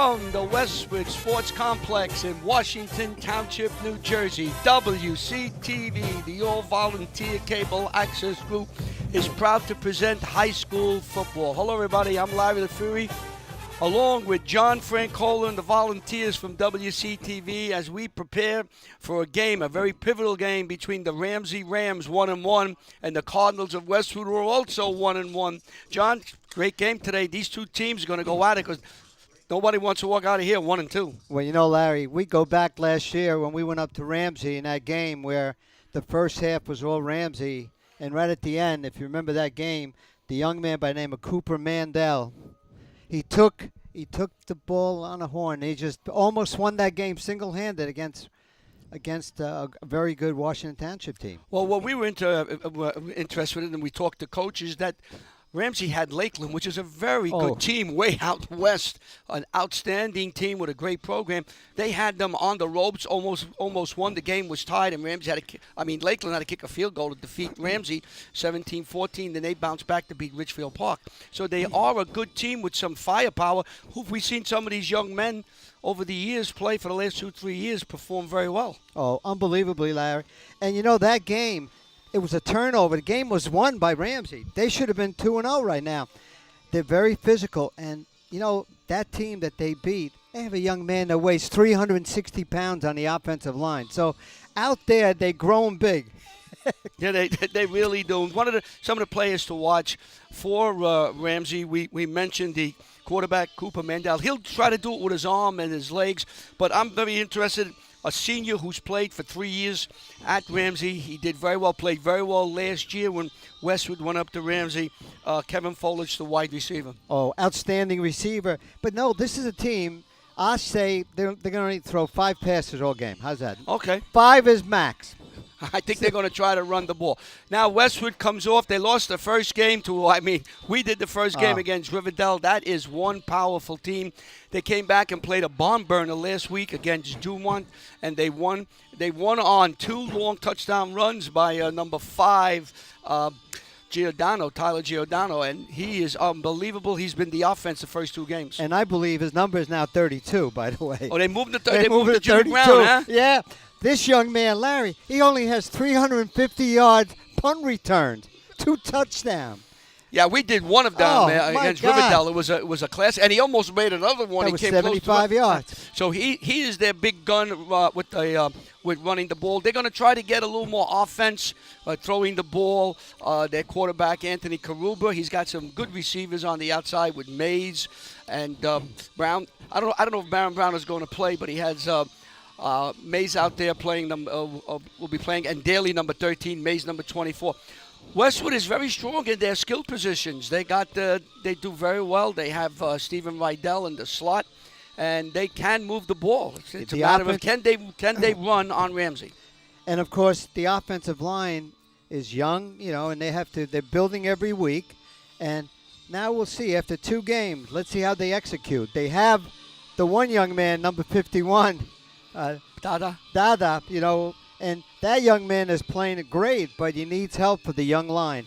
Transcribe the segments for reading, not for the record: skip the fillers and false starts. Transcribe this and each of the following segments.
From the Westwood Sports Complex in Washington Township, New Jersey, WCTV, the all-volunteer cable access group, is proud to present high school football. Hello, everybody. I'm Larry the Fury, along with John Francola and the volunteers from WCTV as we prepare for a game, a very pivotal game between the Ramsey Rams, 1-1, and the Cardinals of Westwood, who are also 1-1. John, great game today. These two teams are going to go at it because nobody wants to walk out of here 1-2. Well, you know, Larry, we go back last year when we went up to Ramsey in that game where the first half was all Ramsey. And right at the end, if you remember that game, the young man by the name of Cooper Mandel, he took the ball on a horn. He just almost won that game single-handed against a very good Washington Township team. Well, what we were interested in, and we talked to coaches, that Ramsey had Lakeland, which is a very good team way out west, an outstanding team with a great program. They had them on the ropes, almost won. The game was tied, and Lakeland had to kick a field goal to defeat Ramsey 17-14. Then they bounced back to beat Richfield Park. So they are a good team with some firepower. We've seen some of these young men over the years play for the last 2-3 years perform very well. Oh, unbelievably, Larry. And you know, that game, it was a turnover. The game was won by Ramsey. They should have been 2-0 right now. They're very physical. And, you know, that team that they beat, they have a young man that weighs 360 pounds on the offensive line. So out there, they're growing big. Yeah, they really do. Some of the players to watch for Ramsey, we mentioned the quarterback, Cooper Mandel. He'll try to do it with his arm and his legs, but I'm very interested. A senior who's played for 3 years at Ramsey. He did very well, played very well last year when Westwood went up to Ramsey. Kevin Folich, the wide receiver. Oh, outstanding receiver. But no, this is a team, I say they're going to throw 5 passes all game. How's that? Okay. 5 is max. I think they're going to try to run the ball. Now, Westwood comes off. They lost the first game we did the first game against Riverdale. That is one powerful team. They came back and played a barn burner last week against Dumont, and they won. They won on 2 long touchdown runs by number 5, Tyler Giordano, and he is unbelievable. He's been the offense the first 2 games. And I believe his number is now 32, by the way. Oh, they moved to 32. Huh? Yeah. This young man, Larry, he only has 350 yards punt returns, 2 touchdowns. Yeah, we did one of them against Riverdale. It was a class, and he almost made another one. That was 75 yards. So he is their big gun with running the ball. They're going to try to get a little more offense, throwing the ball. Their quarterback, Anthony Karuba, he's got some good receivers on the outside with Mays and Brown. I don't know if Baron Brown is going to play, but he has Mays out there playing them. Will be playing, and Daly number 13, Mays number 24. Westwood is very strong in their skill positions. They do very well. They have Stephen Rydell in the slot, and they can move the ball. It's a matter of can they run on Ramsey. And of course, the offensive line is young, and they're building every week. And now we'll see after 2 games. Let's see how they execute. They have the one young man, number 51. Dada, and that young man is playing great, but he needs help for the young line.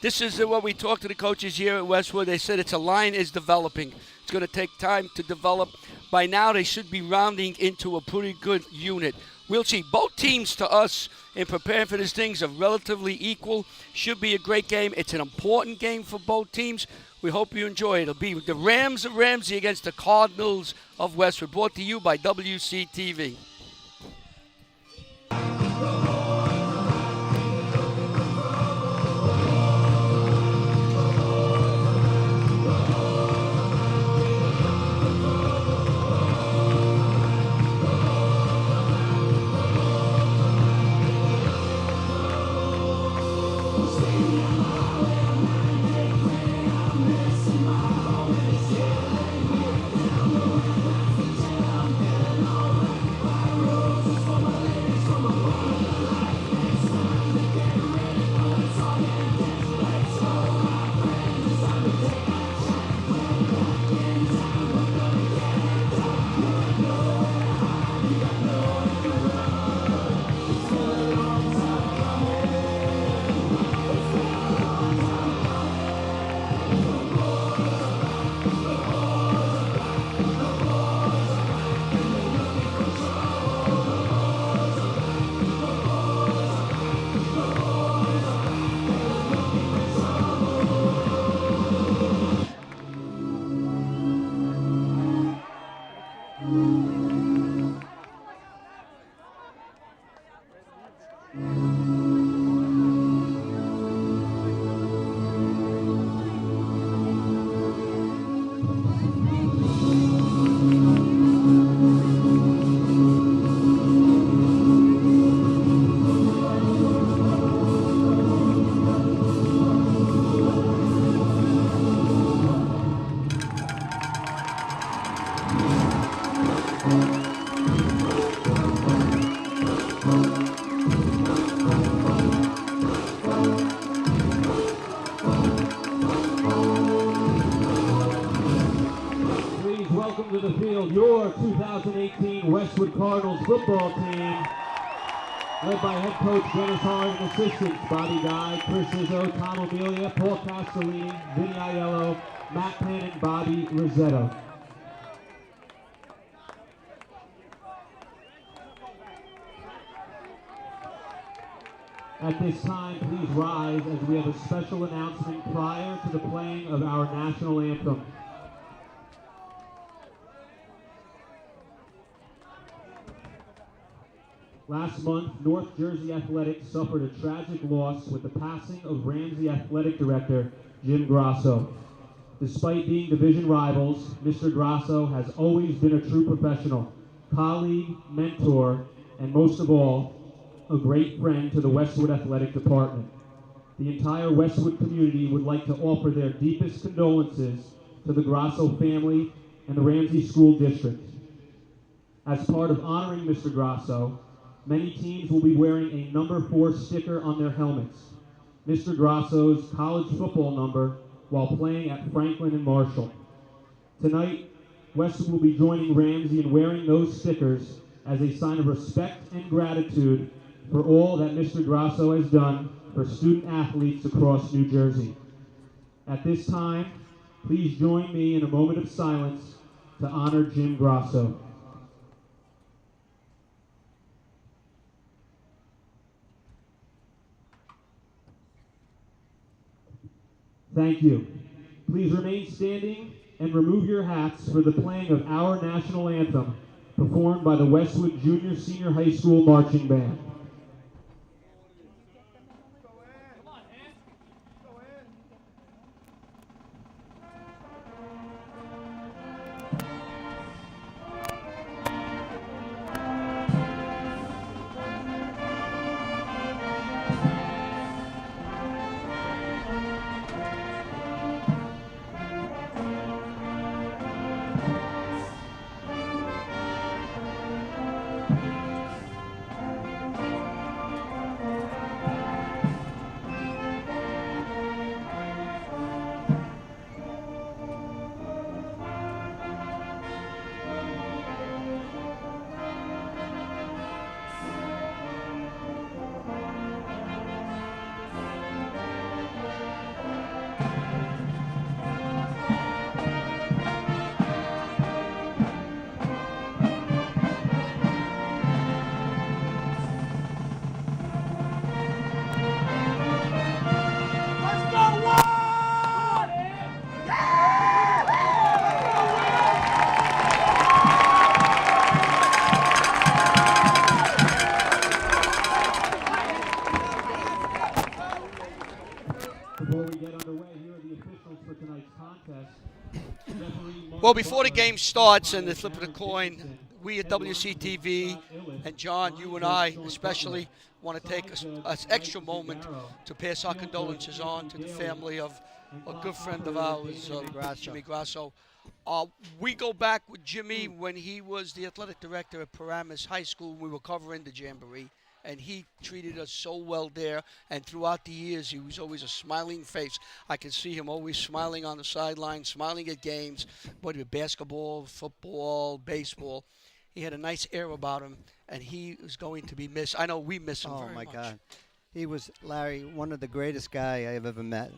This is what we talked to the coaches here at Westwood. They said a line is developing. It's going to take time to develop. By now, they should be rounding into a pretty good unit. We'll see. Both teams, to us, in preparing for these things, are relatively equal. Should be a great game. It's an important game for both teams. We hope you enjoy it. It'll be the Rams of Ramsey against the Cardinals of Westwood. Brought to you by WCTV. onto the field your 2018 Westwood Cardinals football team, led by head coach Dennis Hart and assistants Bobby Guy, Chris Izzo, Tom Amelia, Paul Castellini, Vinny Aiello, Matt Penn, and Bobby Rosetto. At this time, please rise as we have a special announcement prior to the playing of our national anthem. Last month, North Jersey Athletics suffered a tragic loss with the passing of Ramsey Athletic Director Jim Grasso. Despite being division rivals, Mr. Grasso has always been a true professional, colleague, mentor, and most of all, a great friend to the Westwood Athletic Department. The entire Westwood community would like to offer their deepest condolences to the Grasso family and the Ramsey School District. As part of honoring Mr. Grasso, many teams will be wearing a number 4 sticker on their helmets, Mr. Grasso's college football number, while playing at Franklin and Marshall. Tonight, Westwood will be joining Ramsey in wearing those stickers as a sign of respect and gratitude for all that Mr. Grasso has done for student athletes across New Jersey. At this time, please join me in a moment of silence to honor Jim Grasso. Thank you. Please remain standing and remove your hats for the playing of our national anthem, performed by the Westwood Junior Senior High School Marching Band. Well, before the game starts and the flip of the coin, we at WCTV, and John, you and I especially, want to take an extra moment to pass our condolences on to the family of a good friend of ours, Jimmy Grasso. We go back with Jimmy when he was the athletic director at Paramus High School. We were covering the Jamboree, and he treated us so well there. And throughout the years, he was always a smiling face. I could see him always smiling on the sideline, smiling at games, whether it basketball, football, baseball. He had a nice air about him, and he is going to be missed. I know we miss him very much. Oh, my God. He was, Larry, one of the greatest guys I have ever met.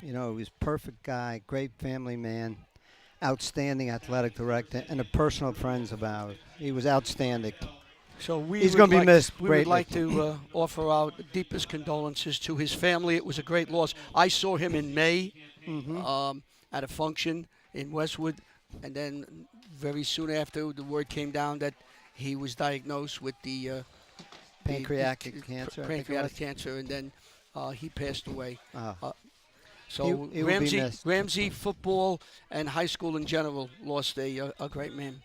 You know, he was a perfect guy, great family man, outstanding athletic director, and a personal friend of ours. He was outstanding. So he's going to be missed. We would like to offer our deepest condolences to his family. It was a great loss. I saw him in May at a function in Westwood, and then very soon after, the word came down that he was diagnosed with the pancreatic cancer. Pancreatic cancer, and then he passed away. So he Ramsey football and high school in general lost a great man.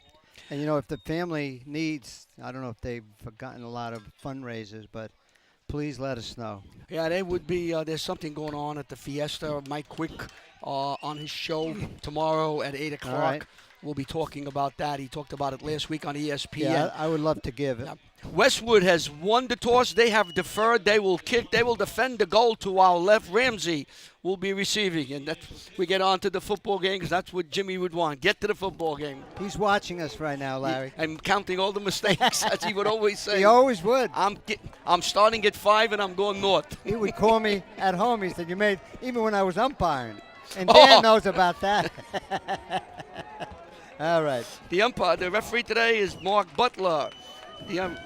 And, you know, if the family needs, I don't know if they've gotten a lot of fundraisers, but please let us know. Yeah, they would be. There's something going on at the Fiesta. Mike Quick on his show tomorrow at 8 o'clock. Right. We'll be talking about that. He talked about it last week on ESPN. Yeah, I would love to give it. Westwood has won the toss. They have deferred. They will kick. They will defend the goal to our left. Ramsey will be receiving. And we get on to the football game because that's what Jimmy would want. Get to the football game. He's watching us right now, Larry. I'm counting all the mistakes, as he would always say. He always would. I'm starting at 5 and I'm going north. He would call me at home. He said, you made, even when I was umpiring. And Dan knows about that. All right. The referee today is Mark Butler. The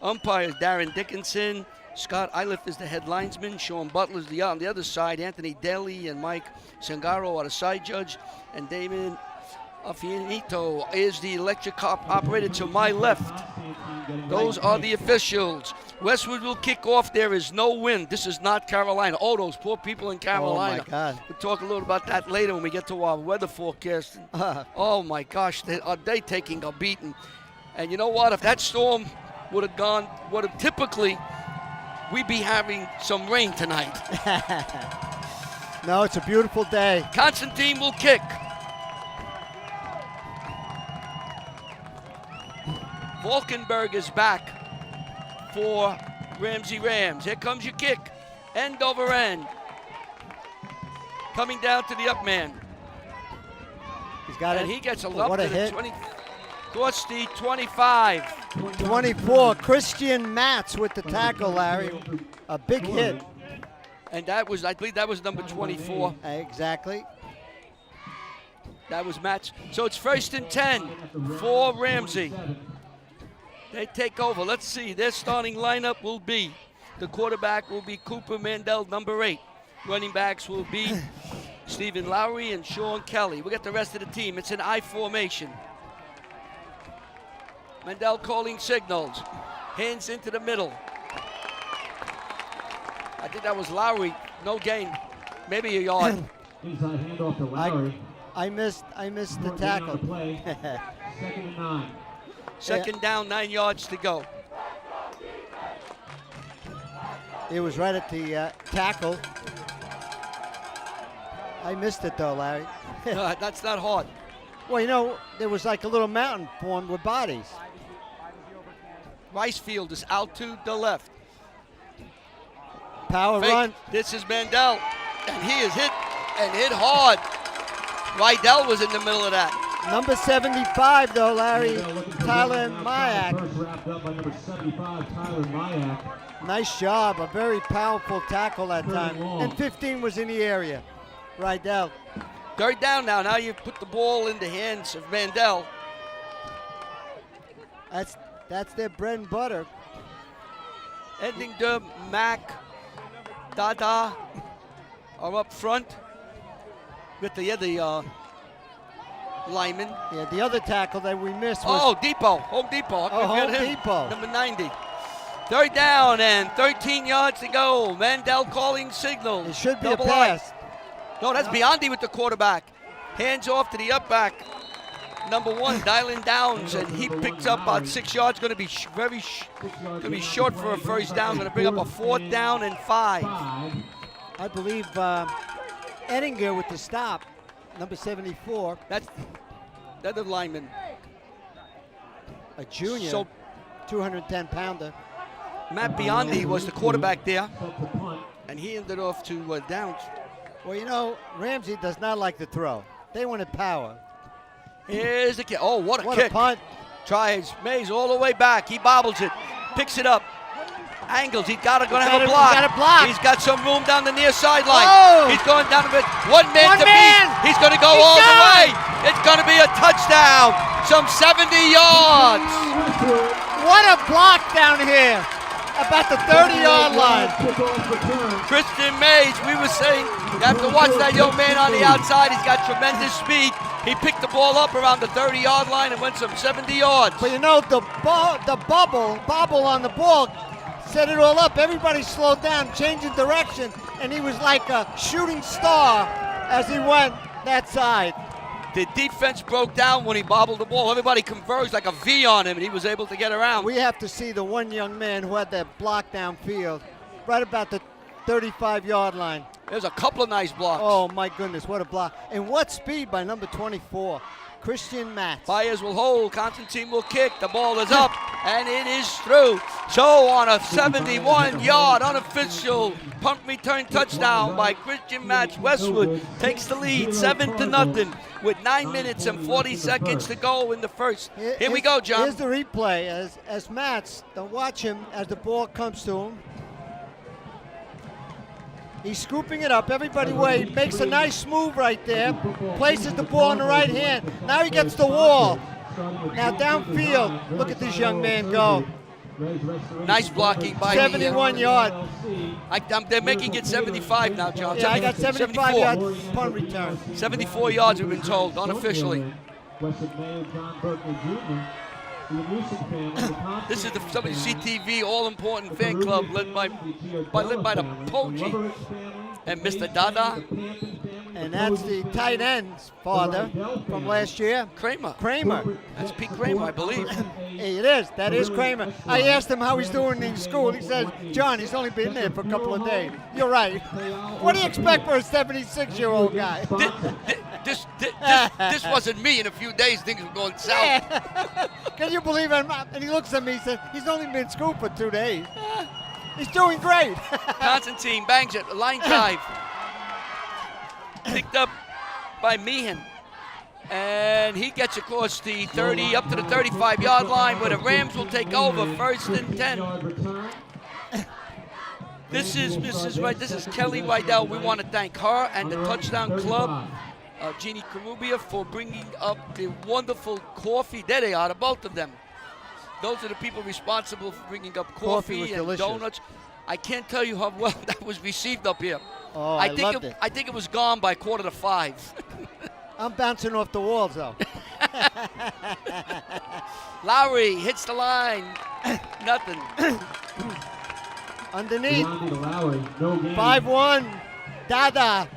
umpire is Darren Dickinson. Scott Iliff is the head linesman. Sean Butler is on the other side. Anthony Daly and Mike Sangaro are the side judge. And Damon Affinito is the electric operator to my left. Those are the officials. Westwood will kick off. There is no wind. This is not Carolina. Oh, those poor people in Carolina. Oh, my God. We'll talk a little about that later when we get to our weather forecast. Oh, my gosh. Are they taking a beating? And you know what? If that storm would have typically, we'd be having some rain tonight. No, it's a beautiful day. Constantine will kick. Valkenberg is back for Ramsey Rams. Here comes your kick. End over end. Coming down to the up man. He's got and it. he gets a What up a to the hit. 20. Courts the 25. 24. Christian Matz with the tackle, Larry. A big hit. And that was, I believe that was number 24. Exactly. That was Matz. So it's 1st and 10 for Ramsey. They take over. Let's see. Their starting lineup will be, the quarterback will be Cooper Mandel, number 8. Running backs will be Stephen Lowry and Sean Kelly. We got the rest of the team. It's an I formation. Mandel calling signals. Hands into the middle. I think that was Lowry. No gain. Maybe a yard. Inside handoff to Lowry. I missed the tackle. Play. 2nd and 9. Second down, 9 yards to go. It was right at the tackle. I missed it though, Larry. That's not hard. Well, you know, there was like a little mountain formed with bodies. Ricefield is out to the left. Power Fake. run. This is Mandel, and he is hit hard. Rydell was in the middle of that. Number 75, though, Larry. Tyler Mayak. First wrapped up by number 75, Tyler Mayak. Nice job. A very powerful tackle that time. long. And 15 was in the area. Rydell. 3rd down now. Now you put the ball in the hands of Mandel. That's their bread and butter. Ending the Mac, Dada are up front with the other lineman. Yeah, the other tackle that we missed was Depot. Home Depot. Home Depot. Number 90. 3rd down and 13 yards to go. Mandel calling signals. it should be Double a pass. No, that's Biondi with the quarterback. Hands off to the up back. Number 1, Dylan Downs, and he picks up about 6 yards. Going to be going to be short for a first down. Going to bring up a 4th down and 5. I believe Ettinger with the stop. Number 74. That's the other lineman. A junior. So 210-pounder. Matt Biondi was the quarterback there, and he ended off to Downs. Well, you know, Ramsey does not like to throw. They wanted power. Here's the kick. Oh, what a What kick. a punt. Tries Mays all the way back. He bobbles it, picks it up, angles. He's gonna have a He's block. got a block. He's got some room down the near sideline. Oh! He's going down the one man One to man. beat. He's going to go He's all the done. way. It's going to be a touchdown. Some 70 yards. What a block down here. About the 30-yard line. Christian Mays, we were saying, you have to watch that young man on the outside. He's got tremendous speed. He picked the ball up around the 30-yard line and went some 70 yards. But you know, the bobble on the ball set it all up. Everybody slowed down, changing direction, and he was like a shooting star as he went that side. The defense broke down when he bobbled the ball. Everybody converged like a V on him, and he was able to get around. We have to see the one young man who had that block downfield right about the 35-yard line. There's a couple of nice blocks. Oh, my goodness, what a block. And what speed by number 24. Christian Matz. Byers will hold. Constantine will kick. The ball is up, and it is through. So on a 71-yard unofficial punt return touchdown by Christian Matz, Westwood takes the lead 7-0 with 9 minutes and 40 seconds to go in the first. Here we go, John. Here's the replay as Matz, don't watch him as the ball comes to him. He's scooping it up. Everybody wait. Makes a nice move right there. Places the ball in the right hand. Now he gets the wall. Now downfield. Look at this young man go. Nice blocking by 71 yard. They're making it 75 now, John. Yeah, I got 75 yards punt return. 74 yards, we've been told, unofficially. Westwood Mayor John Berkman Jr., the Newsom family, This is the WCTV all-important fan club led by the Poji and Mr. Dada. And that's the tight end's father from last year. Kramer. That's Pete Kramer, I believe. Hey, it is. That is Kramer. I asked him how he's doing in school. He says, John, he's only been there for a couple of days. You're right. What do you expect for a 76-year-old guy? This wasn't me. In a few days, things were going south. Can you believe it? And he looks at me and says, he's only been in school for 2 days. He's doing great. Constantine bangs it. Line drive. Picked up by Meehan. And he gets across the 30, up to the 35-yard line where the Rams will take over. 1st and 10. This is Kelly Rydell. We want to thank her and the Touchdown Club, Jeannie Carubia, for bringing up the wonderful coffee. There they are, the both of them. Those are the people responsible for bringing up coffee and delicious. donuts. I can't tell you how well that was received up here. Oh, I loved it. I think it was gone by 4:45. I'm bouncing off the walls, though. Lowry hits the line. Nothing. Underneath. 5-1. 5-1. Dada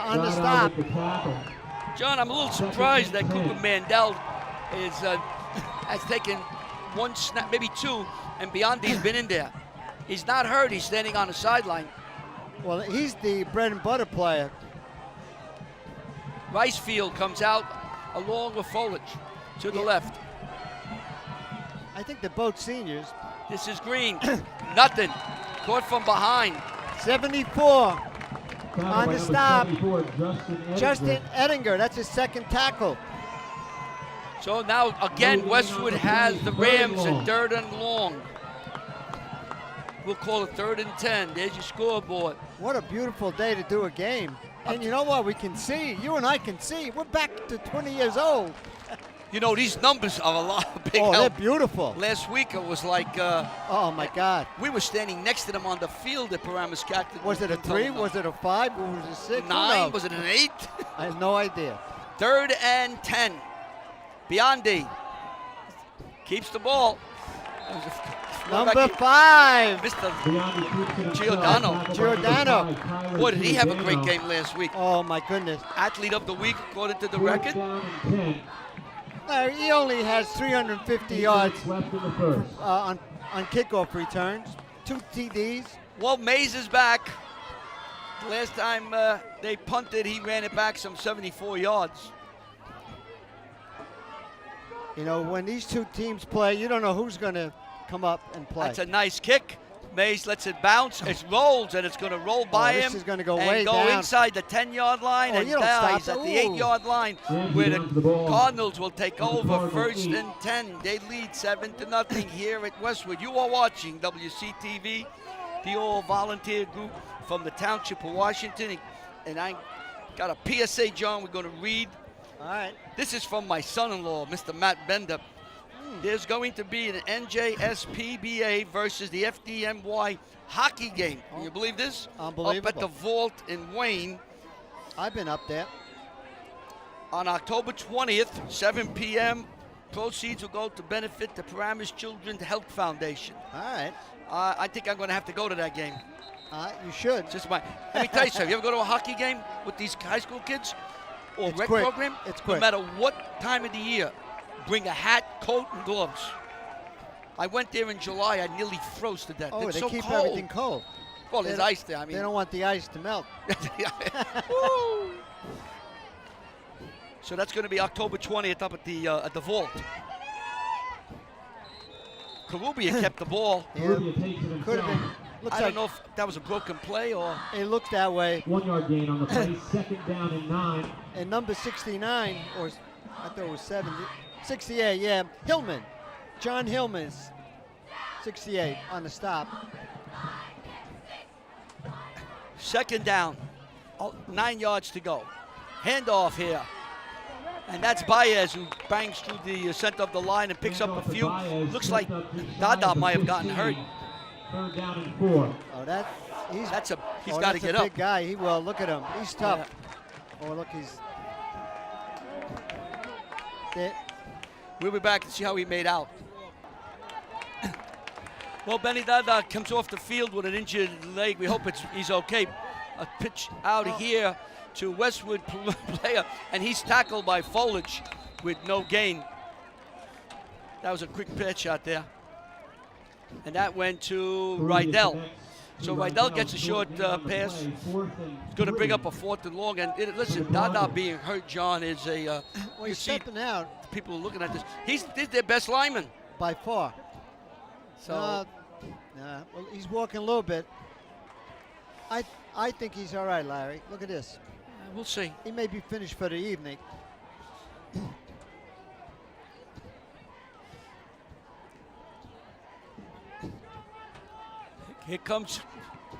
on the stop. John, I'm a little surprised that Cooper Mandel has taken one snap, maybe two, and Biondi's been in there. He's not hurt. He's standing on the sideline. Well, he's the bread and butter player. Ricefield comes out along with Foliage to the left. I think they're both seniors. This is Green. Nothing. Caught from behind. 74 on the stop. Justin Ettinger, that's his second tackle. So now again, Westwood has the Rams at 3rd and long. We'll call it 3rd and 10. There's your scoreboard. What a beautiful day to do a game. And you know what? We can see. You and I can see. We're back to 20 years old. You know, these numbers are a lot of big Oh, help. they're beautiful. Last week it was like... Oh, my God. we were standing next to them on the field at Paramus Cactus. Was it a 3? Was it a 5? Was it a 6? 9? Was it an 8? I have no idea. 3rd and 10. Biondi keeps the ball. Number 5. Mr. Giordano. Giordano. Boy, did he have a great game last week. Oh, my goodness. Athlete of the week, according to the record. He only has 350 yards Left in the first. on kickoff returns. 2 TDs. Well, Mays is back. Last time they punted, he ran it back some 74 yards. You know, when these two teams play, you don't know who's going to come up and play. That's a nice kick. Mays lets it bounce. It rolls, and it's going to roll by him. This is going to go and way go down. inside the 10-yard line and you don't dies stop at it. the Ooh. 8-yard line, Ramsey where runs the the ball. Cardinals will take over. Cardinals 1st eight. and 10. They lead 7-0 here at Westwood. You are watching WCTV, the all-volunteer group from the Township of Washington. And I got a PSA, John, we're going to read. All right. This is from my son-in-law, Mr. Matt Bender. There's going to be an NJSPBA versus the FDNY hockey game. Can you believe this? Unbelievable. Up at the Vault in Wayne I've been up there. on October 20th, 7 p.m. Proceeds will go to benefit the Paramus Children's Health Foundation. All right. I think I'm going to have to go to that game. You should. Just my. Let me tell you something. You ever go to a hockey game with these high school kids or It's rec quick. program? It's No quick. matter what time of the year, bring a hat, coat, and gloves. I went there in July. I nearly froze to death. Oh, it's they so keep cold. everything cold. Well, there's They- ice there. I mean, They don't want the ice to melt. Woo. So that's going to be October 20th up at the vault. Karubia kept the ball. Karubia takes it Could have himself. been. Looks I like don't know if that was a broken play or. it looked that way. 1 yard gain on the play. Second down and 9. And number 69, or I thought it was 70, 68, yeah, Hillman. John Hillman's 68 on the stop. Second down, 9 yards to go. Handoff here. And that's Baez who bangs through the center of the line and picks up a few. Looks like Dada might have gotten hurt. Third down and 4. Oh, he's He's got to that's get a up. big guy. He will. Look at him. He's tough. Oh, look, he's. There. We'll be back to see how he made out. Well, Benny Dada comes off the field with an injured leg. We hope he's okay. A pitch out here to Westwood player, and he's tackled by Foliage with no gain. That was a quick pitch out there. And that went to Rydell. So Rydell gets a short pass. It's going to bring up a 4th and long. And listen, Dada being hurt, John, is a. Well, you he's see stepping out people are looking at this. He's their best lineman. by far. So Well, he's walking a little bit. I think he's all right, Larry. Look at this. we'll see. He may be finished for the evening. Here comes,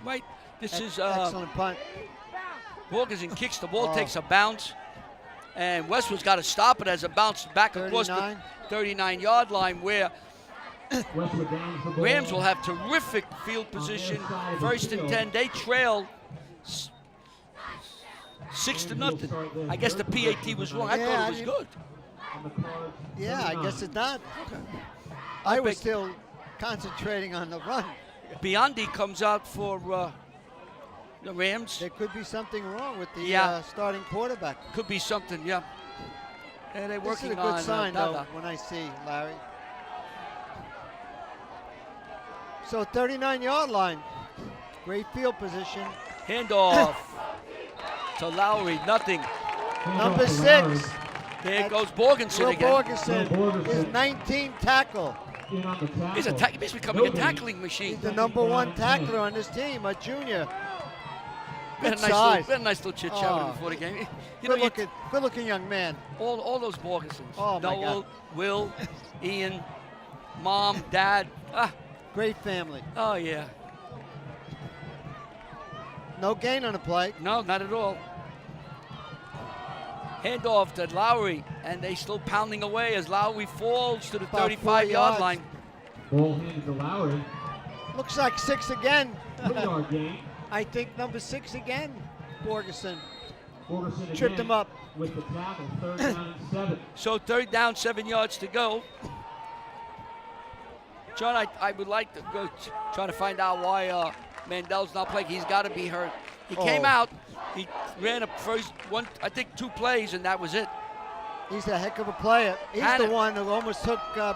right. This is Excellent punt. Borgeson kicks the ball, takes a bounce, and Westwood's got to stop it as it bounces back across the 39-yard line, where Rams will have terrific field position. 1st and 10. They trail 6-0. I guess the PAT was wrong. I thought it was good. Yeah, I guess it's not. I was still concentrating on the run. Biondi comes out for the Rams. There could be something wrong with the starting quarterback. Could be something, yeah. And they're This working is a on good sign, Dada. though, when I see Larry. So 39-yard line. Great field position. Handoff to Lowry, nothing. Number 6. There goes Borgenson Will again. Borgeson, his 19th tackle. He's becoming a tackling machine. He's the number 1 tackler on this team, a junior. We had Good size. a nice little chit chat before the game. You know, Good looking young man. all those Borgesons. Oh, my Noel, God. Will, Ian, Mom, Dad. Great family. Oh, yeah. No gain on the play. No, not at all. Handoff to Lowry, and they still pounding away as Lowry falls to the About 35-yard 4 line. Ball handed to Lowry. Looks like 6 again. 3-yard gain. I think number 6 again. Borgeson. Borgeson Tripped again him up. with the tackle. 3rd down and 7. So 3rd down, 7 yards to go. John, I would like to go try to find out why Mandel's not playing. He's got to be hurt. He came out. He ran a first one, I think 2 plays, and that was it. He's a heck of a player. He's Hannah. the one who almost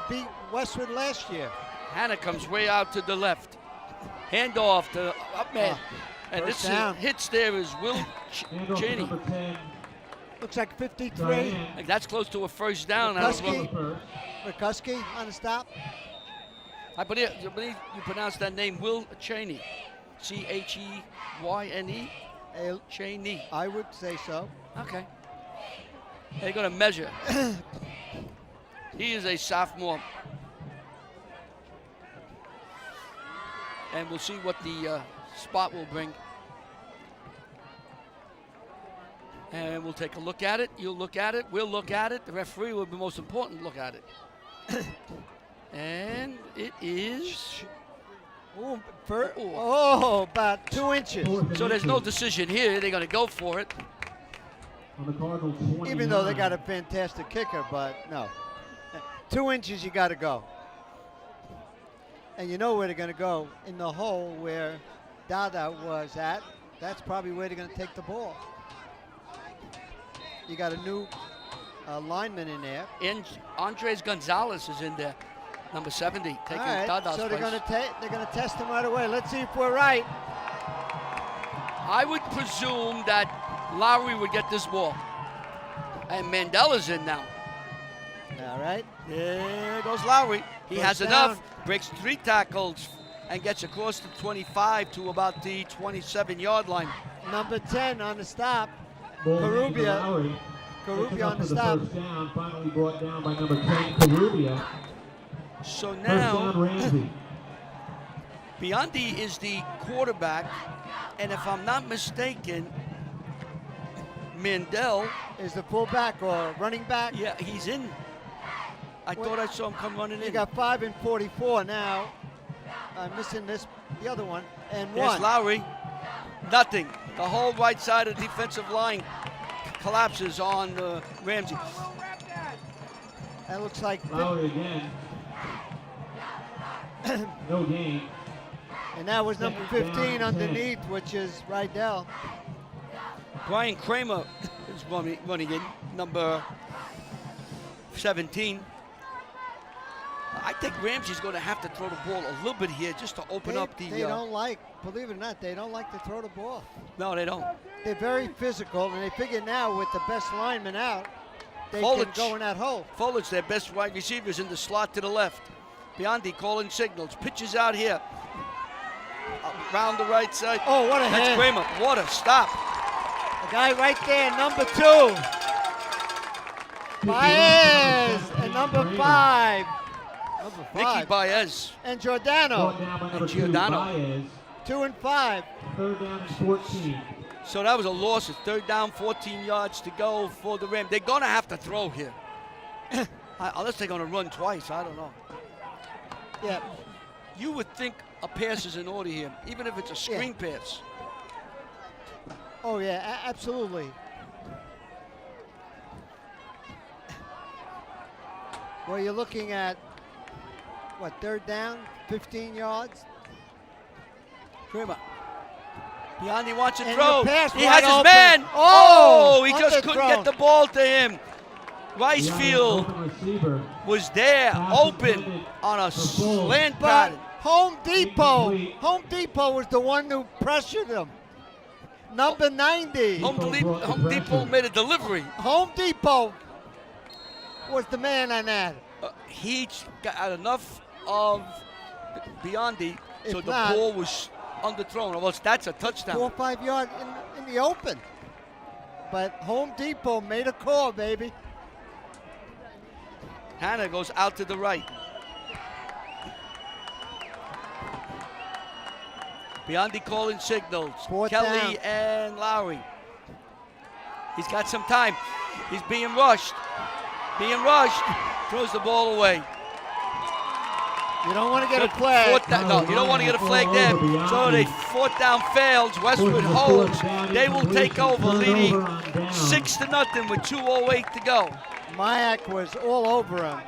beat Westwood last year. Hannah comes way out to the left. Handoff to up man. And First this down. hits there is Will Handoff to Cheney. number 10. Looks like 53. Diane. Like, that's close to a first down. McCuskey. McCuskey on the stop. I believe you pronounce that name Will Cheney. Cheyne. Cheney. I would say so. Okay. They're going to measure. He is a sophomore. And we'll see what the spot will bring. And we'll take a look at it. You'll look at it. We'll look at it. The referee will be most important to look at it. And it is. Ooh, about 2 inches. So there's no decision here. They're going to go for it. On the Cardinals, 29. Even though they got a fantastic kicker, but no. 2 inches, you got to go. And you know where they're going to go. In the hole where Dada was at, that's probably where they're going to take the ball. You got a new lineman in there. And Andres Gonzalez is in there, number 70, taking All right, Dada's so place. they're going to test him right away. Let's see if we're right. I would presume that Lowry would get this ball. And Mandela's in now. All right. There goes Lowry. He has First enough. down. Breaks 3 tackles and gets across the 25 to about the 27-yard line. Number 10 on the stop. Ball handed to Karubia. Lowry. Karubia Picking on up the for the stop. first down. Finally brought down by number 10, Karubia. So First down, now, Ramsey. Biondi is the quarterback. And if I'm not mistaken, Mandel, Is the fullback or running back? yeah, he's in. I Well, thought I saw him come running You in. got 5 and 44 now. I'm missing the other one, and There's 1. Lowry. Nothing. The whole right side of the defensive line collapses on Ramsey. That looks like, Lowry again. No gain. and that was number Second down, 15 10. underneath, which is Rydell. Brian Kramer is running in, number 17. I think Ramsey's going to have to throw the ball a little bit here just to open up the... They don't like, believe it or not, they don't like to throw the ball. No, they don't. They're very physical, and they figure now with the best lineman out, they Foliage. can go in that hole. Fullage, their best wide receivers in the slot to the left. Biondi calling signals. Pitches out here. Around the right side. Oh, what a That's hand. Kramer. What a stop. The guy right there, number 2. Baez, and number 5. Number 5. Nicky Baez. And Brought Giordano, down by number 2, Giordano. Baez. 2 and 5. Third down and 14. So that was a loss. It's 3rd down, 14 yards to go for the Rams. They're going to have to throw here. Unless they're going to run twice. I don't know. Yeah, You would think a pass is in order here, even if it's a screen pass. oh yeah, absolutely. Well, you're looking at, what, 3rd down, 15 yards? Kramer. Biondi wants to And throw. the pass He wide has his open. man. Oh, He just couldn't underthrown. get the ball to him. The Ricefield open receiver. was there, Pass open intended on a for Bull. slant But pattern. Home Depot, Incomplete. Home Depot was the one who pressured him. Number 90. Home brought the Depot pressure. made a delivery. Home Depot was the man on that. He got enough of Biondi, so If the not- ball was underthrown. Well, that's a 4 touchdown. or 5 yards in the open. But Home Depot made a call, baby. Hannah goes out to the right. Biondi calling signals. 4th Kelly down. and Lowry. He's got some time. He's being rushed. Throws the ball away. You don't want to get a Good flag. fourth down- no, you don't want to get a flag there. So they 4th down fails. Westwood holds. They will take over, leading 6-0 with 2:08 to go. Mayak was all over him.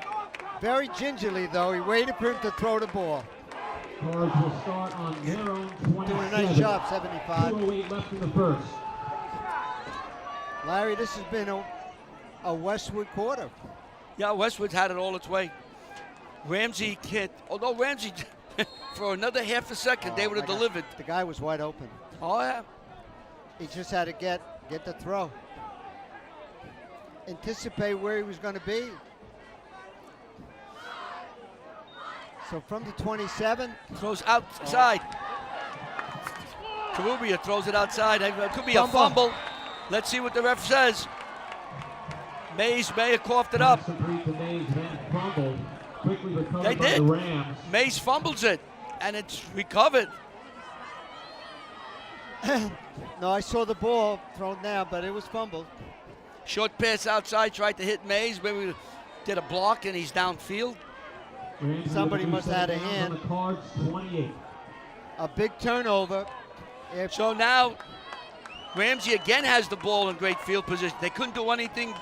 Very gingerly, though. He waited for him to throw the ball. Cards will start on their own 27. Doing a nice job, 75. 2:08 left in the first. Larry, this has been a Westwood quarter. Yeah, Westwood's had it all its way. Ramsey can't, although Ramsey, for another half a second, they would have My God. delivered. The guy was wide open. Oh, yeah. He just had to get the throw. Anticipate where he was going to be. So from the 27, Throws outside. Karubia throws it outside. It could be a Fumble. fumble. Let's see what the ref says. Mays may have coughed it up. Pass complete to Mays, then fumbled. Quickly recovered They by did. the Rams. Mays fumbles it, and it's recovered. no, I saw the ball thrown down, but it was fumbled. Short pass outside, tried to hit Mays. Maybe did a block, and he's downfield. Ramsey Somebody with must have had a 2 seconds hand. on the Cards, 28. A big turnover. If So now Ramsey again has the ball in great field position. They couldn't do anything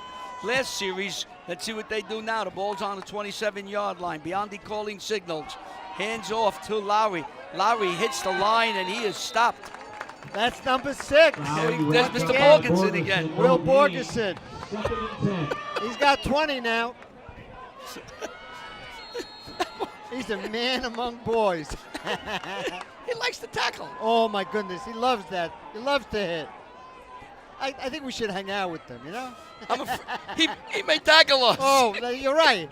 last series. Let's see what they do now. The ball's on the 27-yard line. Biondi calling signals. Hands off to Lowry. Lowry hits the line, and he is stopped. That's number 6. Lowry There's with Mr. the Borgensen again. Will no gain. Borgensen. 2nd and 10. He's got 20 now. He's a man among boys. He likes to tackle. Oh my goodness, he loves that. He loves to hit. I think we should hang out with them, you know? He may tackle us. Oh, you're right.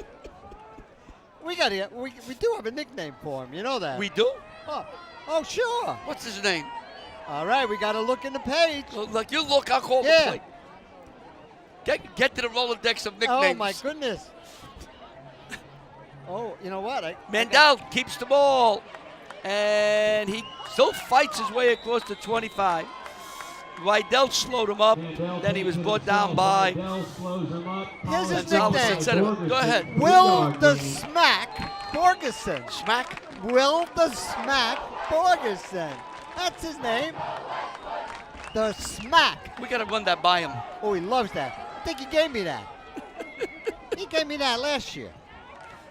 We do have a nickname for him. You know that. We do? Oh, sure. What's his name? All right, we got to look in the page. Look, you look, I'll call the play. Get to the Rolodex of nicknames. Oh, my goodness. Oh, you know what? Mandel keeps the ball, and he still fights his way across the 25. Rydell slowed him up, then he was brought down by. Here's his nickname. Go ahead. Will the Smack Borgeson. Smack? Will the Smack Borgeson. That's his name. The Smack. We got to run that by him. Oh, he loves that. I think he gave me that. He gave me that last year.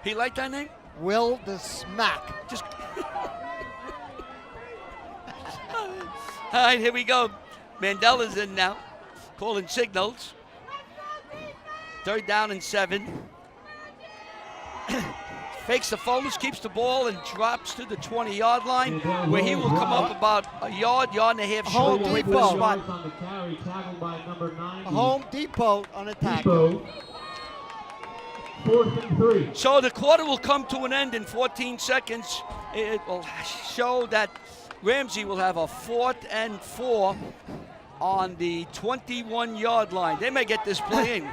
He liked that name? Will the Smack. Just. All right, here we go. Mandela's in now, calling signals. 3rd down and 7. Fakes the fumbles, keeps the ball, and drops to the 20-yard line, where he will come up about a yard and a half short. Home Wait for Depot. the spot. Home Depot on the tackle. 4th and 3. So the quarter will come to an end in 14 seconds. It will show that Ramsey will have a 4th and 4 on the 21-yard line. They may get this play in.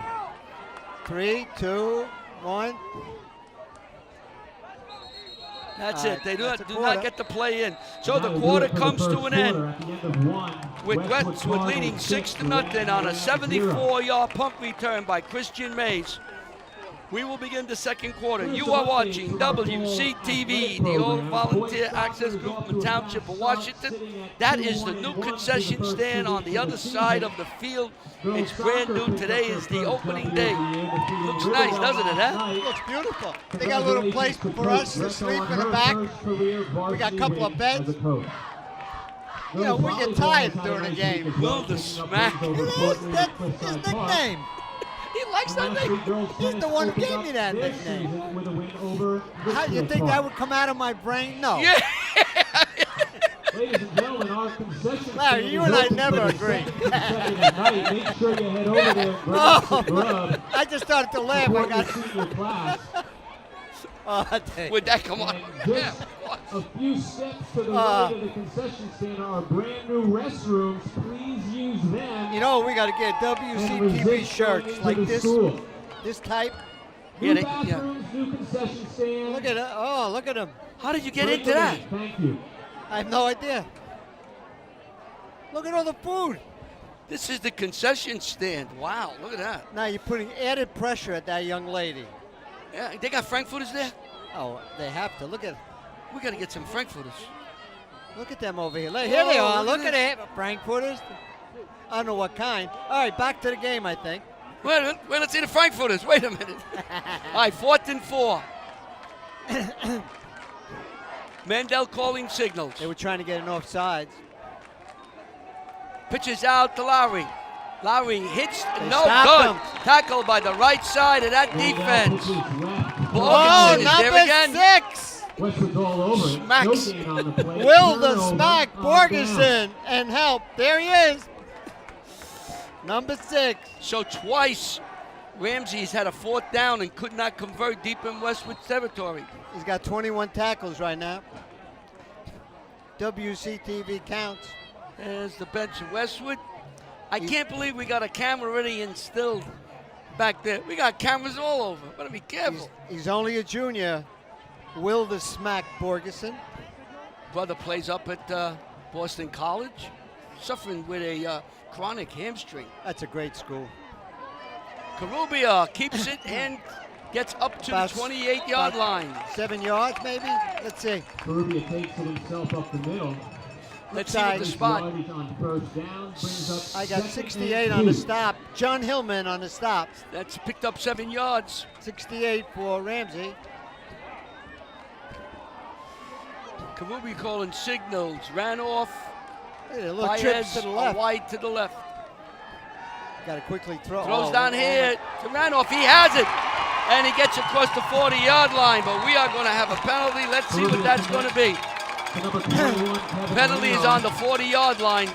3, 2, 1. That's All it. right, They that's do a not quarter. get the play in. So the quarter comes to an end with Westwood leading 6-0 on a 74-yard punt return by Christian Mays. We will begin the second quarter. You are watching WCTV, the All Volunteer Access Group in the Township of Washington. That is the new concession stand on the other side of the field. It's brand new. Today is the opening day. Looks nice, doesn't it, huh? Looks beautiful. They got a little place for us to sleep in the back. We got a couple of beds. You know, we get tired during the game. Will the Smack. That's his nickname. He likes that name. He's the one who gave me that nickname. How do you think that would come out of my brain? No. Yeah. Ladies and gentlemen, our concession Larry, you and I never agree. Make sure you head over there and grab some grub. I just started to laugh. I Support your got. senior class. Would that come on? Yeah. A few steps to the right of the concession stand are brand new restrooms. Please use them. You know, we got to get WCTV shirts like this. This type. New Yeah, bathrooms, new concession stand. Look at it. Oh, look at him. How did you get into that? Thank you. I have no idea. Look at all the food. This is the concession stand. Wow, look at that. Now you're putting added pressure at that young lady. Yeah, they got frankfurters there? Oh, they have to. Look at We got to get some frankfurters. them over here. Look, here they are. look Look at at it. Frankfurters. I don't know what kind. All right, back to the game, I think. Wait, let's see the frankfurters. Wait a minute. All right, 4th and 4. Mandel calling signals. They were trying to get an offsides. Pitches out to Lowry. Lowry hits. They No stopped good. him. Tackled by the right side of that defense. Oh, Borgeson is there number again. 6. Westwood's all over it. Smacks. No gain on the play. Will the Turnover Smack on down. Borgeson and help. There he is. Number 6. So twice, Ramsey's had a 4th down and could not convert deep in Westwood's territory. He's got 21 tackles right now. WCTV counts. There's the bench of Westwood. I can't believe we got a camera already instilled back there. We got cameras all over. Better be careful. He's only a junior. Will the Smack Borgeson. Brother plays up at Boston College, suffering with a chronic hamstring. That's a great school. Karubia keeps it and gets up to About- the 28-yard line. 7 yards, maybe? Let's see. Karubia takes it himself up the middle. Let's see what the spot. Yardage on 1st down brings up I got 2nd 68 and on the 2. stop. John Hillman on the stop. That's picked up 7 yards. 68 for Ramsey. Karubia calling signals. Ran off. Hey, a little trips to the left. Wide to the left. Got to quickly throw. Throws down here to Randolph. He has it. And he gets across the 40-yard line. But we are going to have a penalty. Let's see what that's going to be. The number 21, Kevin Penalty is Leon. on the 40-yard line.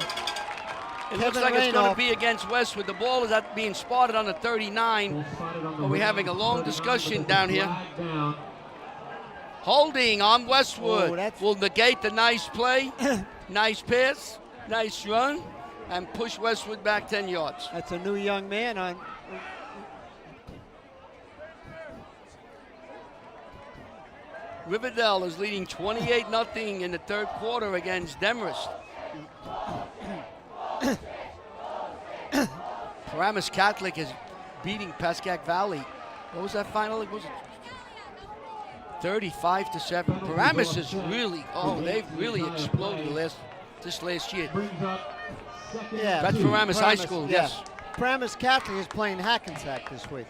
It looks like it's going to be against Westwood. The ball is being spotted on the 39. But we're having a long discussion down here. Holding on Westwood will negate the nice play, nice pass, nice run, and push Westwood back 10 yards. That's a new young man on. Riverdale is leading 28-0 in the third quarter against Demarest. Paramus Catholic is beating Pascack Valley. What was that final? It was 35-7. Paramus is really, they've really exploded this last year. Yeah, that's Paramus High School, yeah. yes. Paramus Catholic is playing Hackensack this week.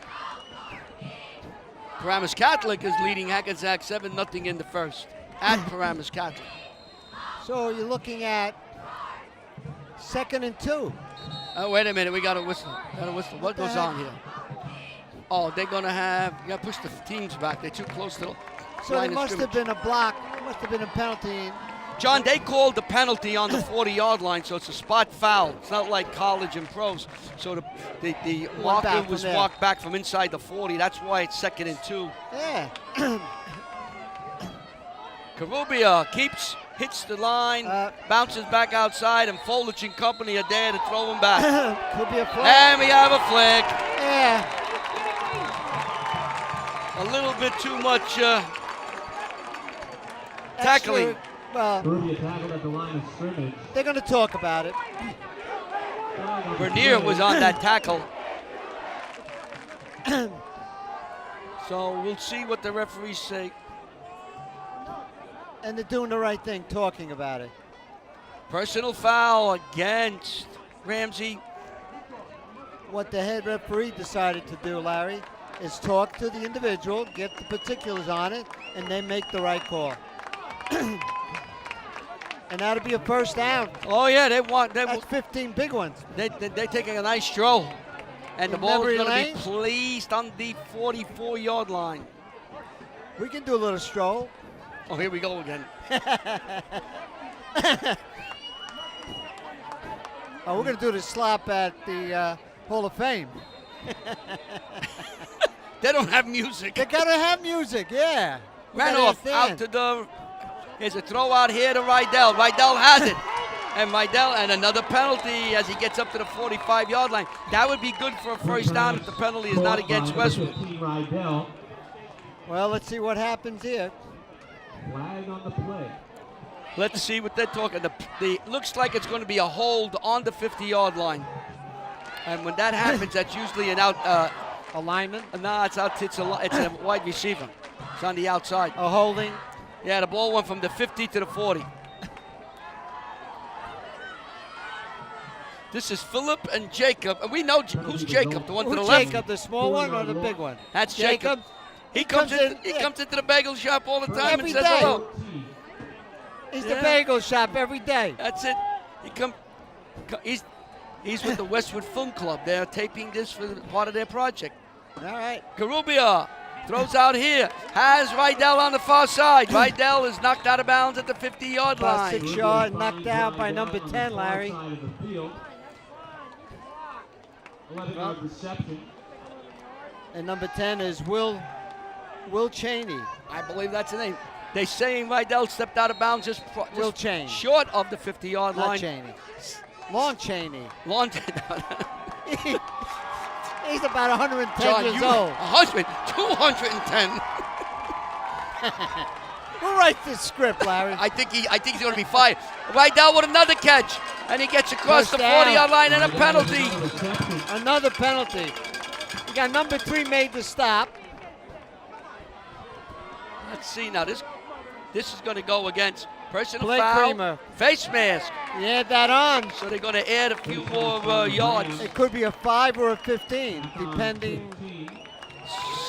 Paramus Catholic is leading Hackensack 7-0 in the first at Paramus Catholic. So you're looking at 2nd and 2. Oh, wait a minute. We got a whistle. What goes on here? Oh, they're going to have, you got to push the teams back. They're too close to the So line there of must have been a block. Must have been a penalty. John, they called the penalty on the 40-yard line, so it's a spot foul. It's not like college and pros. So the marker was walked back from inside the 40. That's why it's 2nd and 2. Yeah. Karubia hits the line, bounces back outside, and Folich and company are there to throw him back. Could be a flag. And we have a flag. Yeah. A little bit too much tackling. Well, tackled at the line of scrimmage. they're going to talk about it. Bernier was on that tackle. So we'll see what the referees say. And they're doing the right thing, talking about it. Personal foul against Ramsey. What the head referee decided to do, Larry, is talk to the individual, get the particulars on it, and then make the right call. And that'll be a first down. Oh yeah, That's 15 big ones. They're taking a nice stroll, and the ball is going to be lane? placed on the 44-yard line. We can do a little stroll. Oh, here we go again. Oh, we're going to do the slop at the Hall of Fame. They don't have music. They got to have music, yeah. Ranoff out to the. Here's a throw out here to Rydell. Rydell has it. And Rydell, and another penalty as he gets up to the 45-yard line. That would be good for a first down if the penalty is not against Westwood. Well, let's see what happens here. Flag on the play. Let's see what they're talking. The looks like it's going to be a hold on the 50-yard line. And when that happens, that's usually an out. A lineman? No, it's out. It's a wide receiver. It's on the outside. A holding? Yeah, the ball went from the 50 to the 40. This is Philip and Jacob. And we know who's Jacob, the one to the left. Jacob, the small one or the big one? That's Jacob. He comes into the bagel shop all the time and says hello. He's the bagel shop every day. That's it. He's with the Westwood Film Club. They're taping this for part of their project. All right. Karubia throws out here. Has Rydell on the far side. Rydell is knocked out of bounds at the 50-yard line. 6 yard, knocked out by number 10, Larry. 11-yard reception. And number 10 is Will Cheney. I believe that's the name. They're saying Rydell stepped out of bounds just Will Cheney. short of the 50-yard line. Not Cheney. Long Cheney. Long. He's about 110 John, years old. 210. Who writes this script, Larry? I think he's going to be fired. Rydell with another catch, and he gets across First the down. 40-yard line and a penalty. Another penalty. We got number 3 made the stop. Let's see now. This is going to go against personal Blake foul, Creamer. face mask. You add that on. So they're going to add a few more yards. It could be a 5 or a 15, depending.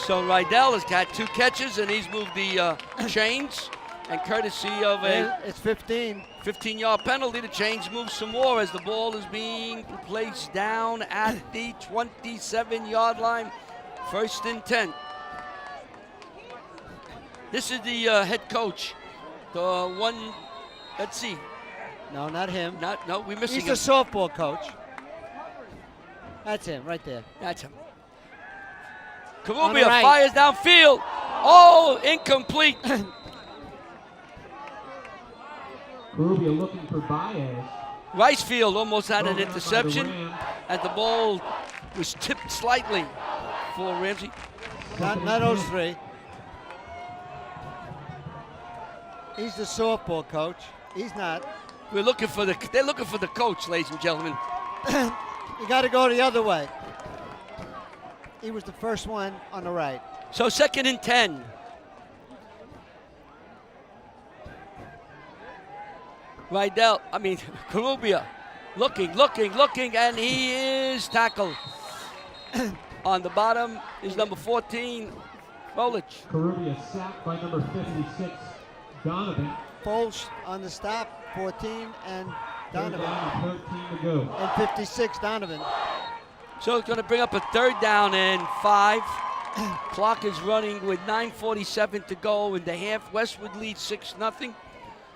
So Rydell has got 2 catches, and he's moved the chains. And courtesy of a It's 15. 15-yard penalty, the chains move some more as the ball is being placed down at the 27-yard line. 1st and 10. This is the head coach. The one, let's see, No, not him. No, we're missing He's the him. softball coach. That's him right there. That's him. On the Karubia right. fires downfield. Oh, incomplete. Karubia looking for Baez. Ricefield almost had an Thrown out by the interception, Rams. and the ball was tipped slightly for Ramsey. Not those three. He's the softball coach. He's not. They're looking for the coach, ladies and gentlemen. You got to go the other way. He was the first one on the right. So 2nd and 10. Karubia looking, and he is tackled. On the bottom is number 14, Folich. Karubia sacked by number 56, Donovan. Foles on the stop, 14, and Third Donovan. down and 13 to go. And 56, Donovan. So it's going to bring up a 3rd down and 5. Clock is running with 9:47 to go in the half. Westwood leads 6-0.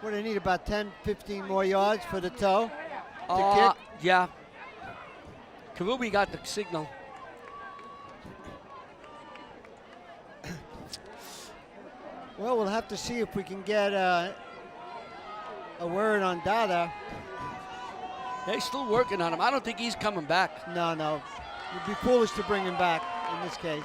What do they need, about 10, 15 more yards for the toe to kick? Yeah. Karubia got the signal. Well, we'll have to see if we can get a word on Dada. They're still working on him. I don't think he's coming back. No. It'd be foolish to bring him back in this case.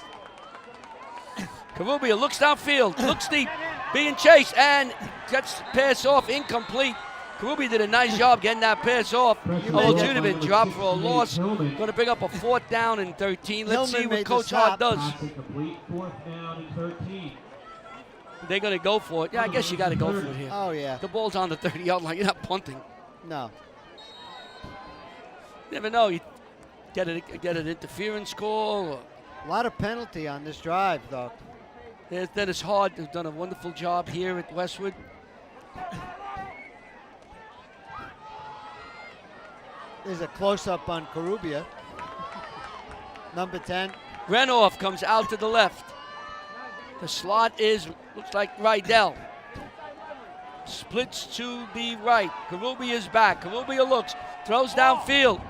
Karubia looks downfield, looks deep, being chased, and gets the pass off, incomplete. Karubia did a nice job getting that pass off. Legitimate drop for a loss. Going to bring up a 4th down and 13. Let's see Hillman made what the Coach stop. Hart does. Pass incomplete. 4th down and 13. They're going to go for it. Yeah, I guess you got to go for it here. Oh, yeah. The ball's on the 30-yard line. You're not punting. No. You never know. You get an interference call. Or A lot of penalty on this drive, though. Dennis Hart has done a wonderful job here at Westwood. There's a close-up on Karubia. Number 10. Renoff comes out to the left. The slot looks like Rydell. Splits to the right. Karubia is back. Karubia looks, throws downfield.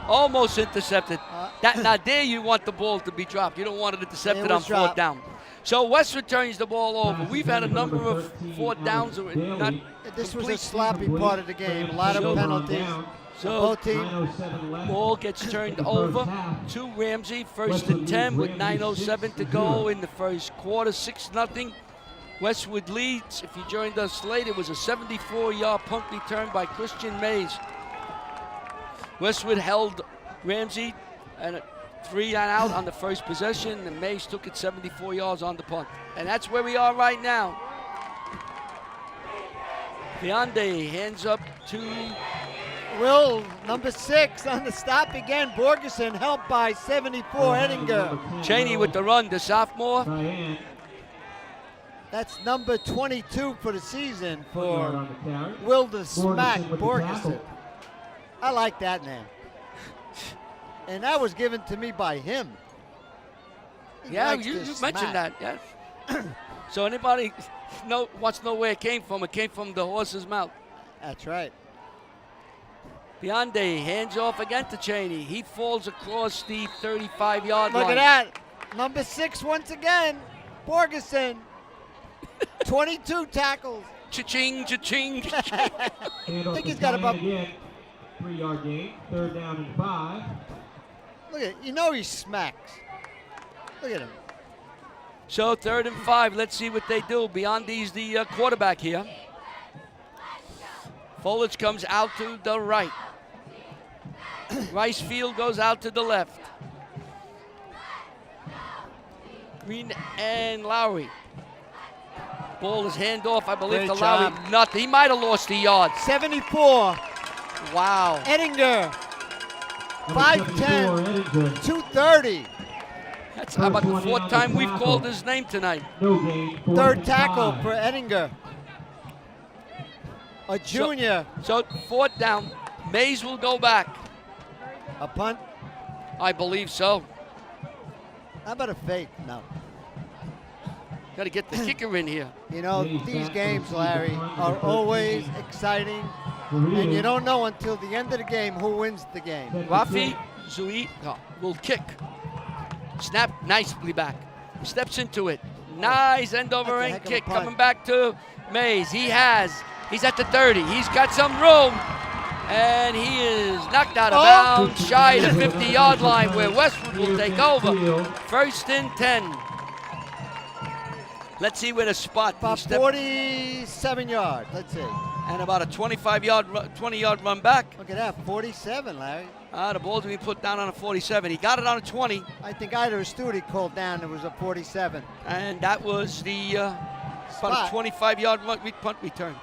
Almost intercepted. Now there you want the ball to be dropped. You don't want it intercepted It on was dropped. 4th down. So Westwood turns the ball over. We've had a number of 4th downs. That were not This was a complete. sloppy part of the game. A lot of penalties. So Both teams. 9:07 left. ball gets turned over to Ramsey. 1st and 10 with 9:07 to go in the first quarter. 6-0. Westwood leads. If you joined us late, it was a 74-yard punt return by Christian Mays. Westwood held Ramsey and a 3 and out on the first possession, and Mays took it 74 yards on the punt. And that's where we are right now. Bionde hands up to Will, number 6 on the stop again. Borgeson helped by 74, Ettinger. Cheney with the run, the sophomore. Diane. That's number 22 for the season 1 yard for on the carry. Will the Smack with the Borgeson. tackle. I like that name. And that was given to me by him. He Yeah, likes you to mentioned smack. that. Yeah. So anybody wants to know where it came from? It came from the horse's mouth. That's right. Bionde hands off again to Cheney. He falls across the 35-yard line. Look at that. Number 6 once again. Borgeson. 22 tackles. Cha-ching, cha-ching, cha-ching. Handoff think to he's got Diane about- again. 3-yard gain. 3rd down and 5. Look at he smacks. Look at him. So 3rd and 5. Let's see what they do. Bionde's the quarterback here. Folich comes out to the right. Ricefield goes out to the left. Green and Lowry. Ball is hand off, I believe, Great to Lowry. job. Nothing. He might have lost the yards. 74. Wow. Ettinger. Number 5'10", 74, Ettinger. 230. That's about the First one 4th down, time we've tackle. called his name tonight. No gain. 4th Third and tackle 5. for Ettinger. A junior. So 4th down. Mays will go back. A punt. I believe so. How about a fake? No. Got to get the kicker in here. You know, Mays these back games, to Larry, receive the punt are for always 13. exciting. And you don't know until the end of the game who wins the game. Rafi Zui will kick. Snap nicely back. Steps into it. Nice end over end kick coming back to Mays. He's at the 30. He's got some room. And he is knocked out of bounds, shy of the 50-yard line where Westwood will take over. First and 10. Let's see where the spot. About 47 yards, let's see. And about a 20-yard run back. Look at that, 47, Larry. The ball's going to be put down on a 47. He got it on a 20. I think either Studi called down it was a 47. And that was the about a 25-yard punt return.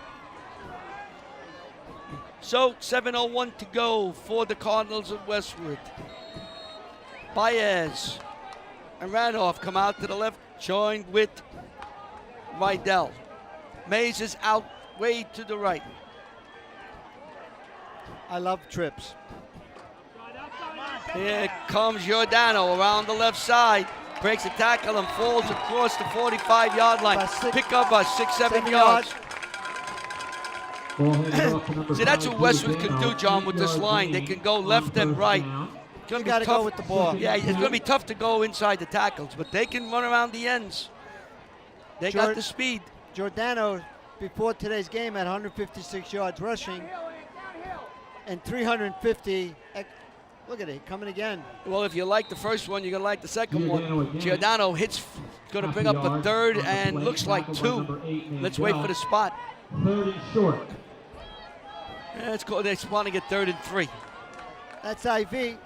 So 7:01 to go for the Cardinals of Westwood. Baez and Randolph come out to the left, joined with Rydell. Mays is out way to the right. I love trips. Here comes Giordano around the left side. Breaks the tackle and falls across the 45-yard line. Pick up by 6-7 yards. See, that's what Westwood can do, John, with this line. They can go left and right. You got to go with the ball. Yeah, it's going to be tough to go inside the tackles, but they can run around the ends. They got the speed. Giordano, before today's game, had 156 yards rushing and 350. Look at it, coming again. Well, if you like the first one, you're going to like the second one. Giordano hits, going to bring up a third and looks like 2. Let's wait for the spot. 3rd and short. They're spawning at 3rd and 3. That's IV.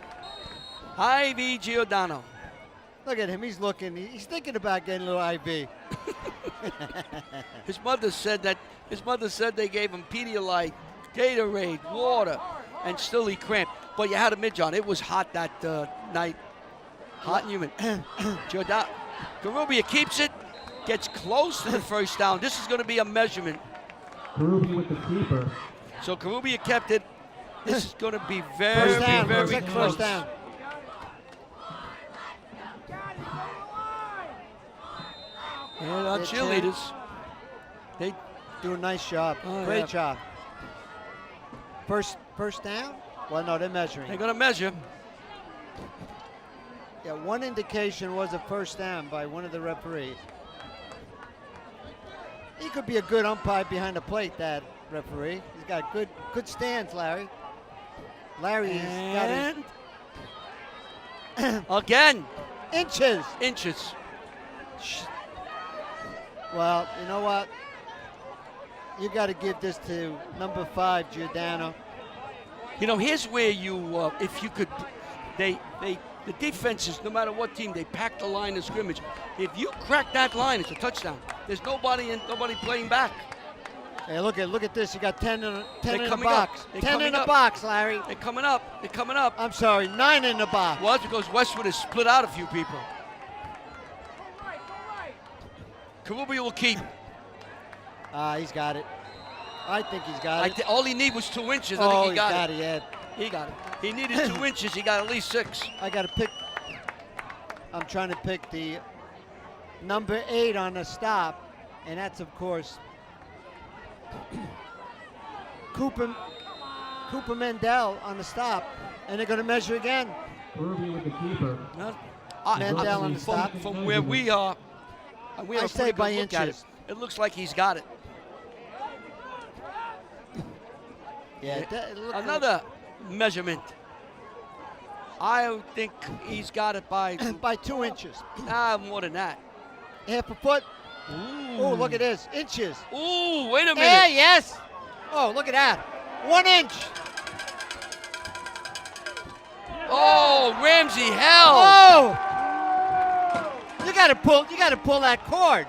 IV Giordano. Look at him, he's looking. He's thinking about getting a little IV. His mother said they gave him Pedialyte, Gatorade, water, and still he cramped. But you had a midge on. It was hot that night. Hot and humid. Giordano. Garubia keeps it, gets close to the first down. This is going to be a measurement. Karubi with the keeper. So Karubia kept it. This is going to be very, very close. First down. And our cheerleaders, they do a nice job. Great job. First down? Well, no, they're measuring. They're going to measure. Yeah, one indication was a first down by one of the referees. He could be a good umpire behind the plate, that referee. He's got good stands, Larry. Larry's got his again. Inches. Well, you know what? You got to give this to number 5, Giordano. You know, here's where you, if you could, the defenses, no matter what team, they pack the line of scrimmage. If you crack that line, it's a touchdown. There's nobody playing back. Hey, look at this. You got 10 in the box. 10 in the box, Larry. They're coming up. I'm sorry, 9 in the box. Well, that's because Westwood has split out a few people. Karubia will keep. He's got it. I think he's got it. All he needed was 2 inches. I think he got it. Yeah. He got it. He needed 2 inches. He got at least 6. I got to pick. I'm trying to pick the number 8 on the stop, and that's, of course, Cooper Mendel on the stop, and they're going to measure again. Ruby with the keeper. Mendel on the stop. From where we are, I say by inches. It looks like he's got it. Yeah. Another measurement. I think he's got it by 2 inches. More than that. Half a foot. Ooh. Oh, look at this. Inches. Ooh, wait a minute. Yeah, yes. Oh, look at that. 1 inch. Oh, Ramsey, hell. Oh. You got to pull that cord.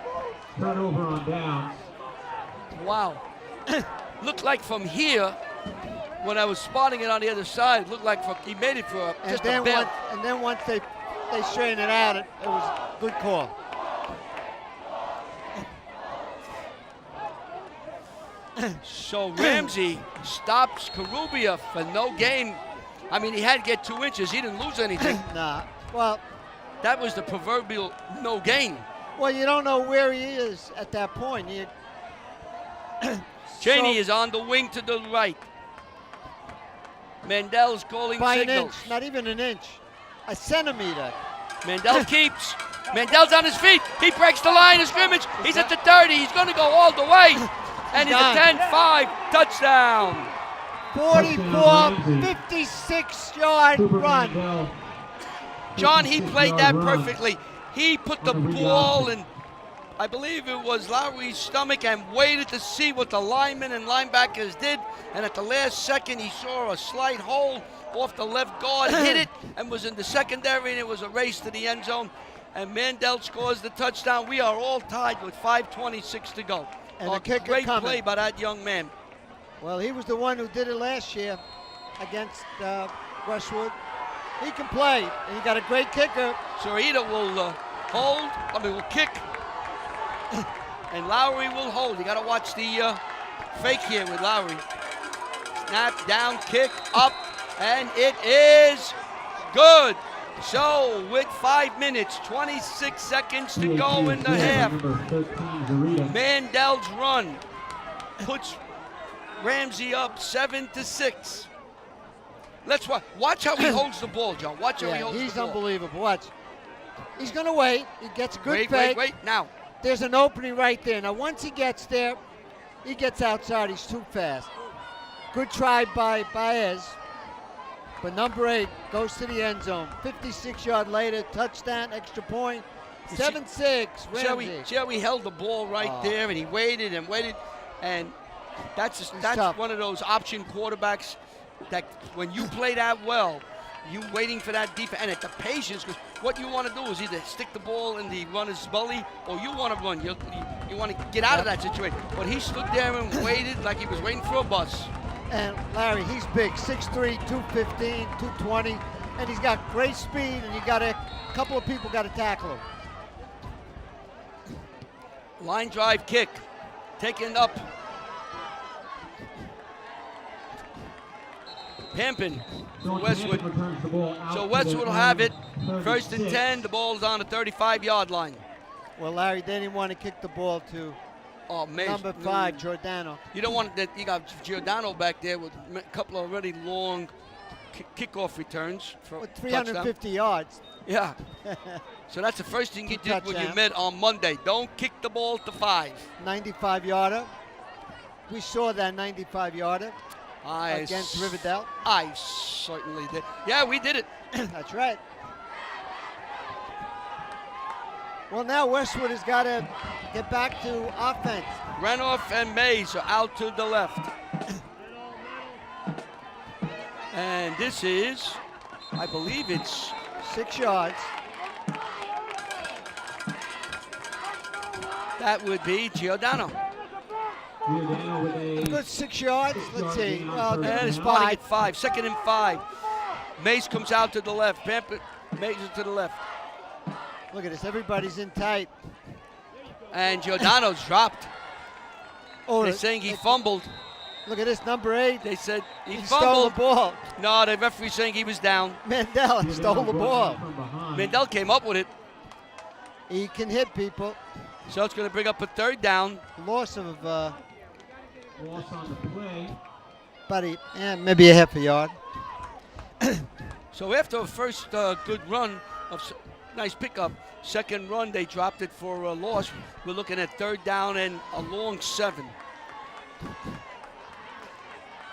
Turnover on downs. Wow. Looked like from here, when I was spotting it on the other side, it looked like he made it for just a bit. And then once they straightened it out, it was a good call. So Ramsey stops Karubia for no gain. I mean, he had to get 2 inches. He didn't lose anything. Nah. Well, that was the proverbial no gain. Well, you don't know where he is at that point. Cheney is on the wing to the right. Mandel's calling by an signals. inch, not even an inch, a centimeter. Mandel keeps. Mandel's on his feet. He breaks the line of scrimmage. He's at the 30. He's going to go all the way. And he's a 10-5 touchdown. 44, 56-yard run. Mandel. John, he played that 56-yard run. perfectly. He put the ball in, I believe it was Lowry's stomach, and waited to see what the linemen and linebackers did. And at the last second, he saw a slight hole off the left guard, hit it, and was in the secondary, and it was a race to the end zone. And Mandel scores the touchdown. We are all tied with 5:26 to go. And a the kicker great coming. play by that young man. Well, he was the one who did it last year against Westwood. He can play, and he got a great kicker. Sarita will will kick, and Lowry will hold. You got to watch the fake here with Lowry. Snap, down, kick, up, and it is good. So with 5 minutes, 26 seconds to go in the half, Number 13, Zarita. Mandel's run puts Ramsey up 7-6. Let's watch how he holds the ball, John. Watch how he holds he's the ball. unbelievable. Watch. He's going to wait. He gets a good fake. Wait. Now, There's an opening right there. Now, once he gets there, he gets outside. He's too fast. Good try by Baez. But number 8 goes to the end zone. 56-yard later, touchdown, extra point. 7-6, Ramsey. see how he held the ball right there, and he waited and waited, and that's tough. one of those option quarterbacks that when you play that well, you waiting for that defense and at the patience, because what you want to do is either stick the ball in the runner's belly or you want to run. You want to get out of that situation. But he stood there and waited like he was waiting for a bus. And Larry, he's big, 6'3", 215, 220, and he's got great speed, and a couple of people got to tackle him. Line drive kick, taken up. Hampton for Westwood. Returns the ball out So to Westwood the will have it. 36. First and 10. The ball's on the 35-yard line. Well, Larry, they didn't want to kick the ball to Oh, man. number 5, Giordano. You don't want that. You got Giordano back there with a couple of already long kickoff returns for With touchdown. 350 yards. Yeah. So that's the first thing you Two did when you touchdowns. met on Monday. Don't kick the ball to 5. 95-yarder. We saw that 95-yarder against Riverdale. I certainly did. Yeah, we did it. That's right. Well, now Westwood has got to get back to offense. Renoff and Mays are out to the left. And this is, I believe it's 6 yards. that would be Giordano. Giordano with a Good 6 yards. Let's see. Well, And give And him it's spotting 5. at 5. Second and 5. Mace comes out to the left. Mace is to the left. Look at this. Everybody's in tight. And Giordano's dropped. Oh, They're saying he fumbled. look at this. Number 8. They said he He stole the fumbled. ball. No, the referee's saying he was down. Mandel stole the ball. from behind. Mandel came up with it. He can hit people. So it's going to bring up a third down. Loss of Loss on the play. maybe a half a yard. So after a first good run of nice pickup, second run they dropped it for a loss. We're looking at third down and a long 7.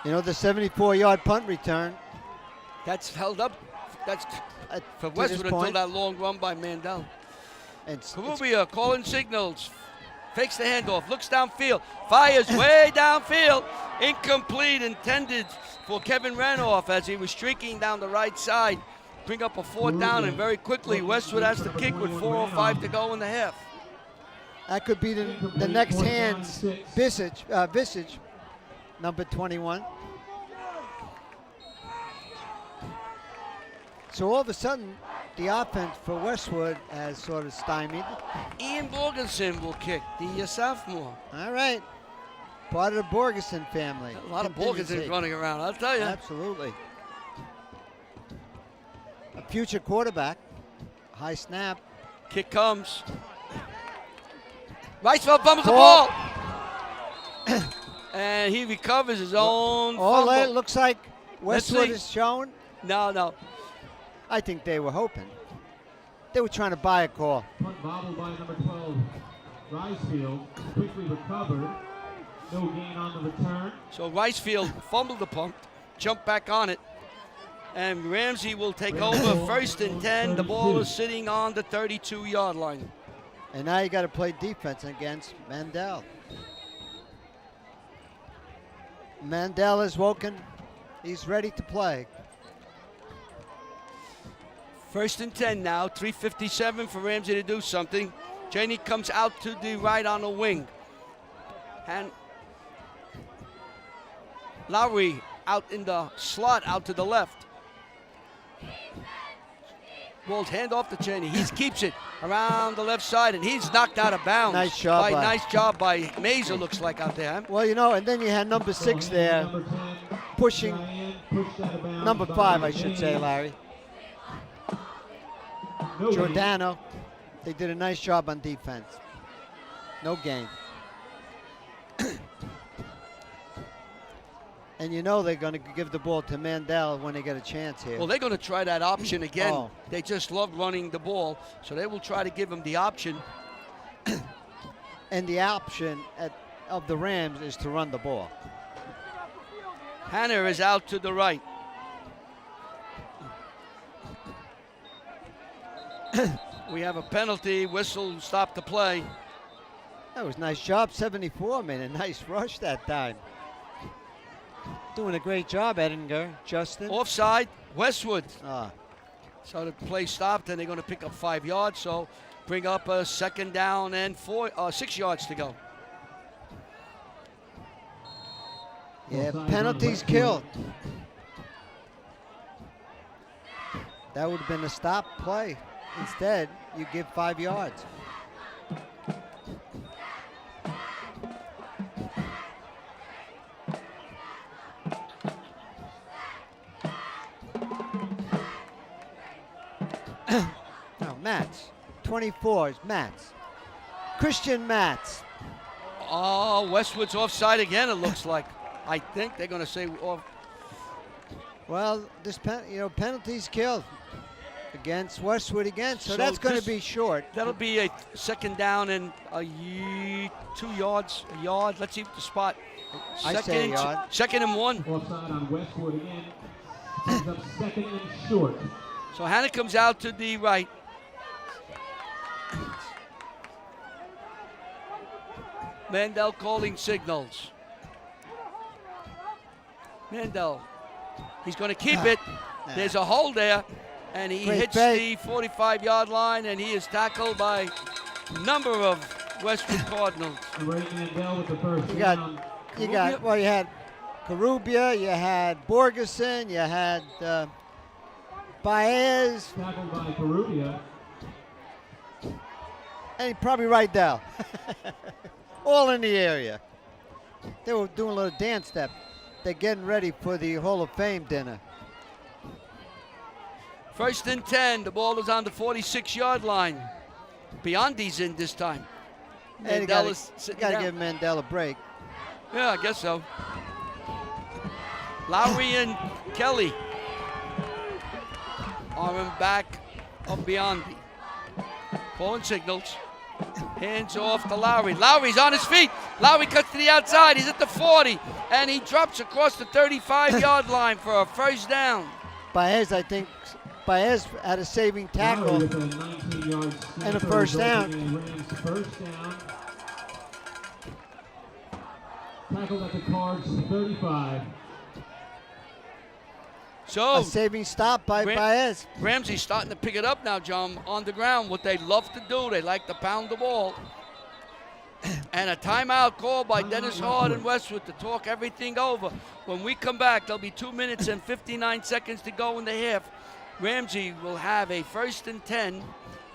You know, the 74-yard punt return. That's held up. That's for to this Westwood until point. that long run by Mandel. It's Karubia calling signals. Fakes the handoff. Looks downfield. Fires way downfield. Incomplete. Intended for Kevin Renoff as he was streaking down the right side. Bring up a fourth down, and very quickly Westwood has the kick with 4:05 to go in the half. that could be the next hands. Visage, number 21. So all of a sudden, the offense for Westwood has sort of stymied. Ian Borgensen will kick, the sophomore. All right. Part of the Borgeson family. A lot of Contingency. Borgensens running around, I'll tell you. Absolutely. A future quarterback. High snap. Kick comes. Weisfeld fumbles the Ball. ball. And he recovers his own Oh, it fumble. looks like Westwood see. is shown. No. I think they were hoping. They were trying to buy a call. Punt bobbled by number 12, Ricefield. Quickly recovered. No gain on the return. So Ricefield fumbled the punt, jumped back on it, and Ramsey will take over 1st and 10. The ball is sitting on the 32-yard line. And now you got to play defense against Mandel. Mandel is woken. He's ready to play. 1st and 10 now, 3:57 for Ramsey to do something. Cheney comes out to the right on the wing. And Lowry out in the slot, out to the left. Ball's hand off to Cheney. He keeps it around the left side, and he's knocked out of bounds. Nice job by- Nice job by Mazer, looks like, out there. Well, you know, and then you had number 6 there Number 10, pushing Cheyenne, pushed out of bounds number by 5, I number should say, 10. Larry. No gain. Giordano. They did a nice job on defense. No gain. And you know they're going to give the ball to Mandel when they get a chance here. Well, they're going to try that option again. Oh. They just love running the ball, so they will try to give him the option. And the option of the Rams is to run the ball. Hanner is out to the right. We have a penalty. Whistle, stop the play. That was a nice job. 74 made a nice rush that time. Doing a great job, Edinger. Justin. Offside, Westwood. Ah, So the play stopped, and they're going to pick up 5 yards. So bring up a 2nd down and 6 yards to go. yeah, Offside on penalties Westwood. killed. That would have been a stop play. Instead, you give 5 yards. Now, Matz. 24 is Matz. Christian Matz. Oh, Westwood's offside again, it looks like. I think they're going to say off. Well, this penalties killed against Westwood again, so So that's going this- to be short. That'll be a 2nd down and 2 yards, a yard. Let's see the spot. I say a and- yard. 2nd and 1. Offside on Westwood again. Sends up 2nd and short. So Hanna comes out to the right. Mandel calling signals. Mandel, he's going to keep it. There's a hole there, and he Great hits fake. the 45-yard line, and he is tackled by a number of Westwood Cardinals. Ray Mandel with the first You got- down. You had Carubia, you had Borgeson, you had Baez, Tackled by Peruvia. and probably Rydell. All in the area. They were doing a little dance step. They're getting ready for the Hall of Fame dinner. 1st and 10. The ball is on the 46-yard line. Biondi's in this time. And you Mandel got is sitting to down. give Mandel a break. Yeah, I guess so. Lowry and Kelly are in back of Biondi. Calling signals. Hands off to Lowry. Lowry's on his feet. Lowry cuts to the outside. He's at the 40. And he drops across the 35-yard line for a 1st down. Baez, I think, had a saving Lowry tackle. with a 19-yard And a first down. Rams first down. Tackled at the Cards 35. So A saving stop by Baez. Ramsey's starting to pick it up now, John, on the ground. What they love to do, they like to pound the ball. And a timeout called by Dennis Hard and Westwood to talk everything over. When we come back, there'll be 2 minutes and 59 seconds to go in the half. Ramsey will have a 1st and 10.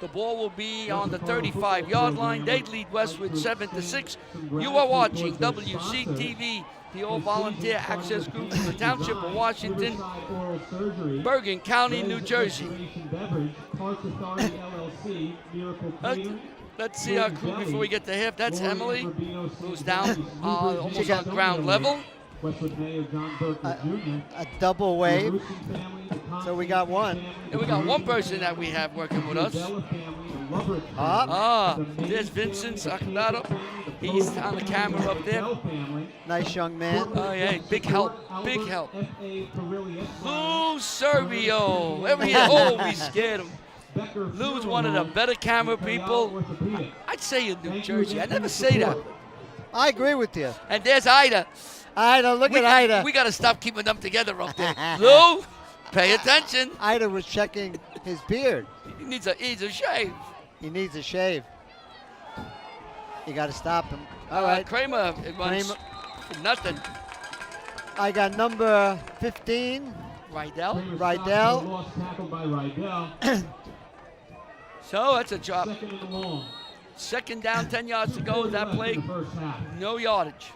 The ball will be on the 35-yard line. They lead Westwood 7-6. You are watching WCTV, the all-volunteer access group from the Township of Washington, Bergen County, New Jersey. Let's see our crew before we get to half. That's Emily, who's down almost on ground level. Westwood Mayor John Berkeley Jr. A double wave. The Roosing family, the So we Constantine got one. family, And we got one person that we have working with the us. Adela family, the Lovett Ah. family, the There's Mays Vincent family, the Sacadato. Cater family, the He's Bowden on the family, camera up there. Bell family, Nice young man. Oh, yeah, big help, big help. F.A. Perilli, Lou Servio. We scared him. Lou's one of the better camera people, I'd say, in New Jersey. I never say that. I agree with you. And there's Ida. Ida, look at Ida. We got to stop keeping them together up there. Lou, pay attention. Ida was checking his beard. He needs a shave. He needs a shave. You got to stop him. All right. Kramer, it runs Kramer. for nothing. I got number 15. Rydell. Rydell. Lost tackled by Rydell. So that's a drop. Second and long. Second down, 10 yards to go. That play, In the first half. no yardage.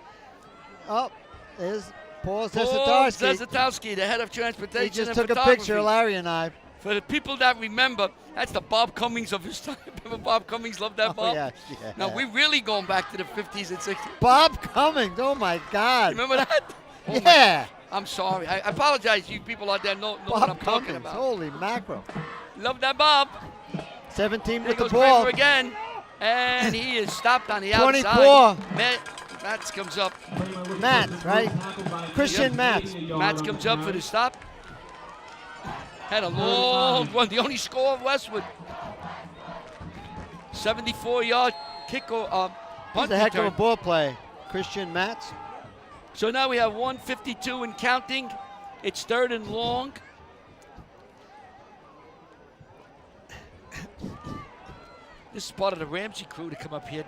Oh, there's Paul Paul Zesatowski. Zesatowski, the head of transportation He just and took a photography. picture, Larry and I. For the people that remember, that's the Bob Cummings of his time. Remember Bob Cummings? Loved that, Oh, Bob? yeah. Now, we're really going back to the 50s and 60s. Bob Cummings. Oh, my God. Remember that? Oh, my- Yeah. I'm sorry. I apologize. You people out there know what I'm Bob talking Cummings. about. Holy mackerel. Love that, Bob. 17 There with the goes ball. Kramer again. And he is stopped on the 24. outside. Mats comes up. Mats, right? Christian Mats. Mats comes up for the stop. Had a long run. The only score of Westwood. 74-yard kick or He's punt a heck of a return. ball play. Christian Mats. So now we have 1:52 and counting. It's third and long. This is part of the Ramsey crew to come up here.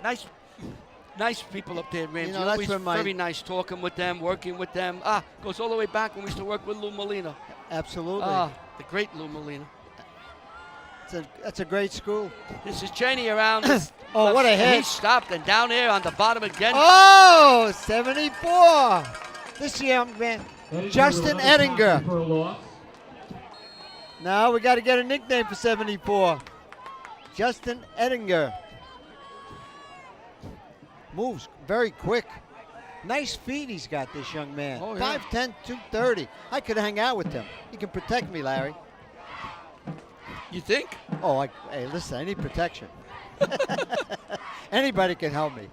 Nice people up there at Ramsey. You know, that's Always where my- very nice talking with them, working with them. Goes all the way back when we used to work with Lou Molina. Absolutely. The great Lou Molina. That's a great school. This is Cheney around. Oh, what a And he hit. stopped and down there on the bottom again. Oh, 74. This young man, Justin Ettinger. For a loss. Now we got to get a nickname for 74. Justin Ettinger. Moves very quick. Nice feet he's got, this young man. Oh, yeah. 5'10", 230. I could hang out with him. He can protect me, Larry. You think? Oh, hey, listen, I need protection. Anybody can help me.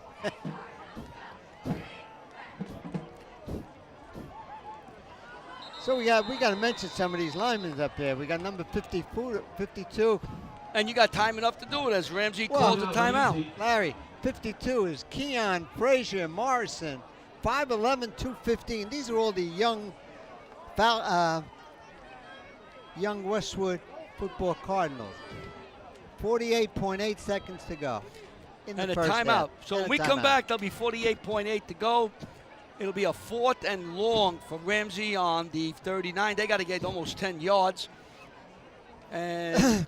So we got to mention some of these linemen up there. We got number 52. And you got time enough to do it as Ramsey Well, calls a timeout. Larry, 52 is Keon Frazier Morrison, 5'11", 215. These are all the young Westwood football Cardinals. 48.8 seconds to go in And the a first timeout. half. So And when a we come timeout. back, there'll be 48.8 to go. It'll be a 4th and long for Ramsey on the 39. They got to get almost 10 yards. And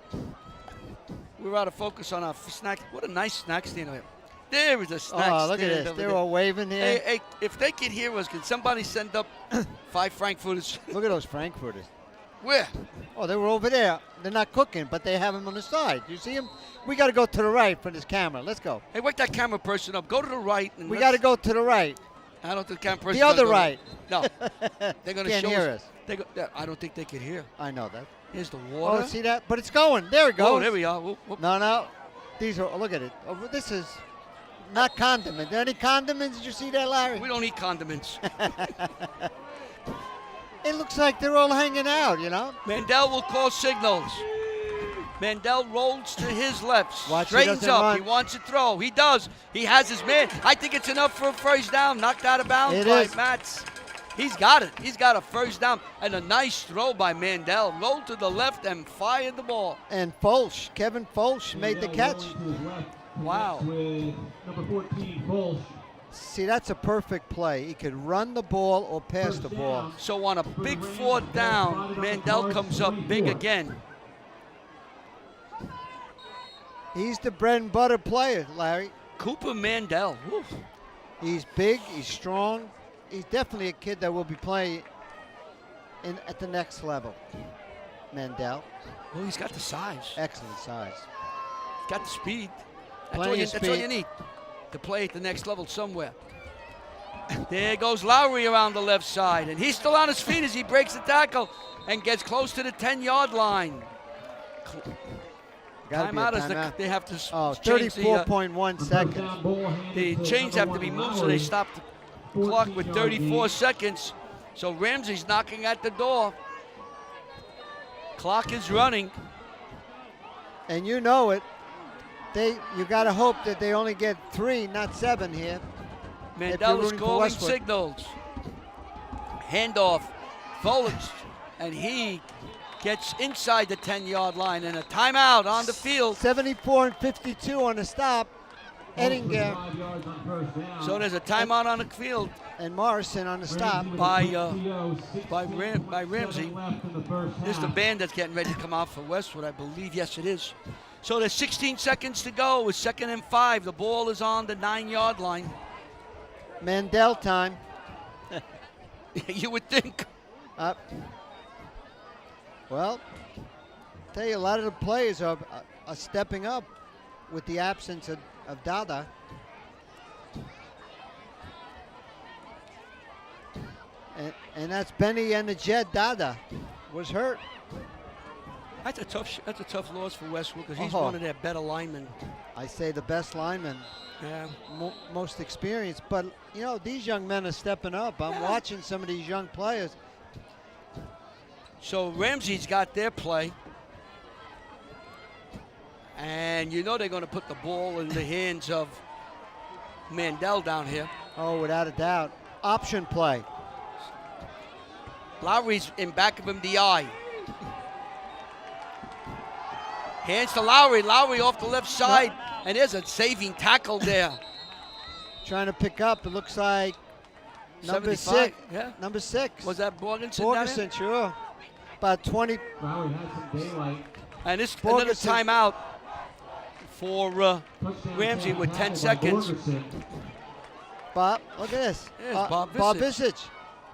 we're out of focus on our snack. What a nice snack stand here. There is a snack Oh, look at stand this. over They're there. all waving here. Hey, if they could hear us, can somebody send up 5 Frankfurters? Look at those Frankfurters. Where? Oh, they were over there. They're not cooking, but they have them on the side. You see them? We got to go to the right for this camera. Let's go. Hey, wake that camera person up. Go to the right. And We let's- got to go to the right. I don't think the camera person The other gonna go- right. No. They're going to Can't show hear us. I don't think they can hear. I know that. Here's the Oh, water. see that? But it's going. There it goes. Oh, there we are. Whoop, whoop. No. These are, look at it. Oh, this is not condiment. Any condiments? Did you see that, Larry? We don't eat condiments. It looks like they're all hanging out, you know? Mandel will call signals. Mandel rolls to his left. Watch, he Straightens doesn't up. run. He wants to throw. He does. He has his man. I think it's enough for a first down. Knocked out of bounds It by is. Mats. He's got it. He's got a first down. And a nice throw by Mandel. Rolled to the left and fired the ball. And Folsch, Kevin Folsch made the catch. Wow. With number 14, Folsch. See, that's a perfect play. He could run the ball or pass the ball. So on a big 4th down, Mandel comes up big again. He's the bread and butter player, Larry. Cooper Mandel. Woo. He's big, he's strong. He's definitely a kid that will be playing at the next level. Mandel, Well, he's got the size. excellent size. He's got the speed. Plenty of That's all you speed. need to play at the next level somewhere. There goes Lowry around the left side, and he's still on his feet as he breaks the tackle and gets close to the 10-yard line. Gotta be a Timeout as timeout. they have to change 34.1 seconds. the chains have to be moved, so they stop the clock with 34 seconds. So Ramsey's knocking at the door. Clock is running. And you know it. You got to hope that they only get 3, not 7 here. Mandel is rooting for calling Westwood. signals. Handoff, Folix, and he gets inside the 10-yard line, and a timeout on the field. 74 and 52 on the stop. Eddinger 5 yards on first down. So there's a timeout on the field and Morrison on the stop. by by Ramsey. This is the band that's getting ready to come out for Westwood, I believe. Yes, it is. So there's 16 seconds to go. It's 2nd and 5. The ball is on the 9-yard line. Mandel time. You would think. Well, tell you, a lot of the players are stepping up with the absence of Dada. And that's Benny and the Jet. Dada was hurt. That's a tough loss for Westwood because he's Oh. one of their better linemen. I say the best lineman, Yeah. most experienced. But, you know, these young men are stepping up. I'm watching some of these young players. So Ramsey's got their play. And you know they're going to put the ball in the hands of Mandel down here. Oh, without a doubt. Option play. Lowry's in back of him, the eye. Hands to Lowry. Lowry off the left side. And there's a saving tackle there. Trying to pick up. It looks like number 75, 6. yeah. Number 6. Was that Borgenson down there? Borgenson, sure. About 20. Lowry had some daylight. And this another Borgenson. timeout for Touchdown Ramsey with 10 tackle by seconds. Borgenson. Bob, look at this. There's Bob Bob Visich. Visich.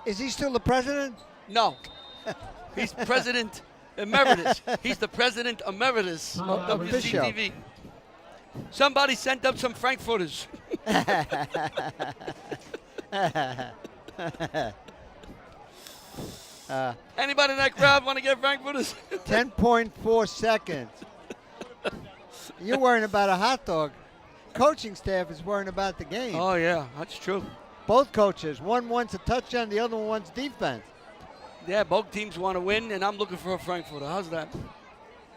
Is he still the president? No. He's president emeritus. He's the president emeritus of WCTV. Somebody sent up some Frankfurters. Anybody in that crowd want to get Frankfurters? 10.4 seconds. You're worrying about a hot dog. Coaching staff is worrying about the game. Oh, yeah, that's true. Both coaches. One wants a touchdown, the other one wants defense. Yeah, both teams want to win, and I'm looking for a Frankfurter. How's that?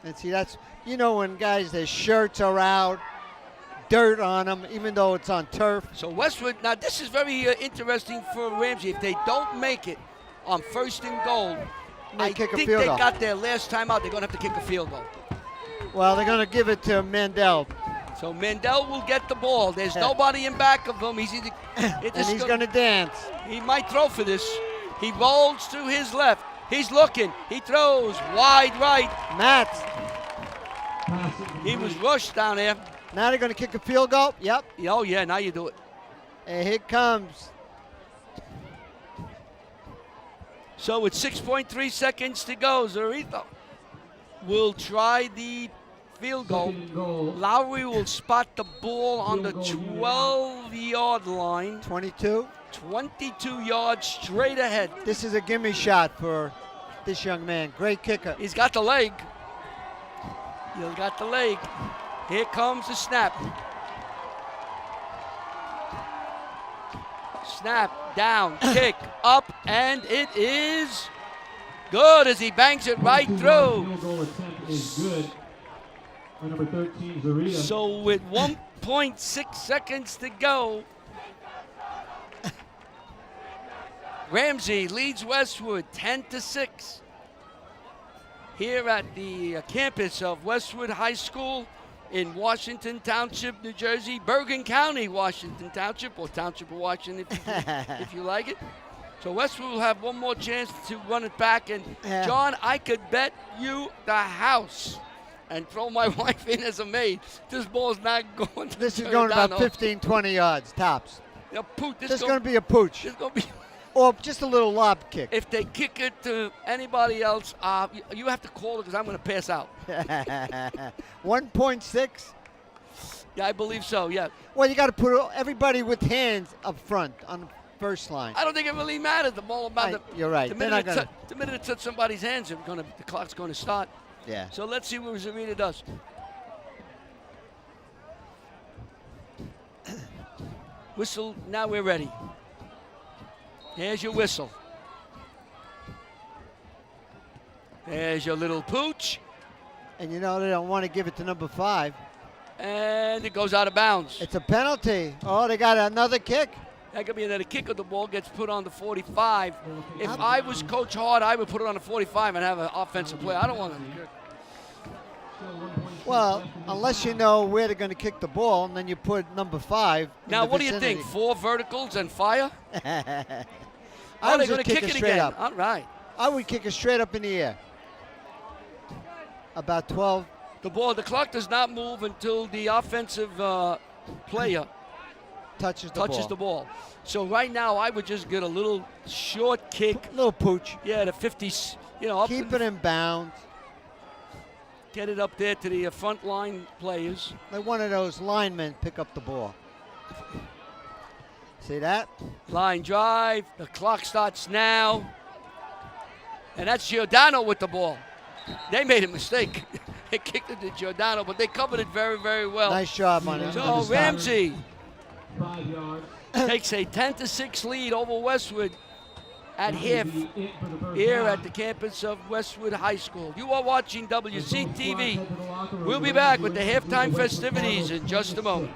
And see, that's, you know, when guys, their shirts are out, dirt on them, even though it's on turf. So Westwood, now this is very interesting for Ramsey. If they don't make it on 1st and goal, I kick a think field they goal. got their last time out. They're going to have to kick a field goal. Well, they're going to give it to Mandel. So Mandel will get the ball. There's nobody in back of him. He's either, And he's going to dance. He might throw for this. He rolls to his left. He's looking. He throws wide right. Matt, He was rushed down there. now they're going to kick a field goal. Yep. Oh, yeah, now you do it. And here it comes. So with 6.3 seconds to go, Zarito will try the field goal. Second and goal. Lowry will spot the ball on the 12-yard line. 22. 22 yards straight ahead. This is a gimme shot for this young man. Great kicker. He's got the leg. He's got the leg. Here comes the snap. Snap, down, kick, up, and it is good as he bangs it right 2-yard through. Field goal attempt is good. By number 13, Zarita. So with 1.6 seconds to go, Ramsey leads Westwood 10-6 here at the campus of Westwood High School in Washington Township, New Jersey, Bergen County, Washington Township, or Township of Washington if you like it. So Westwood will have one more chance to run it back. And Yeah. John, I could bet you the house and throw my wife in as a maid. This ball's not going to This is turn going down about no. 15, 20 yards, tops. Now, Poot, This is going to be a pooch. This is going to be. Or just a little lob kick. If they kick it to anybody else, you have to call it because I'm going to pass out. 1.6. Yeah, I believe so. Yeah. Well, you got to put everybody with hands up front. first line. I don't think it really matters. The ball about You're right. The They're minute, not gonna. the minute it touches somebody's hands, the clock's going to start. Yeah. So let's see what Zarita does. Whistle. Now we're ready. Here's your whistle. There's your little pooch. And you know they don't want to give it to number 5. And it goes out of bounds. It's a penalty. Oh, they got another kick. That could be another kick of the ball gets put on the 45. If I was Coach Hart, I would put it on the 45 and have an offensive play. I don't want to. Well, unless you know where they're going to kick the ball, and then you put number 5. Now, what do you think? 4 verticals and fire? I Oh, was they're going to kick it straight again. up. All right. I would kick it straight up in the air. About 12. The clock does not move until the offensive player Touches the ball. So right now, I would just get a little short kick. Little pooch. Yeah, the 50s. Up Keep it in bounds. Get it up there to the front line players. Let one of those linemen pick up the ball. See that? Line drive. The clock starts now. And that's Giordano with the ball. They made a mistake. They kicked it to Giordano, but they covered it very, very well. Nice job on it. So Ramsey 5 yards. takes a 10-6 lead over Westwood at half here at the campus of Westwood High School. You are watching WCTV. We'll be back with the halftime festivities in just a moment.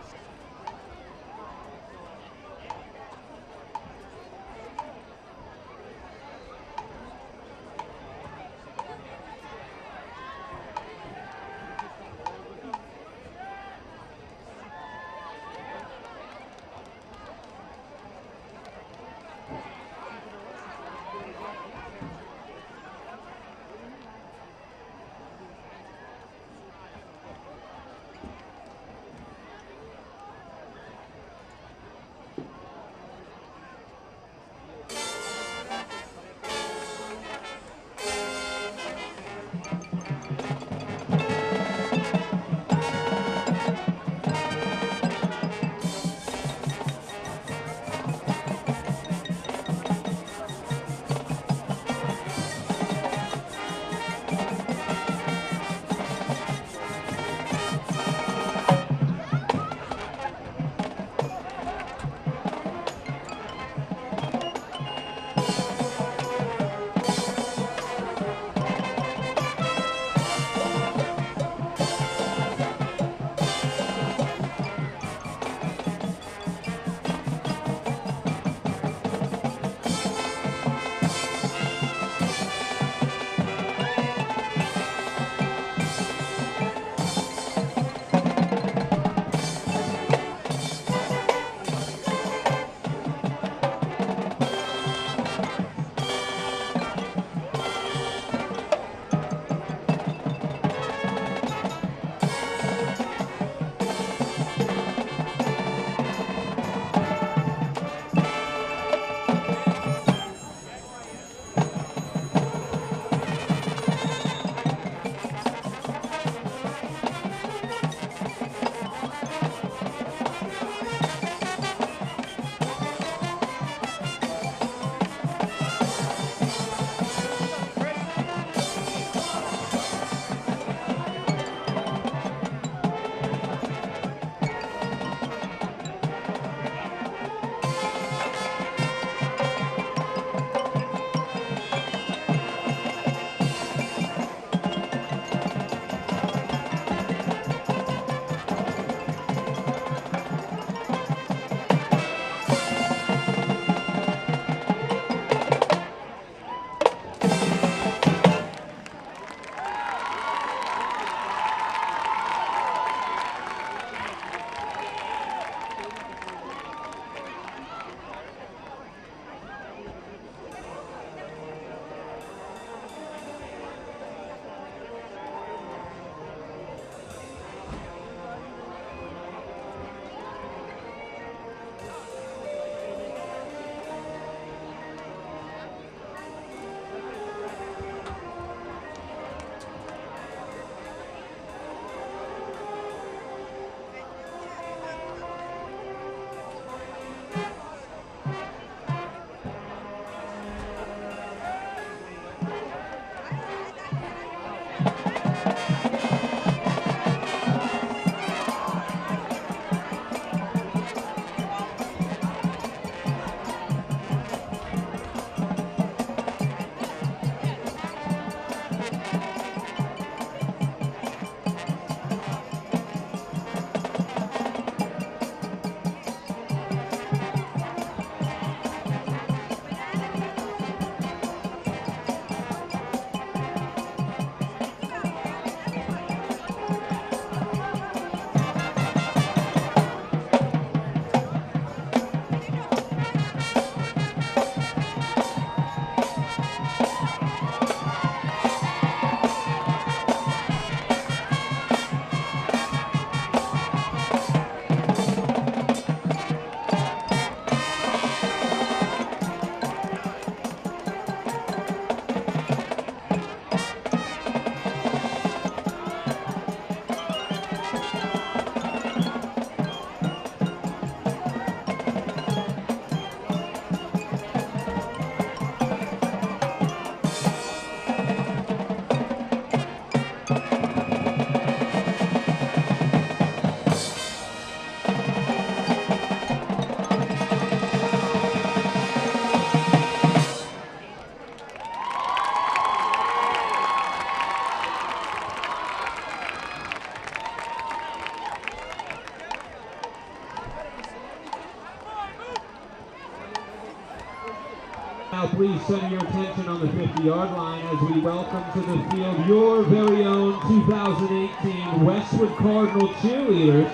now please center your attention on the 50-yard line as we welcome to the field your very own 2018 Westwood Cardinal cheerleaders,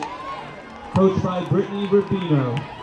coached by Brittany Rubino.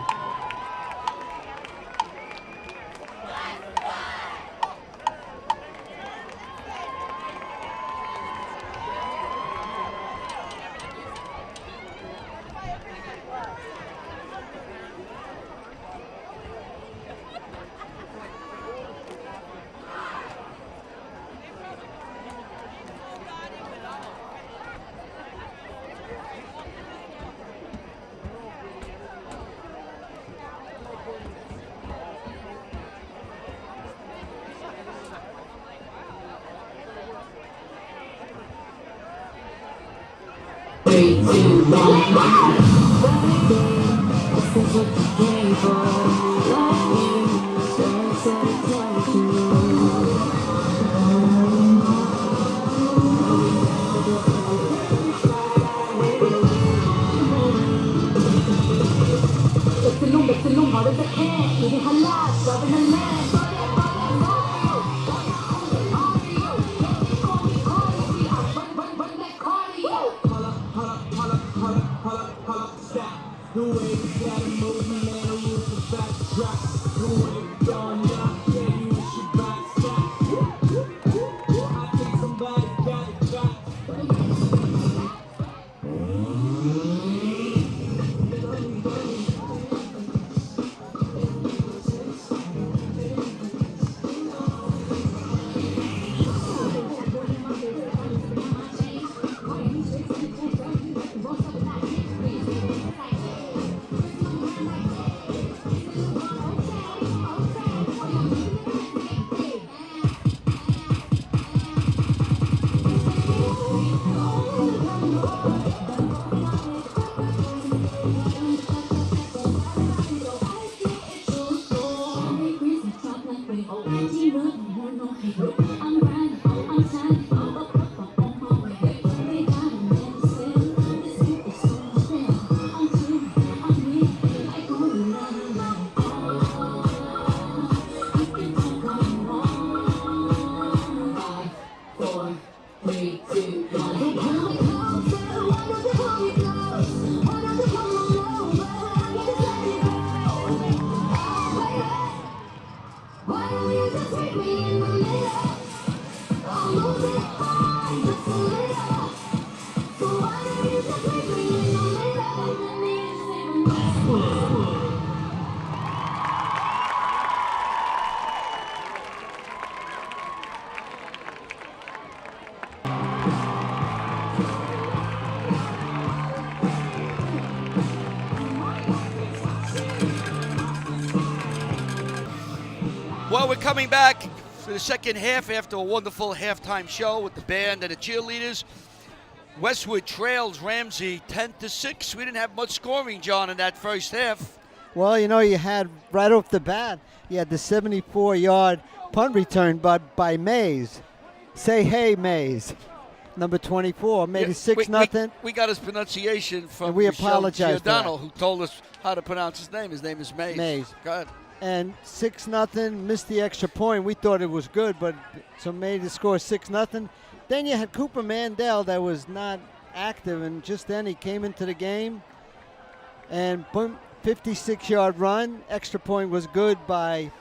Well, we're coming back for the second half after a wonderful halftime show with the band and the cheerleaders. Westwood trails Ramsey 10-6. We didn't have much scoring, John, in that first half. Well, you know, you had right off the bat, you had the 74-yard punt return by Mays. Say hey, Mays. Number 24 made it 6-0. We got his pronunciation from and we apologize Giordano, who told us how to pronounce his name. His name is Mays. Mays. Go ahead. And 6-0, missed the extra point. We thought it was good, but so made the score 6-0. Then you had Cooper Mandel that was not active, and just then he came into the game. And boom, 56-yard run. Extra point was good by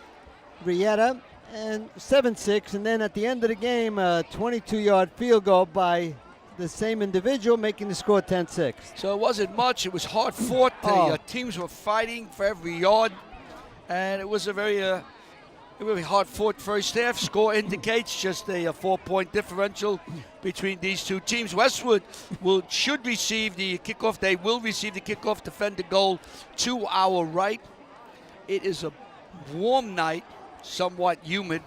Rieta, and 7-6. And then at the end of the game, a 22-yard field goal by the same individual, making the score 10-6. So it wasn't much. It was hard fought. The teams were fighting for every yard. And it was a very hard-fought first half. Score indicates just a 4-point differential between these two teams. Westwood should receive the kickoff. They will receive the kickoff, defend the goal to our right. It is a warm night, somewhat humid.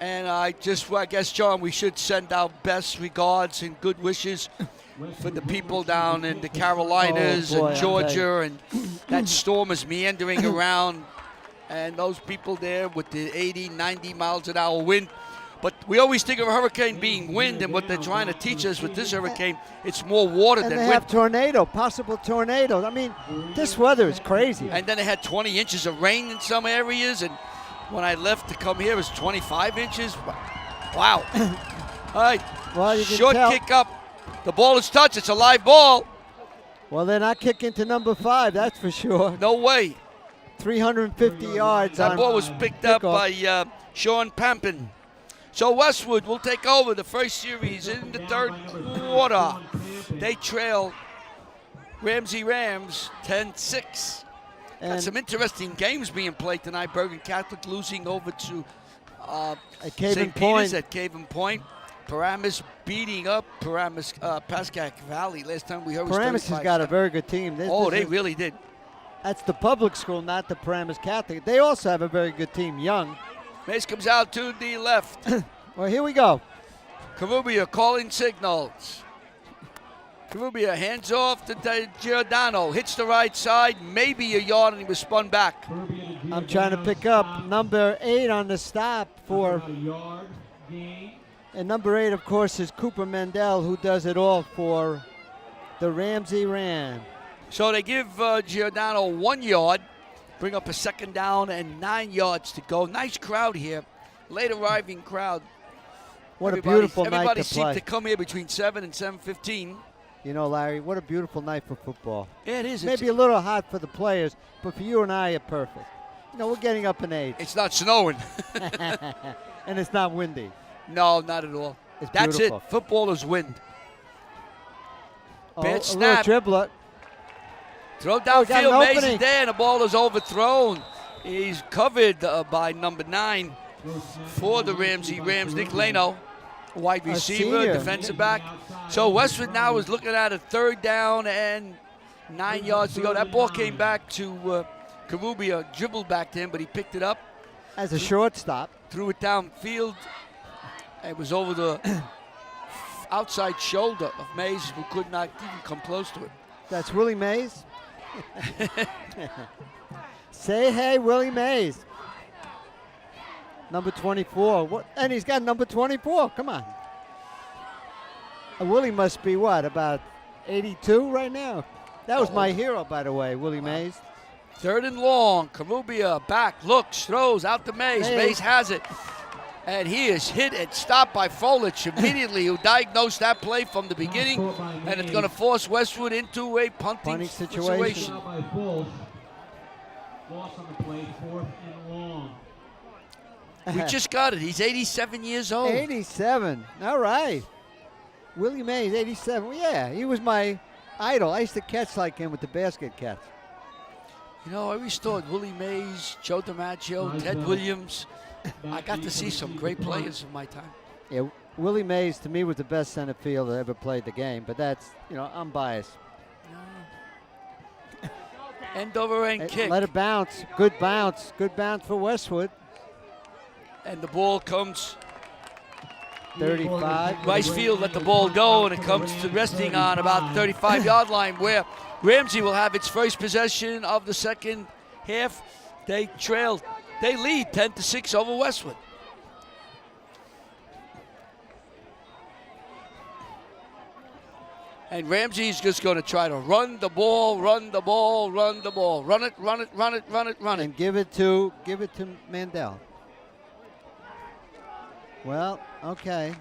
And I guess, John, we should send our best regards and good wishes for the people down in the Carolinas and Georgia, and that storm is meandering around, and those people there with the 80, 90 miles an hour wind. But we always think of a hurricane being wind, and what they're trying to teach us with this hurricane, it's more water than wind. And they have possible tornadoes. I mean, this weather is crazy. And then they had 20 inches of rain in some areas, and When I left to come here, it was 25 inches. Wow. All right. Well, you can Short tell. kick up. The ball is touched. It's a live ball. Well, they're not kicking to number 5, that's for sure. No way. 350 yards That on ball was picked up kickoff. by Sean Pampin. So Westwood will take over the first series in the third quarter. They trail Ramsey Rams 10-6. Got And some interesting games being played tonight. Bergen Catholic losing over to at Caven St. Point. Peter's at Caven Point. Paramus beating up Paramus Pascack Valley. Last time we heard was Paramus has got a very good team. They really did. That's the public school, not the Paramus Catholic. They also have a very good team, young. Mace comes out to the left. Well, here we go. Carubia calling signals. Carubia hands off to Giordano. Hits the right side, maybe a yard, and he was spun back. I'm trying to pick up number 8 on the stop for, yard gain. and number 8, of course, is Cooper Mendel, who does it all for the Ramsey Ram. So they give Giordano 1 yard, bring up a second down and 9 yards to go. Nice crowd here, late arriving crowd. What a beautiful night Everybody to seemed play. to come here between 7 and 7:15. You know, Larry, what a beautiful night for football. Yeah, it is. Maybe a little hot for the players, but for you and I, it's perfect. You know, we're getting up in age. It's not snowing. And it's not windy. No, not at all. It's That's beautiful. it. Football is wind. Oh, Bad a little snap. dribbler. Throw got an downfield, Mays opening. is there, and the ball is overthrown. He's covered by number 9 for the Ramsey Rams, Nick Leno, wide A receiver, senior. defensive back. So Westwood now is looking at a 3rd down and 9 yards to go. That ball came back to Carubia, dribbled back to him, but he picked it up, As a shortstop. threw it downfield. It was over the outside shoulder of Mays, who could not even come close to it. That's Willie Mays. Say hey, Willie Mays. Number 24. What? And he's got number 24. Come on. Willie must be what, about 82 right now? That was my hero, by the way, Willie Mays. 3rd and long. Carubia back, looks, throws out to Mays. Mays. Mays has it. And he is hit and stopped by Folich immediately, who diagnosed that play from the beginning. And it's going to force Westwood into a punting situation. Out by Fulch. Loss on the play, 4th and long. We just got it. He's 87 years old. 87. All right. Willie Mays, 87. Well, yeah, he was my idol. I used to catch like him with the basket catch. You know, I restored Willie Mays, Joe DiMaggio, Ted Williams. I got to see some great players in my time. Yeah, Willie Mays, to me, was the best center fielder that ever played the game. But that's, you know, I'm biased. End over end kick. Let it bounce. Good bounce. Good bounce for Westwood. And the ball comes. 35. Rice Field let the ball go, and it comes to resting on about the 35-yard line, where Ramsey will have its first possession of the second half. They lead 10-6 over Westwood. And Ramsey's just going to try to run the ball. Run it. And give it to Mandel. Well, okay.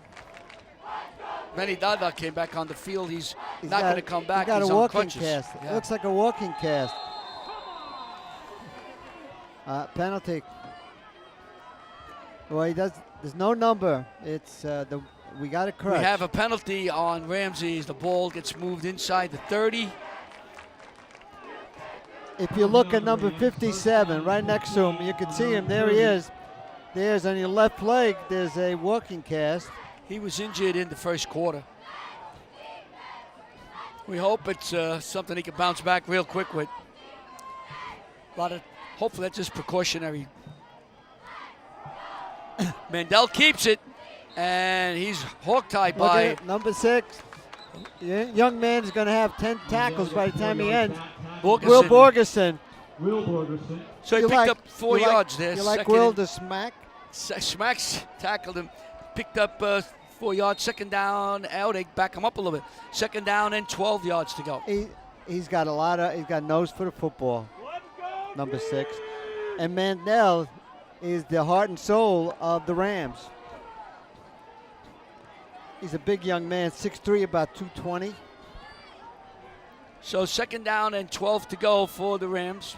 Manny Dada came back on the field. He's not going to come back. He's got He's a on walking crutches. cast. Yeah. It looks like a walking cast. Penalty. Well, he does. There's no number. It's we got a crutch. We have a penalty on Ramsey as the ball gets moved inside the 30. If you look at number 57, right next to him, you can see him. There he is. There's on your left leg. There's a walking cast. He was injured in the first quarter. We hope it's something he can bounce back real quick with. Hopefully that's just precautionary. Mandel keeps it, and he's hog-tied Look by at it, number 6. Young man's going to have 10 tackles by the time he ends. Will Borgerson. Will Borgerson. So he picked up 4 yards there. You like second Will and- to smack? Smacks tackled him, picked up 4 yards, second down. They back him up a little bit. Second down and 12 yards to go. He's got nose for the football. Number 6. And Mandel, is the heart and soul of the Rams. He's a big young man, 6'3", about 220. So 2nd down and 12 to go for the Rams.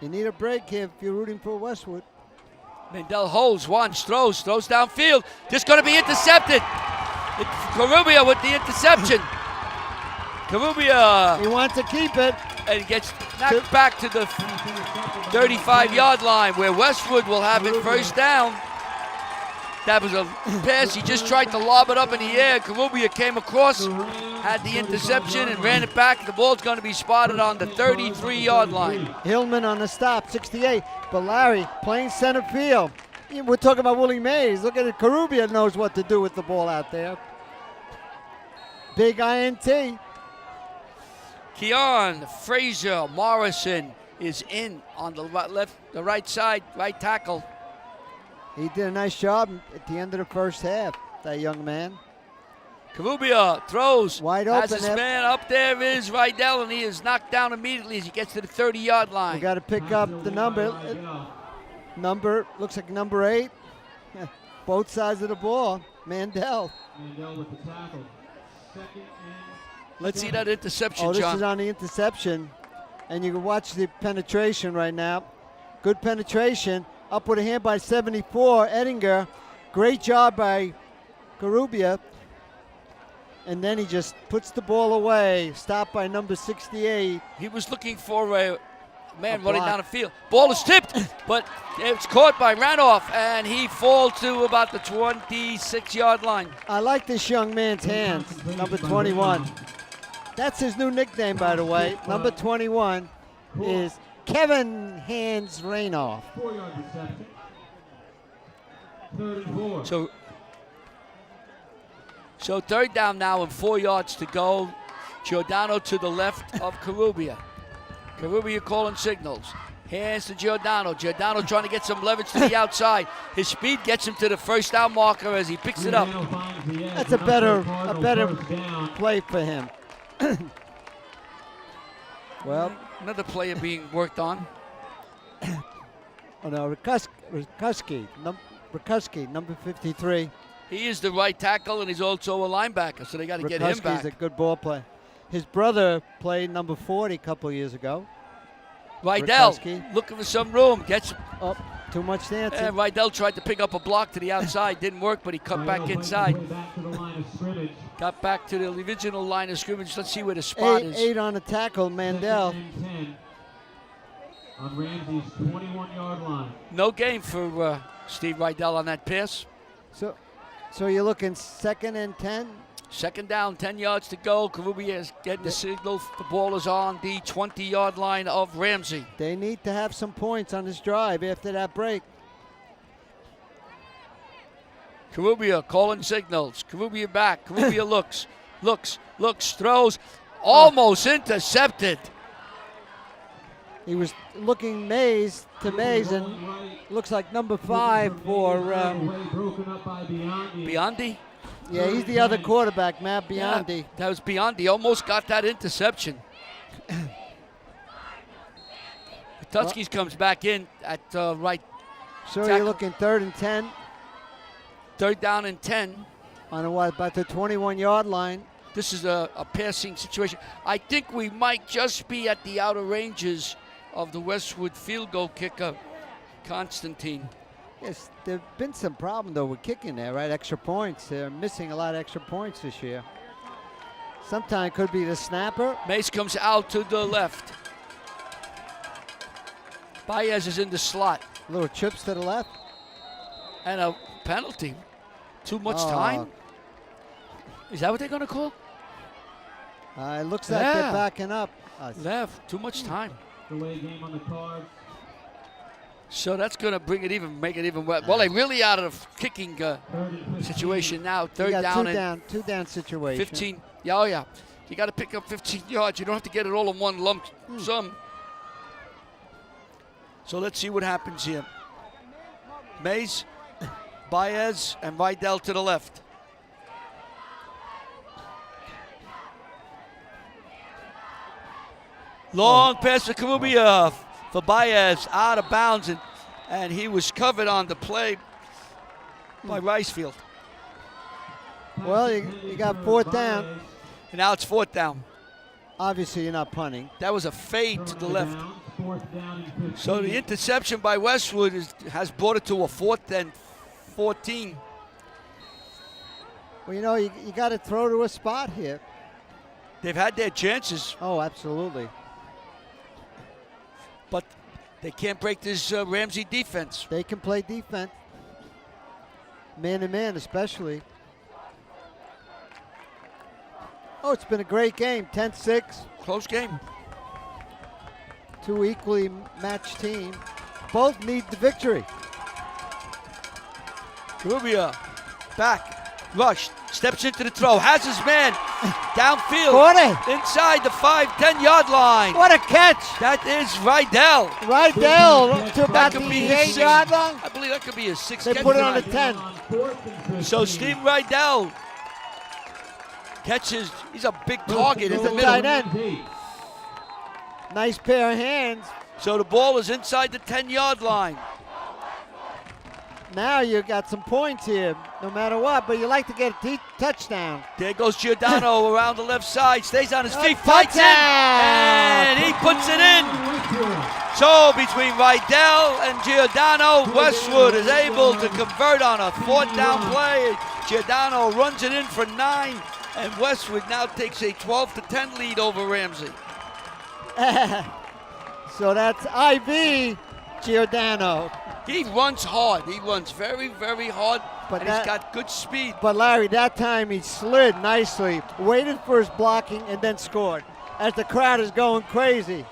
You need a break here if you're rooting for Westwood. Mandel holds, throws downfield. Just going to be intercepted. Carubia with the interception. Carubia. He wants to keep it. And gets knocked back to the 35-yard line where Westwood will have it 1st down. That was a pass. He just tried to lob it up in the air. Carubia came across, had the interception, and ran it back. The ball's going to be spotted on the 33-yard line. Hillman on the stop, 68. But Larry playing center field. We're talking about Willie Mays. Look at it. Carubia knows what to do with the ball out there. Big INT. Keon Frazier Morrison is in on the right side, right tackle. He did a nice job at the end of the 1st half, that young man. Carubia throws. Wide Has open. his man up there is Rydell, and he is knocked down immediately as he gets to the 30-yard line. We got to pick up the number. Looks like number 8. Both sides of the ball. Mandel. Mandel with the tackle. 2nd and Let's see that interception, Oh, this John. is on the interception. And you can watch the penetration right now. Good penetration. Up with a hand by 74, Ettinger. Great job by Carubia. And then he just puts the ball away. Stopped by number 68. He was looking for a man A running block. down the field. Ball is tipped, but it's caught by Ranoff, and he falls to about the 26-yard line. I like this young man's hands, number 21. That's his new nickname, by the way. Number 21 is Kevin Hands Rainoff. 4-yard reception. 3rd and 4. So 3rd down now and 4 yards to go. Giordano to the left of Carubia. Carubia calling signals. Hands to Giordano. Giordano trying to get some leverage to the outside. His speed gets him to the 1st down marker as he picks it up. That's a better play for him. Well, Another player being worked on. oh no, Rikuski, number 53. He is the right tackle, and he's also a linebacker, so they got to get him back. Rikuski's a good ball player. His brother played number 40 a couple of years ago. Rydell Rikuski. looking for some room. Gets Oh, too much dancing. and Rydell tried to pick up a block to the outside. Didn't work, but he cut back inside. Back to the line of scrimmage. Got back to the original line of scrimmage. Let's see where the spot is. 8 on the tackle, Mandel. 2nd and 10 on Ramsey's 21-yard line. No gain for Steve Rydell on that pass. So you're looking 2nd and 10? 2nd down, 10 yards to go. Carubia is getting the signal. The ball is on the 20-yard line of Ramsey. They need to have some points on this drive after that break. Carubia calling signals. Carubia back. Carubia looks, throws. Almost intercepted. He was looking Mays, and looks like number 5 for, Broken up by Biondi? yeah, he's the other quarterback, Matt Biondi. Yeah, that was Biondi. Almost got that interception. Tuskis comes back in at right. So tackle. you're looking 3rd and 10 3rd down and 10. on about the 21-yard line. This is a passing situation. I think we might just be at the outer ranges of the Westwood field goal kicker, Constantine. Yes, there have been some problem, though, with kicking there, right? Extra points. They're missing a lot of extra points this year. Sometimes it could be the snapper. Mace comes out to the left. Baez is in the slot. Little chips to the left. And a penalty. Too much Oh. time? Is that what they're going to call? It looks like Yeah. they're backing up. Left. Too much time. Delay game on the cards. So that's going to make it even wet. Well, they're really out of kicking 3rd and 15. situation now. You 3rd got down and two down situation. 15. Yeah, oh yeah. You got to pick up 15 yards. You don't have to get it all in one lump sum. So let's see what happens here. Mays, Baez, and Rydell to the left. Long pass to Carubia. for Baez out of bounds, and he was covered on the play by Ricefield. Well, you got fourth down. And now it's fourth down. Obviously, you're not punting. That was a fade to the left. Fourth down and 15. So the interception by Westwood has brought it to a 4th and 14. Well, you know, you got to throw to a spot here. They've had their chances, Oh, absolutely. but they can't break this Ramsey defense. They can play defense. Man to man, especially. Oh, it's been a great game. 10-6. Close game. Two equally matched teams. Both need the victory. Rubia back, rushed, steps into the throw, has his man downfield, Caught it. inside the 5-10 yard line. What a catch. That is Rydell. Right there to about That the could be his 8-yard sixth. line. I believe that could be his 6th They catch put it on the tonight. 10. On 4th and 15. So Steve Rydell catches. He's a big target in He's the a middle. tight end. Nice pair of hands. So the ball is inside the 10-yard line. Now you got some points here, no matter what, but you like to get a touchdown. There goes Giordano around the left side, stays on his feet, A fights in, touchdown! and he puts it in. So between Rydell and Giordano, Westwood is able to convert on a 4th down play. Giordano runs it in for 9, and Westwood now takes a 12-10 lead over Ramsey. So that's IV Giordano. He runs hard. He runs very, very hard, But and that- he's got good speed. But Larry, that time he slid nicely, waited for his blocking, and then scored as the crowd is going crazy.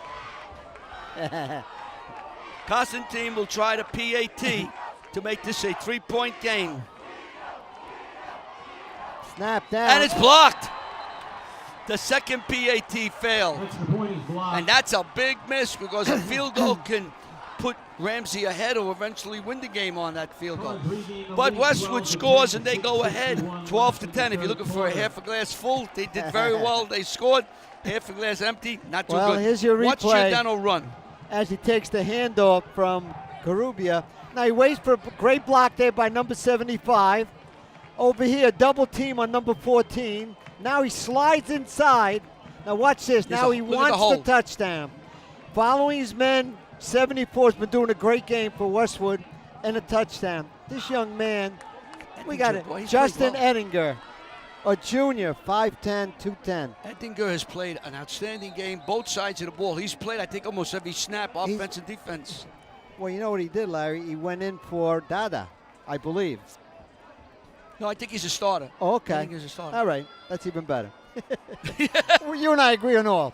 Constantine will try to PAT to make this a 3-point game. Snap down. And it's blocked. The second PAT failed. Extra point is blocked. And that's a big miss because a field goal can put Ramsey ahead or eventually win the game on that field goal. But Westwood scores and they go ahead 12-10. If you're looking for a half a glass full, they did very well. They scored. Half a glass empty, not too Well, good. here's your Watch replay. Giordano run. As he takes the handoff from Garubia. Now he waits for a great block there by number 75. Over here, double team on number 14. Now he slides inside. Now watch this. Now he look at the wants hole. the touchdown. Following his men, 74 has been doing a great game for Westwood and a touchdown. This young man, we got it. Boy, he's Justin played Ettinger, a junior, 5'10", 210. Ettinger has played an outstanding game, both sides of the ball. He's played, I think, almost every snap, offense and defense. Well, you know what he did, Larry? He went in for Dada, I believe. No, I think he's a starter. Oh, I okay. think he's a starter. All right. That's even better. Well, you and I agree on all.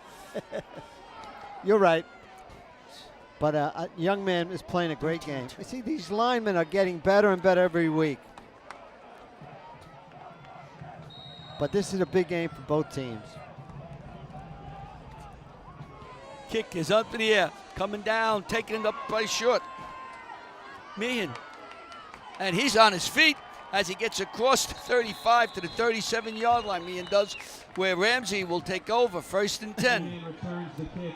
You're right. But a young man is playing a great game. You see, these linemen are getting better and better every week. But this is a big game for both teams. Kick is up in the air, coming down, taking it up by short. Meehan. And he's on his feet as he gets across the 35 to the 37-yard line. Meehan does, where Ramsey will take over, 1st and 10. Returns the kick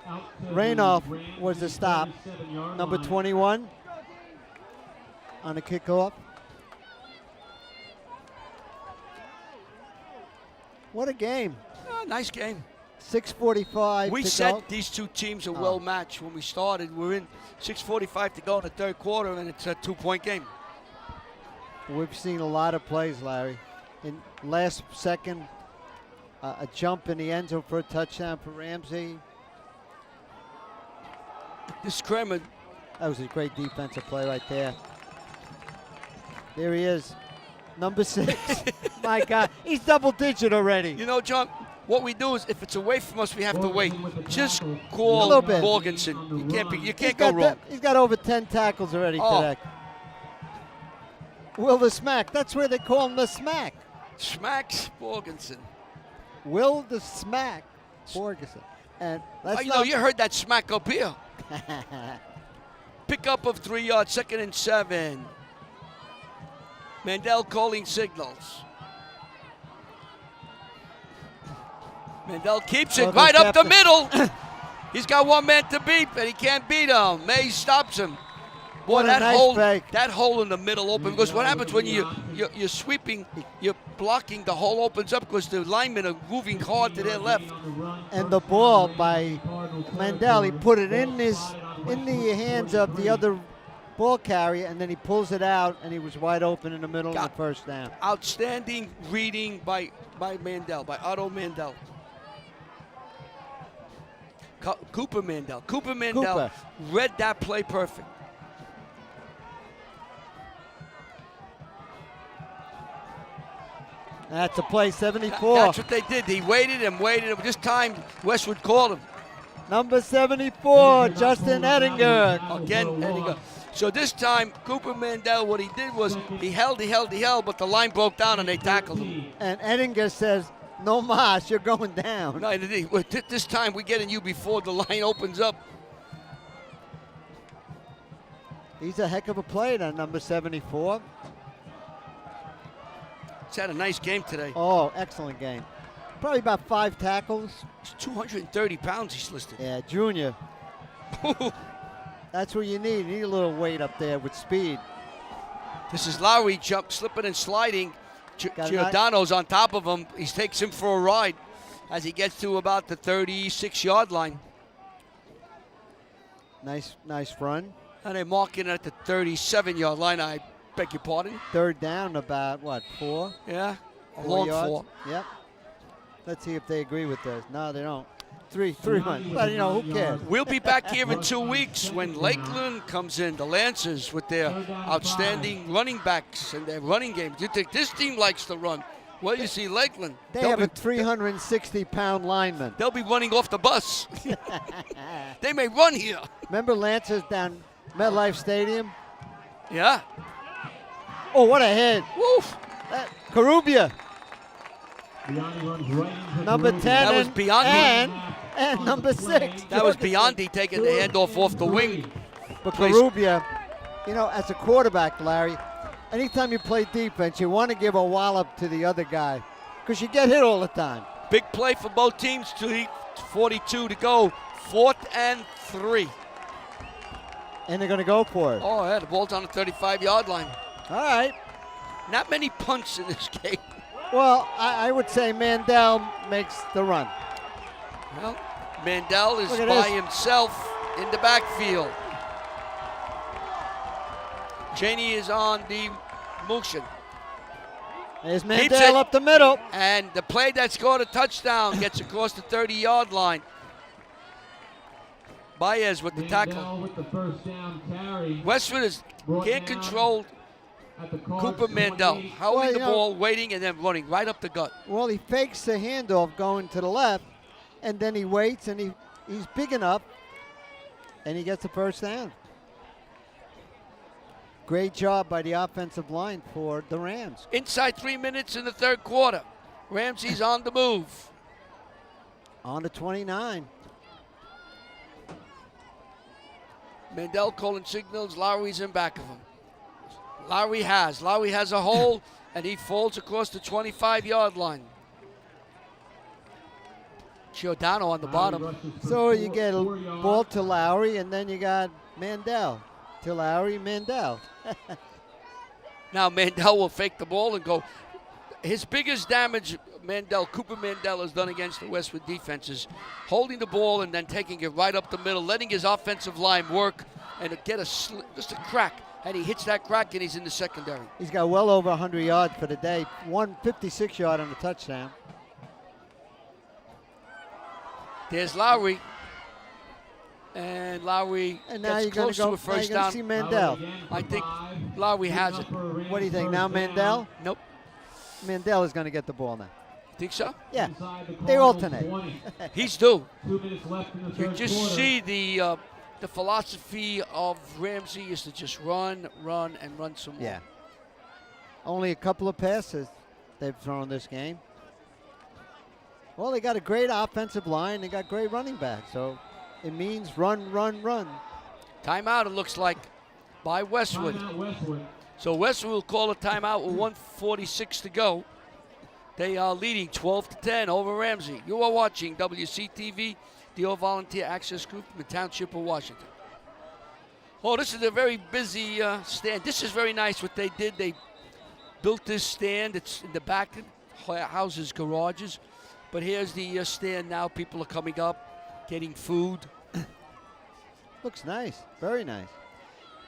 out to Raynoff the was the stop. 37-yard Number line. 21 on the kickoff. What a game. Oh, nice game. 6:45 We to said go. these two teams are Oh. well matched when we started. We're in 6:45 to go in the third quarter, and it's a 2-point game. We've seen a lot of plays, Larry. In last second, a jump in the end zone for a touchdown for Ramsey. This Kramer, That was a great defensive play right there. There he is, number 6. My God, he's double-digit already. you know, John, what we do is if it's away from us, we have to wait. Just A call little bit. Morganson. You He's can't go got wrong. he's got over 10 tackles already Oh. today. Will the Smack. That's where they call him the Smack. Smacks Morganson. Will the Smack Borgeson. And that's Oh, you know, you heard that smack up here. Pickup of 3 yards, 2nd and 7. Mandel calling signals. Mandel keeps it Oh, right there's up the Captain. middle. He's got one man to beat, but he can't beat him. May stops him. Boy, What a that nice hole, fake. that hole in the middle open. Because what happens when you're sweeping, you're blocking, the hole opens up because the linemen are moving hard to their left. And the ball by Mandel, he put it in the hands of the other ball carrier, and then he pulls it out, and he was wide open in the middle of the first down. Outstanding reading by Mandel, by Otto Mandel. Cooper Mandel read that play perfect. That's a play, 74. That's what they did. He waited and waited. This time, Westwood called him. Number 74, Justin Ettinger. Again, Ettinger. So this time, Cooper Mandel, what he did was he held, but the line broke down and they tackled him. And Ettinger says, no mas, you're going down. No, this time we're getting you before the line opens up. He's a heck of a player, that number 74. He's had a nice game today. Oh, excellent game. Probably about 5 tackles. He's 230 pounds he's listed. Yeah, junior. That's what you need. You need a little weight up there with speed. This is Lowry slipping and sliding. Giordano's on top of him. He takes him for a ride as he gets to about the 36-yard line. Nice run. And they're marking at the 37-yard line. I beg your pardon. Third down about, what, 4? Yeah, a 4 long yards? 4. Yep. Let's see if they agree with this. No, they don't. 3-1. But, who cares? We'll be back here in 2 weeks when Lakeland comes in, the Lancers, with their outstanding running backs and their running game. You think this team likes to run? Well, you see Lakeland. They have a 360-pound lineman. They'll be running off the bus. They may run here. Remember Lancers down MetLife Stadium? Yeah. Oh, what a head. Woof. Carubia. Number 10 That was Biondi. and number 6. That was Biondi taking the handoff off the wing. But Carubia, as a quarterback, Larry, anytime you play defense, you want to give a wallop to the other guy because you get hit all the time. Big play for both teams. 42 to go. 4th and 3. And they're going to go for it. Oh, yeah, the ball's on the 35-yard line. All right. Not many punts in this game. Well, I would say Mandel makes the run. Well, Mandel is by himself in the backfield. Cheney is on the motion. There's Mandel up the middle. And the play that scored a touchdown gets across the 30-yard line. Baez with the tackle. With the first down carry. Westwood can't control Cooper Mandel. Holding the ball, waiting, and then running right up the gut. Well, he fakes the handoff going to the left, and then he waits, and he's big enough, and he gets the first down. Great job by the offensive line for the Rams. Inside 3 minutes in the third quarter. Ramsey's on the move. On to 29. Mandel calling signals. Lowry's in back of him. Lowry has a hole, and he falls across the 25-yard line. Giordano on the bottom. So you get a ball to Lowry, and then you got Mandel. To Lowry, Mandel. Now Mandel will fake the ball and go. His biggest damage, Cooper Mandel has done against the Westwood defense is holding the ball and then taking it right up the middle, letting his offensive line work and get just a crack. And he hits that crack and he's in the secondary. He's got well over 100 yards for the day. 156-yard on the touchdown. There's Lowry. And Lowry gets close to a first down. See Mandel. I think Lowry has it. What do you think now, Mandel? Nope. Mandel is going to get the ball now. Think so? Yeah. They alternate. He's due. 2 minutes left in the third You just quarter. see the philosophy of Ramsey is to just run, and run some more. Yeah. Only a couple of passes they've thrown this game. Well, they got a great offensive line. They got great running backs. So it means run, run, run. Timeout, it looks like, by Westwood. Timeout, Westwood. So Westwood will call a timeout with 1:46 to go. They are leading 12-10 over Ramsey. You are watching WCTV the All-Volunteer Access Group in the Township of Washington. Oh, this is a very busy stand. This is very nice what they did. They built this stand. It's in the back of houses, garages. But here's the stand now. People are coming up, getting food. Looks nice. Very nice.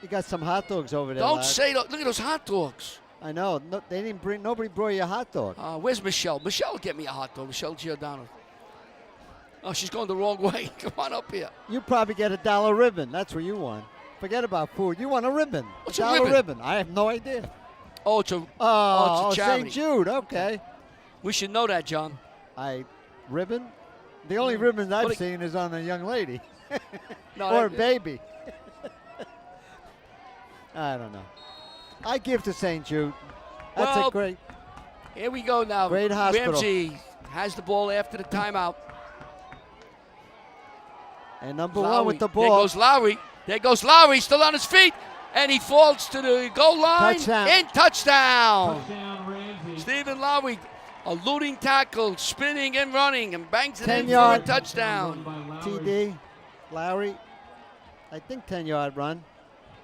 You got some hot dogs over there. Don't lad. say that. Look at those hot dogs. I know. No, they didn't bring. Nobody brought you a hot dog. Where's Michelle? Michelle will get me a hot dog. Michelle Giordano. Oh, she's going the wrong way. Come on up here. You probably get $1 ribbon. That's what you want. Forget about food. You want a ribbon. What's a $1 ribbon? I have no idea. Oh, it's a, Oh, it's a charity. St. Jude. Okay. We should know that, John. Ribbon? The only ribbon I've Well, seen is on a young lady No, or a that- baby. I don't know. I give to St. Jude. That's Well, a great. Here we go now. Great hospital. Ramsey has the ball after the timeout. And number Lowry. one with the There ball. goes Lowry. There goes Lowry, still on his feet. And he falls to the goal line. Touchdown. And touchdown. Touchdown, Ramsey. Stephen Lowry, eluding tackle, spinning and running, and bangs it 10 in for a yard. touchdown. By Lowry. TD. Lowry. I think 10-yard run.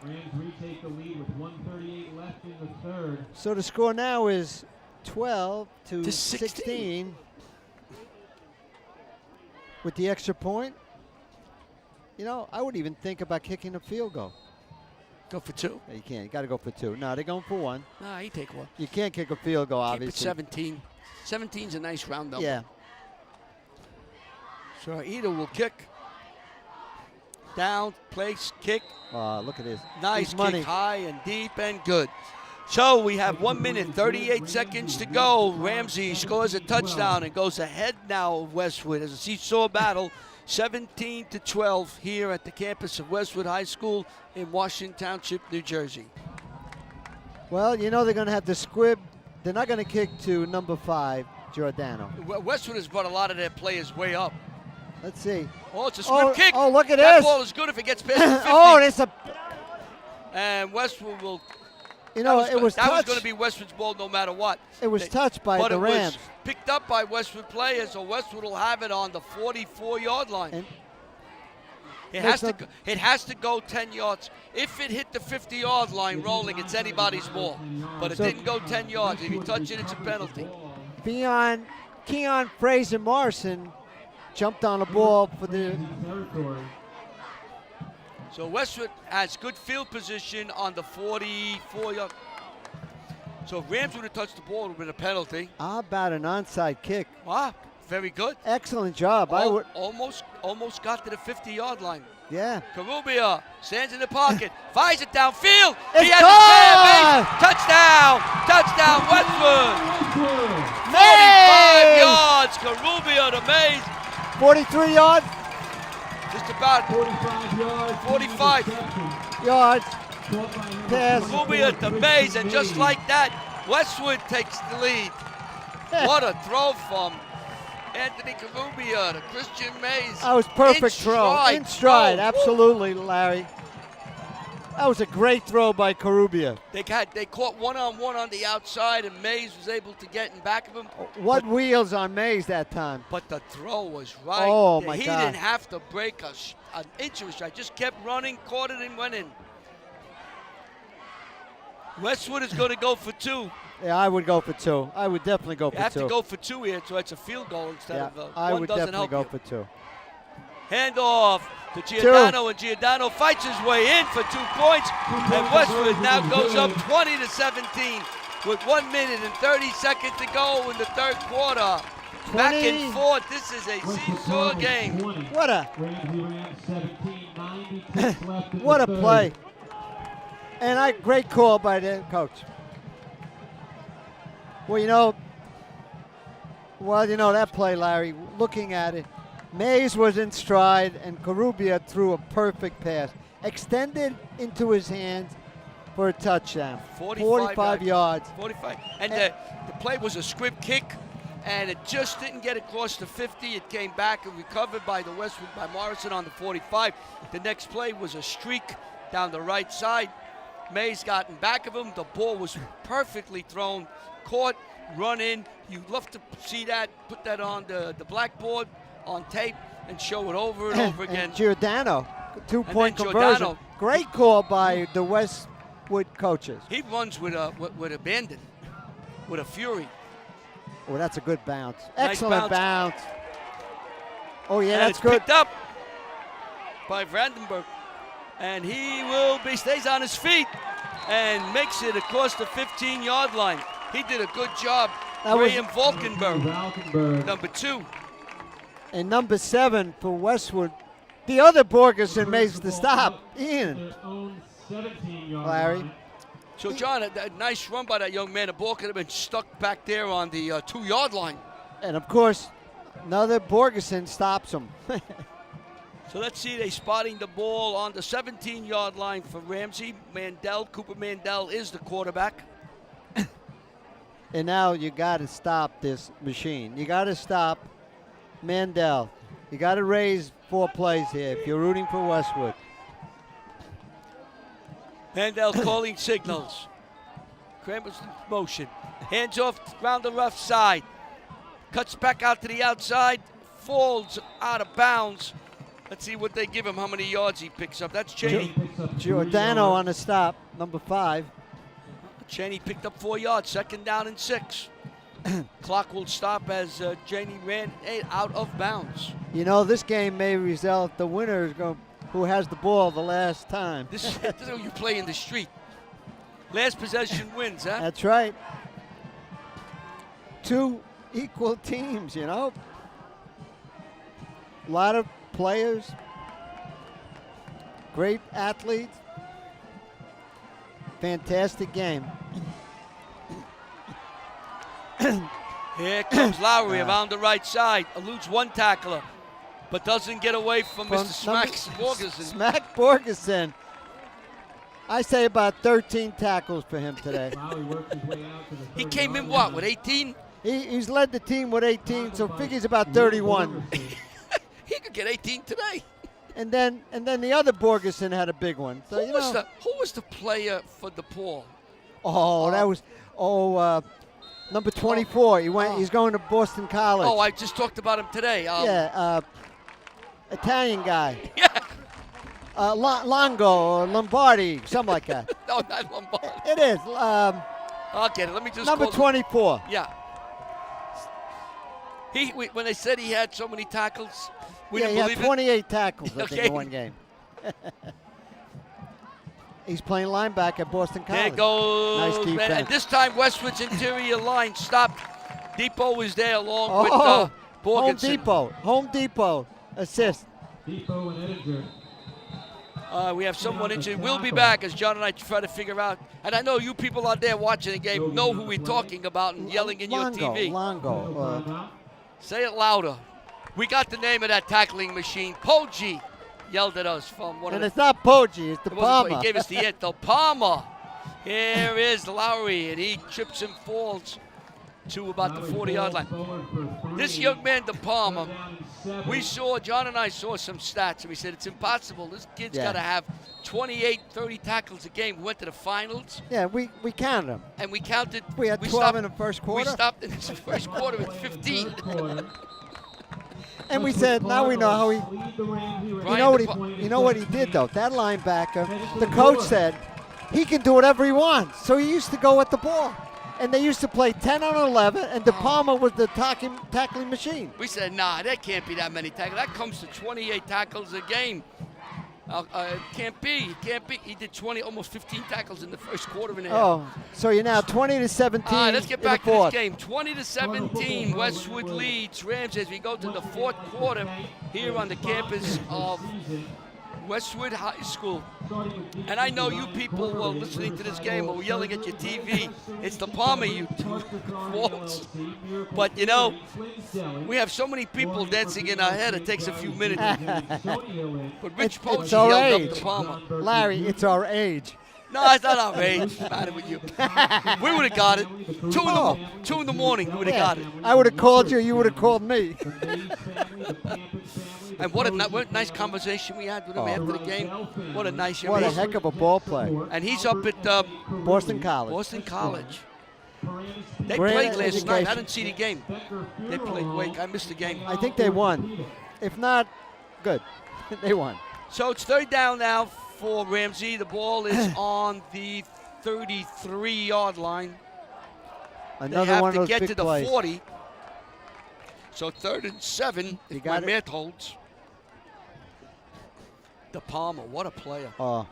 Rams retake the lead with 1:38 left in the third. So the score now is 12 to To 16. With the extra point. You know, I would even think about kicking a field goal. Go for two. No, you can't. You got to go for two. No, they're going for one. Nah, he take one. You can't kick a field goal, Keep it obviously. 17. 17's a nice round number. Yeah. So either will kick. Down, place, kick. Look at this. Nice He's money. kick, high and deep and good. So we have 1 minute, 38 seconds to go. Ramsey scores a touchdown and goes ahead now of Westwood as a seesaw battle, 17 to 12 here at the campus of Westwood High School in Washington Township, New Jersey. Well, you know they're going to have the squib. They're not going to kick to number 5, Giordano. Westwood has brought a lot of their players way up. Let's see. Oh, it's a squib kick. Oh, look at that this. ball is good if it gets past the 50. Oh, it's a. And Westwood will. You know, it was that was touched. going to be Westwood's ball no matter what. It was touched by but the it Rams. was picked up by Westwood players, so Westwood will have it on the 44-yard line. And It makes has to go 10 yards. If it hit the 50-yard line rolling, it's anybody's ball. But it So- didn't go 10 yards. If you touch it, it's a penalty. Keon Fraser Morrison jumped on the ball for the. Territory. So Westwood has good field position on the 44-yard. So if Rams would have touched the ball, it would have been a penalty. How about an onside kick? Ah, very good. Excellent job. I would. Almost got to the 50-yard line. Yeah. Carubia stands in the pocket, fires it downfield. It's He has gone! a man. Touchdown! Touchdown, Westwood! Westwood. 45 yards. Carubia to Mays. 43 yards. Just about 45 yards. 45. Yards. Pass. Carubia to Mays, and just like that, Westwood takes the lead. What a throw from Anthony Carubia to Christian Mays. That was perfect throw. In stride, Woo! absolutely, Larry. That was a great throw by Carubia. They caught one-on-one on the outside, and Mays was able to get in back of him. What wheels on Mays that time? But the throw was right. Oh, there. my He God. didn't have to break an inch of a shot. Just kept running, caught it, and went in. Westwood is going to go for two. Yeah, I would go for two. I would definitely go You for have two. to go for two here, so it's a field goal instead Yeah, of I one would doesn't definitely help go you. for two. Handoff to Giordano, and Giordano fights his way in for 2 points. And Westwood now goes up 20 to 17 with 1 minute and 30 seconds to go in the third quarter. Back 20. and forth. This is a seesaw game. What a Ramsey ran 17, 96 left in what a the third. play. And great call by the coach. Well, you know that play, Larry, looking at it, Mays was in stride and Carubia threw a perfect pass. Extended into his hands for a touchdown. 45 yards. 45. And the play was a squib kick, and it just didn't get across the 50. It came back and recovered by the Westwood by Morrison on the 45. The next play was a streak down the right side. Mays got in back of him. The ball was perfectly thrown, caught, run in. You'd love to see that, put that on the blackboard. on tape and show it over and over again. And Giordano, two-point And then conversion. Giordano. Great call by the Westwood coaches. He runs with abandon, with a fury. Oh, that's a good bounce. Nice Excellent bounce. Oh, yeah, And that's it's good. picked up by Brandenburg. And he stays on his feet and makes it across the 15-yard line. He did a good job. That was- Graham Valkenburg, Valkenburg. number 2. And number 7 for Westwood. The other Borgerson makes the stop. Ian. Their own 17-yard Larry. line. So, John, a nice run by that young man. The ball could have been stuck back there on the 2-yard line. And, of course, another Borgerson stops him. So let's see, they spotting the ball on the 17-yard line for Ramsey. Cooper Mandel is the quarterback. And now you got to stop this machine. You got to stop Mandel. You got to raise 4 plays here if you're rooting for Westwood. Mandel calling signals. Kramer's in motion. Hands off around the left side. Cuts back out to the outside. Falls out of bounds. Let's see what they give him, how many yards he picks up. That's Cheney. Picks up 3 Giordano yards. on the stop, number 5. Cheney picked up 4 yards. 2nd down and 6. Clock will stop as Cheney ran out of bounds. You know, this game may result the winner is going who has the ball the last time. This is how you play in the street. Last possession wins, huh? That's right. 2 equal teams, you know. A lot of players, great athletes, fantastic game. Here comes Lowry around the right side. Eludes one tackler, but doesn't get away from Mr. Smacks Borgerson. Smack Borgerson. I say about 13 tackles for him today. Lowry worked his way out to the He 30-yard came in line. what, with 18? He's led the team with 18, so figures about 31. He could get 18 today. And then the other Borgerson had a big one. So Who was the player for DePaul? that was number 24. He's going to Boston College. Oh, I just talked about him today. Italian guy. Yeah. Longo or Lombardi, something like that. No, not Lombard. It is. I'll get it. Let me just Number call 24. Yeah. When they said he had so many tackles, we He didn't had believe it. 28 tackles, I think, Okay. in one game. He's playing linebacker at Boston College. There goes. Nice defense. And this time, Westwood's interior line stopped. Depot was there along Oh, with Home Borgensen. Home Depot assist. Depot and Edinger. We have someone injured. We'll be back as John and I try to figure out. And I know you people out there watching the game know who we're talking about and yelling in your TV. Longo. Say it louder. We got the name of that tackling machine. Poggi yelled at us from one And of it's not Poggi, it's the It wasn't- Palmer. He gave us the hit, though. Palmer. Here is Lowry, and he trips and falls to about the 40-yard line. This young man, De Palma, John and I saw some stats, and we said it's impossible. This kid's got to have 28, 30 tackles a game. We went to the finals, Yeah, we counted them. and we counted. We had 12 stopped, in the first We quarter. stopped in the first quarter at 15. And we said, now we know how he. You know what he did though? That linebacker, the coach said, he can do whatever he wants. So he used to go with the ball. And they used to play 10 on 11, and De Palma was the tackling machine. We said, nah, that can't be that many tackles. That comes to 28 tackles a game. It can't be. It can't be. He did almost 15 tackles in the first quarter and a half. Oh, so you're now 20-17. All right, let's get back in the to fourth. this game. 20-17, Westwood leads Ramsey as we go to the fourth quarter here on the campus of Westwood High School. And I know you people who are listening to this game or yelling at your TV. It's the Palmer you faults. But you know, we have so many people dancing in our head. It takes a few minutes. But Rich It's Poggi our yelled age. up the Palmer. Larry, it's our age. No, it's not our age. What's the matter with you? We would have got it. 2 in the morning, we would have got it. I would have called you. You would have called me. And what a nice conversation we had with him after the game. What a nice young What a man. heck of a ball play. And he's up at Boston College. Boston College. They Grant played last night. Education. I didn't see the game. They played. Wait, I missed the game. I think they won. If not, good. They won. So it's third down now for Ramsey. The ball is on the 33-yard line. Another They have one of to those get big to the plays. 40. So 3rd and 7, You if got my it? math holds. De Palma, what a player. Oh.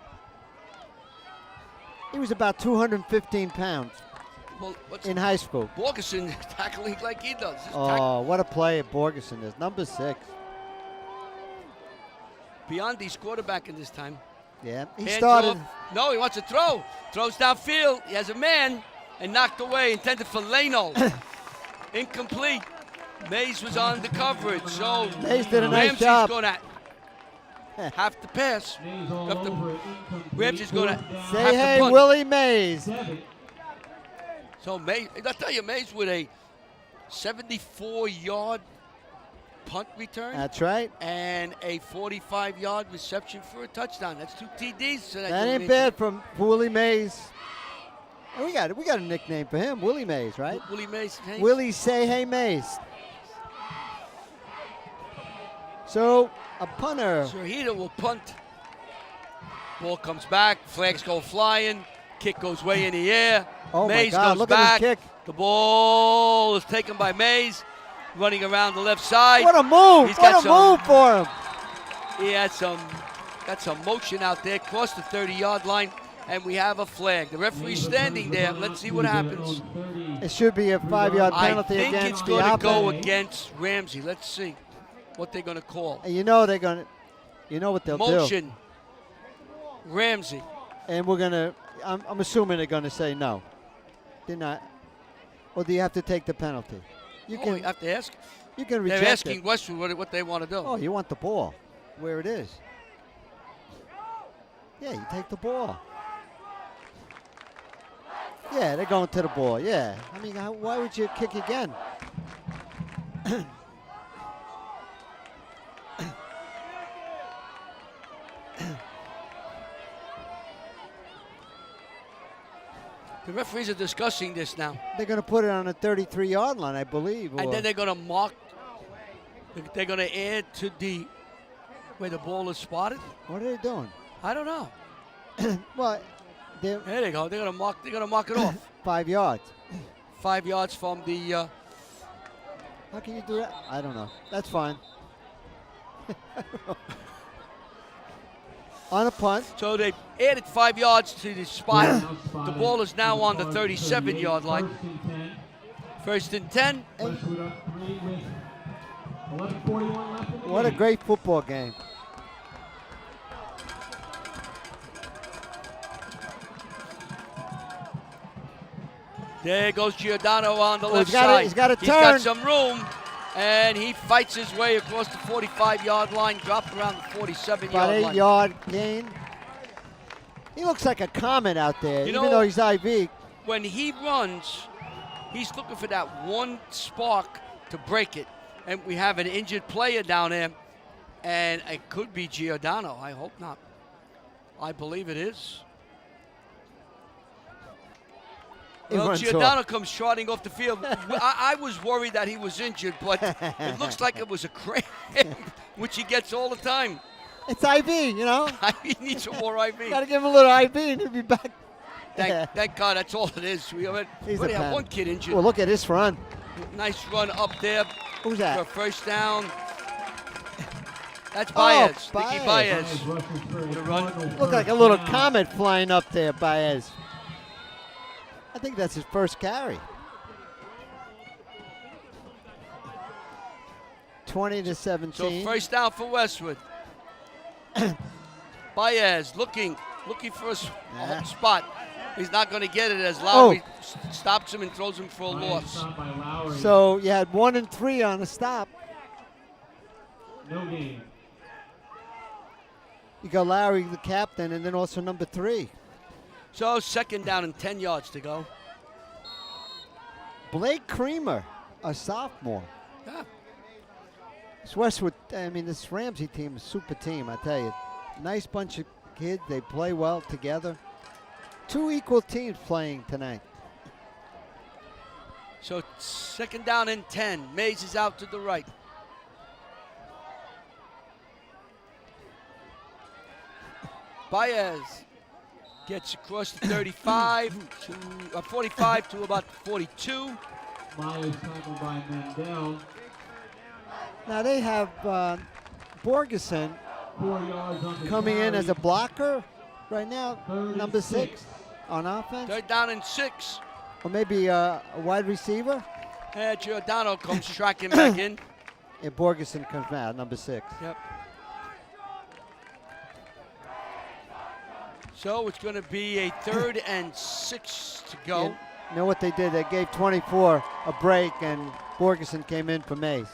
He was about 215 pounds Well, what's in high school. Borgeson tackling like he does? Oh, what a play Borgeson is. Number 6. Biondi's quarterbacking this time. Yeah. He Hands started. off. No, he wants to throw. Throws downfield. He has a man and knocked away. Intended for Leno. Incomplete. Mays was on the coverage. So Mays did a nice Ramsey's job. going to have to pass. Ramsey's going to Say have hey, to punt. Willie Mays. So Mays, I'll tell you, Mays with a 74-yard punt return. That's right. And a 45-yard reception for a touchdown. That's 2 TDs. So That ain't bad from Willie Mays. And we got a nickname for him, Willie Mays, right? Willie Mays. Hey. Willie Say Hey Mays. So a punter. Shahida will punt. Ball comes back. Flags go flying. Kick goes way in the air. Oh my Mays God! goes Look back. at his kick. The ball is taken by Mays, running around the left side. What a move! He's What got a move for him! He had got some motion out there, crossed the 30-yard line, and we have a flag. The referee's standing there. Let's see what happens. It should be a 5-yard I penalty think against it's the going to go offense. against Ramsey. Let's see what they're going to call. And you know they're gonna. You know what they'll do. Motion. Ramsey. And we're gonna. I'm assuming they're gonna say no. They're not. Or do you have to take the penalty? You You can. have to ask. You can reject They're asking it. Westwood what they want to do. Oh, you want the ball where it is. Yeah, you take the ball. Yeah, they're going to the ball. Yeah. I mean, why would you kick again? The referees are discussing this now. They're going to put it on a 33-yard line, I believe. And or- then they're going to mark. They're going to add to the where the ball is spotted. What are they doing? I don't know. Well, they're There they go. They're going to mark. They're going to mark it off. 5 yards. 5 yards from the. How can you do that? I don't know. That's fine. On a punt. So they added 5 yards to the spot. The ball is now on the 37-yard line. 1st and 10. Westwood up 3 with 11:41 left in the What a game. great football game. There goes Giordano on the Oh, left he's got it. side. He's got a He's got turn. some room, and he fights his way across the 45-yard line, dropped around the 47-yard About line. 8-yard gain. He looks like a comet out there, You even know- though he's IV. When he runs, he's looking for that one spark to break it. And we have an injured player down there, and it could be Giordano. I hope not. I believe it is. He Well, runs Giordano off. comes trotting off the field. I was worried that he was injured, but it looks like it was a cramp, which he gets all the time. It's IV, you know. He needs some more IV. Got to give him a little IV and he'll be back. Thank God, that's all it is. We already He's a have pen. one kid injured. Well, look at this run. Nice run up there Who's for a that? first down. That's Oh, Baez, Nicky Baez. Baez. Baez rushes for a The run. Cardinal Looked like a first little down. comet flying up there, Baez. I think that's his first carry. 20 to 17. So first down for Westwood. Baez looking for a Yeah. spot. He's not going to get it as Oh. Lowry stops him and throws him for a Baez loss. stopped by Lowry. So you had 1 and 3 on the stop. No gain. You got Larry, the captain, and then also number 3. So second down and 10 yards to go. Blake Creamer, a sophomore. Yeah. This Westwood, I mean, this Ramsey team is a super team, I tell you. Nice bunch of kids. They play well together. 2 equal teams playing tonight. So second down and 10. Mays is out to the right. Baez gets across the 35 to 45 to about 42. Myers tackled by Mandel. Now they have Borgeson 4 yards on the coming in carry. as a blocker right now, Third and number 6. 6 on offense, Third down and 6. or maybe a wide receiver. And Giordano comes tracking back in. And Borgeson comes out, number 6. Yep. So it's going to be a 3rd and 6 to go. You know what they did? They gave 24 a break, and Borgeson came in for Mays.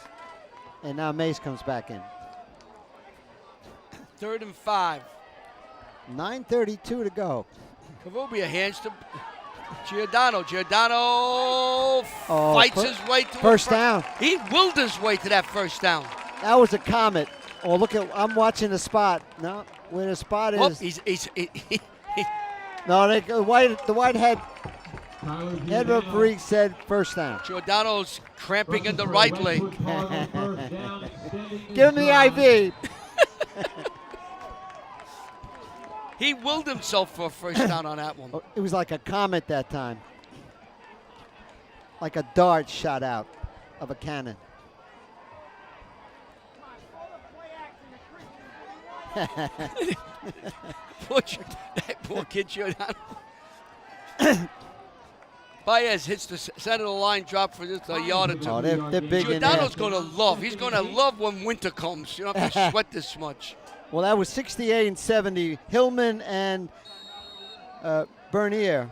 And now Mays comes back in. 3rd and 5. 9:32 to go. Karubia hands to Giordano. Giordano fights his way to first down. He willed his way to that first down. That was a comet. Oh, look at, I'm watching the spot. No, where the spot Oh, is. he No, the white head Tyler head Giordano. referee said first down. Giordano's cramping in Rushes the for a right leg. Westwood card on first down, extending Give him the drive. IV. He willed himself for a first down on that one. Oh, it was like a comet that time. Like a dart shot out of a cannon. That poor kid Giordano. Baez hits the center of the line drop for just a yard or two. Oh, they're big in there. Giordano's going to love. He's going to love when winter comes. You don't have to sweat this much. Well, that was 68 and 70. Hillman and Bernier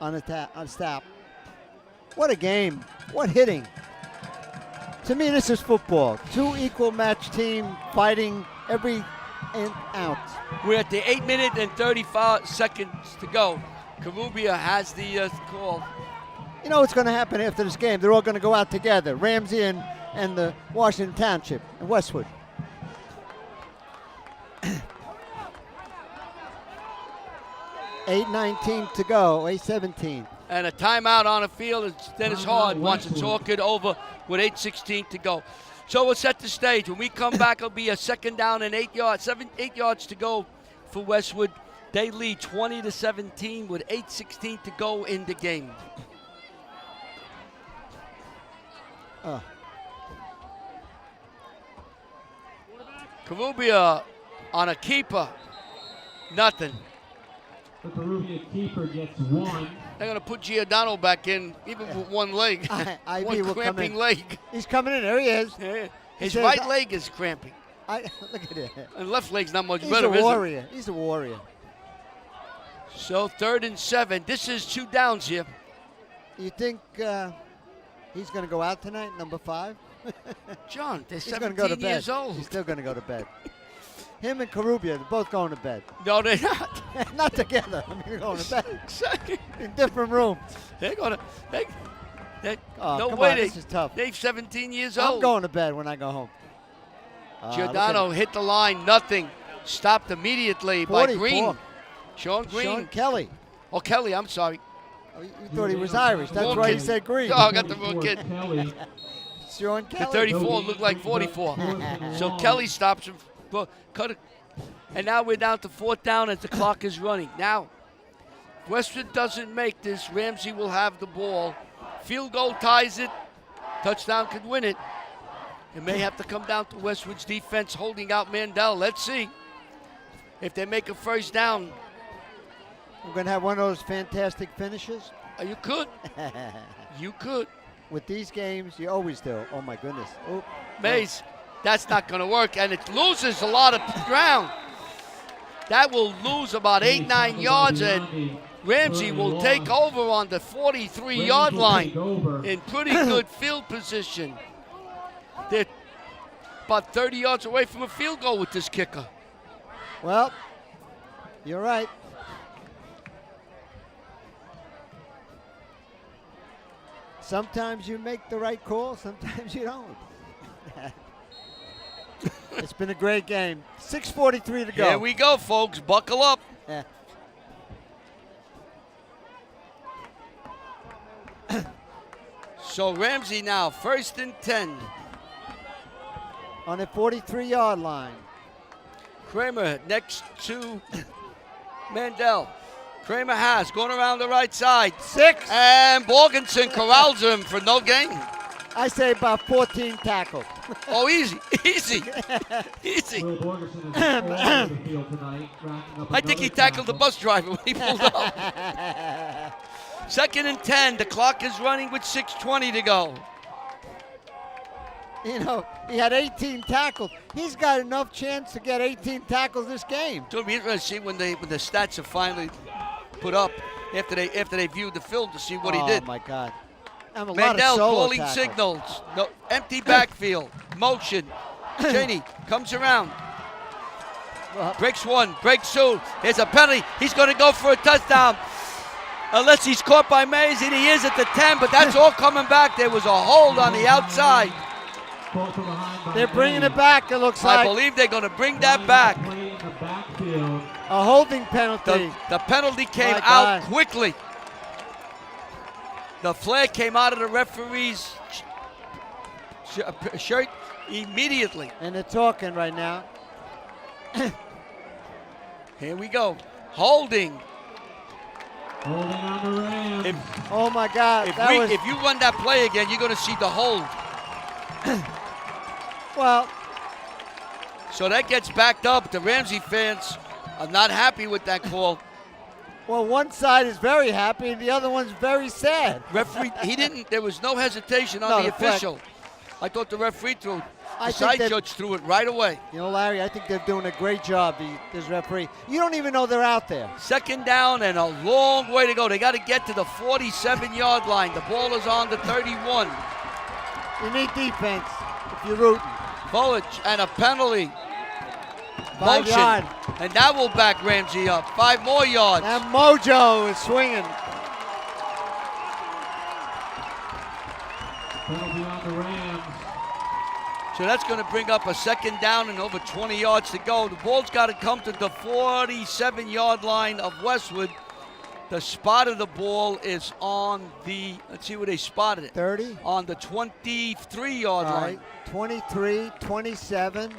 on stop. What a game. What hitting. To me, this is football. 2 equal match team fighting every and out. We're at the 8-minute and 35 seconds to go. Karubia has the call. You know what's going to happen after this game? They're all going to go out together. Ramsey and the Washington Township and Westwood. $8:19 to go. 8:17. And a timeout on the field. It's Dennis Hard wants to talk it over with 8:16 to go. So we'll set the stage. When we come back, it'll be a second down and 8 yards, 8 yards to go for Westwood. They lead 20-17 with 8:16 to go in the game. Karubia on a keeper. Nothing. The Peruvian keeper gets 1. They're going to put Giordano back in, even with one leg. IV One will come cramping in. leg. He's coming in. There he is. Yeah. His says, right leg is cramping. Look at it. And left leg's not much He's better, a is it? warrior. He's a warrior. So 3rd and 7. This is 2 downs here. You think he's going to go out tonight, number 5? John, they're He's going to go to 17 bed. years old. He's still going to go to bed. Him and Karubia, they're both going to bed. No, they're not. Not together. I mean, they're going to bed Exactly. in different rooms. They're going to. Oh, No come way. on, this is tough. They're 17 years I'm old. going to bed when I go home. Look Giordano at hit the line. Nothing. Stopped immediately by 44. Green. Sean Green. Sean Kelly. Oh, Kelly, I'm sorry. Oh, you thought he was Irish. That's Wrong why kid. you said Green. Oh, I got the wrong kid. Kelly. Sean The Kelly. 34 looked like 44. So Kelly stops him. Cut it. And now we're down to 4th down as the clock is running. Now, Westwood doesn't make this. Ramsey will have the ball. Field goal ties it. Touchdown could win it. It may have to come down to Westwood's defense holding out Mandel. Let's see if they make a first down. We're going to have one of those fantastic finishes. You could. You could. With these games, you always do. Oh, my goodness. Oh, Mays, that's not going to work. And it loses a lot of ground. That will lose about 8-9 yards, and Ramsey will take over on the 43-yard line in pretty good field position. They're about 30 yards away from a field goal with this kicker. Well, you're right. Sometimes you make the right call, sometimes you don't. It's been a great game. 6:43 to go. Here we go, folks. Buckle up. Yeah. So Ramsey now, 1st and 10. On the 43-yard line. Kramer next to Mandel. Kramer has going around the right side. 6. And Borgenson corrals him for no gain. I say about 14 tackles. Oh, easy. Easy. Will Borgerson is all over the field tonight, racking up I think he another tackled the tackle. bus driver when he pulled up. 2nd and 10. The clock is running with 6:20 to go. You know, he had 18 tackles. He's got enough chance to get 18 tackles this game. It'll be interesting to see when the stats are finally put up after they viewed the film to see what he did. Oh my God! And a lot of Mandel solo calling tackles. signals. No, empty backfield. Motion. Cheney comes around. Breaks one. Breaks two. Here's a penalty. He's going to go for a touchdown. Unless he's caught by Mays, and he is at the 10, but that's all coming back. There was a hold on the outside. Called from behind by They're bringing Mays. it back. It looks I like believe they're going to bring that back. Play in the backfield. a holding penalty. The penalty came My out God. quickly. The flag came out of the referee's shirt immediately. And they're talking right now. Here we go. Holding. Holding on the Rams. Oh my God! If you run that play again, you're going to see the hold. Well, So that gets backed up. The Ramsey fans are not happy with that call. one side is very happy, and the other one's very sad. Referee, there was no hesitation on No, the the flag- official. I thought the referee threw. I The think side that- judge threw it right away. You know, Larry, I think they're doing a great job. This referee. You don't even know they're out there. 2nd down and a long way to go. They got to get to the 47-yard line. The ball is on the 31. You need defense if you're rooting. Forward and a penalty. 5 Motion. yard. And that will back Ramsey up. 5 more yards. And Mojo is swinging. Penalty on the Rams. So that's going to bring up a 2nd down and over 20 yards to go. The ball's got to come to the 47-yard line of Westwood. The spot of the ball is on the, let's see where they spotted it. 30. On the 23-yard All line. right. 23, 27.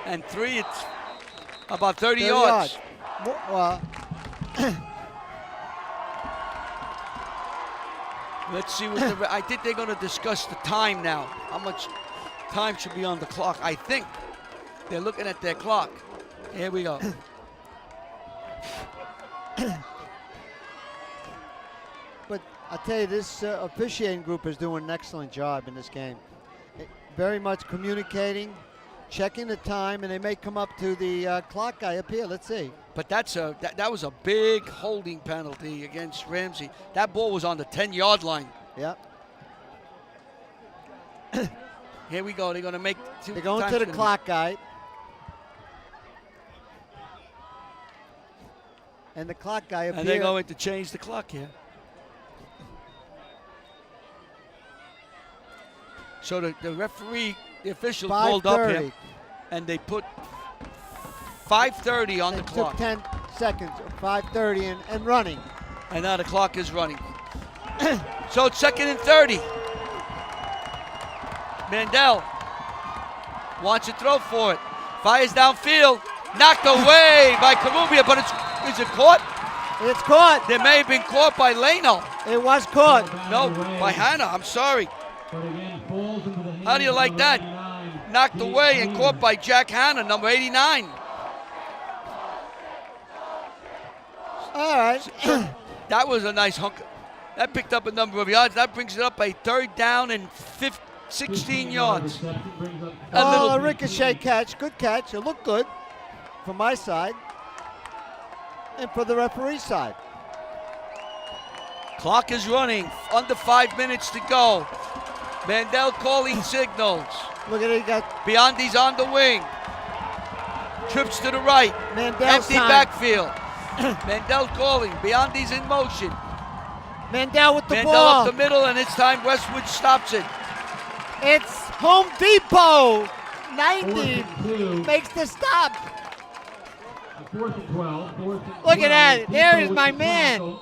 And 3, it's about 30 30 yards. Well, Let's see what I think they're going to discuss the time now. How much time should be on the clock? I think they're looking at their clock. Here we go. but I tell you, this officiating group is doing an excellent job in this game. Very much communicating, checking the time, and they may come up to the clock guy up here. Let's see. But that was a big holding penalty against Ramsey. That ball was on the 10-yard line. Yep. Here we go. They're going to make. They're going to the clock guy. And the clock guy up And here. they're going to change the clock here. So the referee, the official pulled up here, 5:30. and they put 5:30 on They the clock. took 10 seconds, 5:30 and running. And now the clock is running. So it's 2nd and 30. Mandel wants to throw for it. Fires downfield. Knocked away by Karubia, but is it caught? It's caught. There may have been caught by Leno. It was caught. No, by Hannah. I'm sorry. But again, falls into the hands How do you of like number that? 89, Knocked Keith away and Moon. caught by Jack Hannah, number 89. All right. That was a nice hunk. That picked up a number of yards. That brings it up a 3rd down and 16 yards. Reception brings up A little- A ricochet catch. Good catch. It looked good from my side and for the referee side. Clock is running. Under 5 minutes to go. Mandel calling signals. Look at it. He got Biondi's on the wing. Trips to the right. Mandel's Empty time. backfield. Mandel calling. Biondi's in motion. Mandel with the Mandel ball. up the middle, and this time Westwood stops it. It's Home Depot. 4th 90 and 2. makes the stop. 4th and 12. 4th and Look at 12. that. There Depot is with my the man. tackle.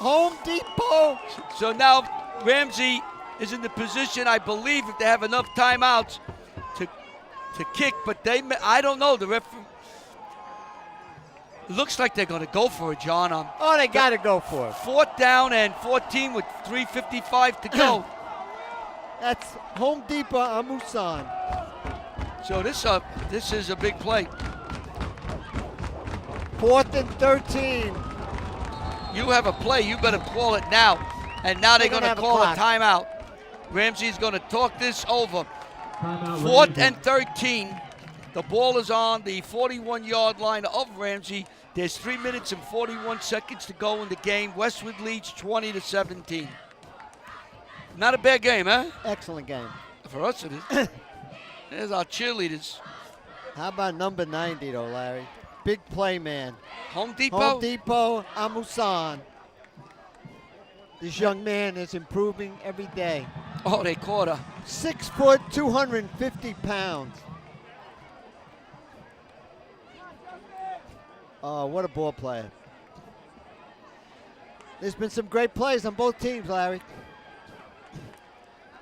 Home Depot. So now Ramsey is in the position, I believe, if they have enough timeouts to kick, but I don't know. The referee looks like they're going to go for it, John. They got to go for it. 4th down and 14 with 3:55 to go. That's Home Depot Amusan. So this is a big play. 4th and 13. You have a play, you better call it now. And now they're going to call a timeout. Ramsey's going to talk this over. 4th and 13. The ball is on the 41-yard line of Ramsey. There's 3 minutes and 41 seconds to go in the game. Westwood leads 20-17. Not a bad game, huh? Excellent game. For us, it is. There's our cheerleaders. How about number 90, though, Larry? Big play man. Home Depot. Home Depot Amusan. This young man is improving every day. Oh, they caught her. 6 foot, 250 pounds. Oh, what a ball player. There's been some great plays on both teams, Larry.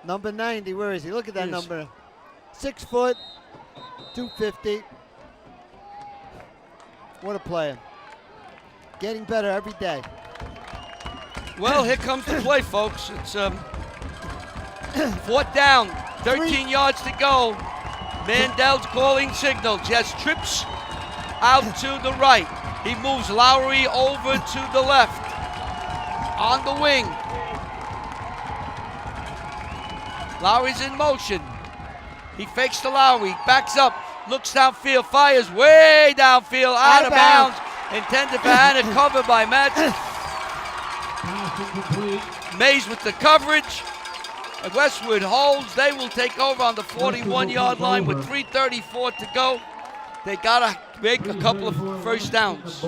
Number 90, where is he? Look at that number. 6 foot, 250. What a player. Getting better every day. Well, here comes the play, folks. It's 4th down, 13 yards to go. Mandel's calling signals. He has trips out to the right. He moves Lowry over to the left. On the wing. Lowry's in motion. He fakes to Lowry, backs up, looks downfield, fires way downfield, out of bounds. Intended for Hannah, covered by Matt. Mays with the coverage. Westwood holds. They will take over on the 41-yard line with 3:34 to go. They got to make a couple of first downs.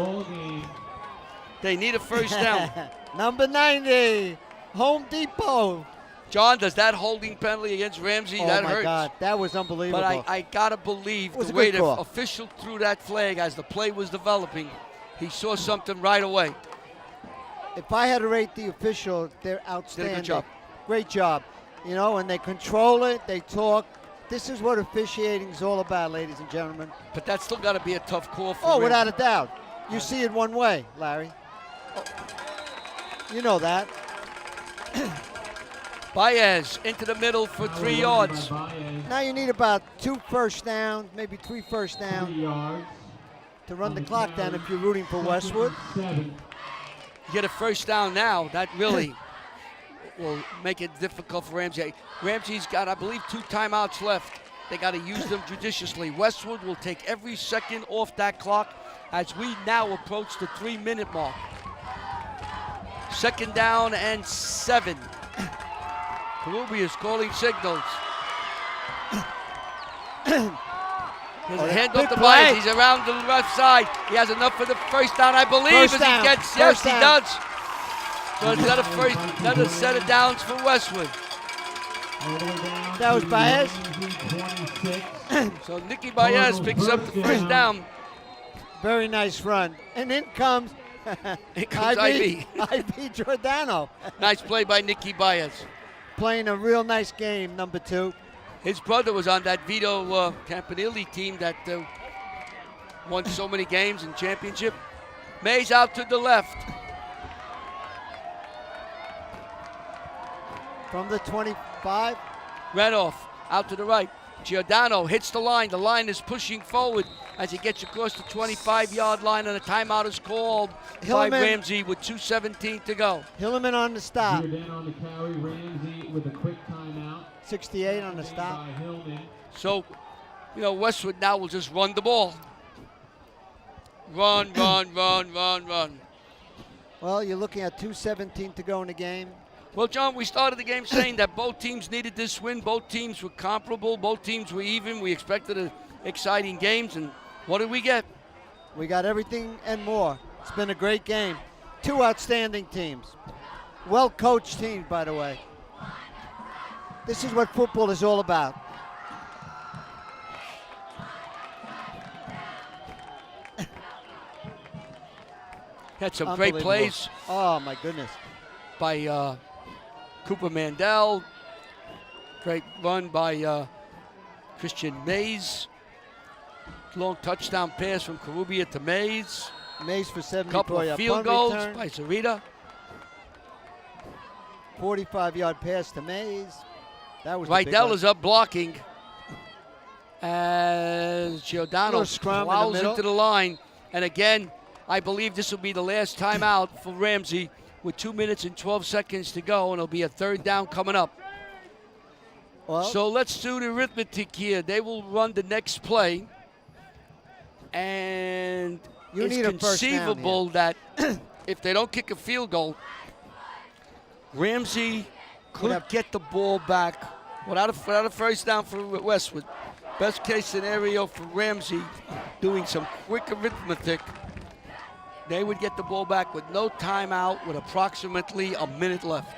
They need a first down. Number 90, Home Depot. John, does that holding penalty against Ramsey, that hurts. Oh, my God. That was unbelievable. But I got to believe the way the official threw that flag as the play was developing, he saw something right away. If I had to rate the official, they're outstanding. Did a good job. Great job. You know, and they control it, they talk. This is what officiating is all about, ladies and gentlemen. But that's still got to be a tough call for Ramsey. Without a doubt. You see it one way, Larry. Oh, you know that. Baez into the middle for 3 yards. Now you need about 2 first downs, maybe 3 first downs to run the clock down if you're rooting for Westwood. You get a first down now. That really will make it difficult for Ramsey. Ramsey's got, I believe, 2 timeouts left. They got to use them judiciously. Westwood will take every second off that clock as we now approach the 3-minute mark. 2nd down and 7. Karubi is calling signals. There's a hand off the Baez. He's around the left side. He has enough for the first down, I believe. He gets, yes, he does. So it's got another set of downs for Westwood. That was Baez. So Nicky Baez picks up the first down. Very nice run. And in comes Ivy Giordano. Nice play by Nicky Baez. Playing a real nice game, number 2. His brother was on that Vito Campanile team that won so many games and championship. Mays out to the left. From the 25. Renoff out to the right. Giordano hits the line. The line is pushing forward as he gets across the 25-yard line, and a timeout is called by Ramsey with 2:17 to go. Hilleman on the stop. Giordano on the carry. Ramsey with a quick timeout. 68 on the stop. So, Westwood now will just run the ball. Run. Well, you're looking at 2:17 to go in the game. Well, John, we started the game saying that both teams needed this win. Both teams were comparable. Both teams were even. We expected exciting games, and what did we get? We got everything and more. It's been a great game. 2 outstanding teams. Well-coached teams, by the way. This is what football is all about. Had some great plays. Oh, my goodness. By Cooper Mandel. Great run by Christian Mays. Long touchdown pass from Karubia to Mays. Mays for 74 Couple of yard field punt goals return. by Zarita. 45-yard pass to Mays. That was the big Rydell one. is up blocking as Giordano Little scrum in the fouls middle. into the line. And again, I believe this will be the last timeout for Ramsey with 2 minutes and 12 seconds to go, and it'll be a third down coming up. Well, So let's do the arithmetic here. They will run the next play, and You it's need a first down conceivable that if they don't kick a field goal, Ramsey could get the ball back without a first down for Westwood. Best case scenario for Ramsey, doing some quick arithmetic, they would get the ball back with no timeout with approximately a minute left.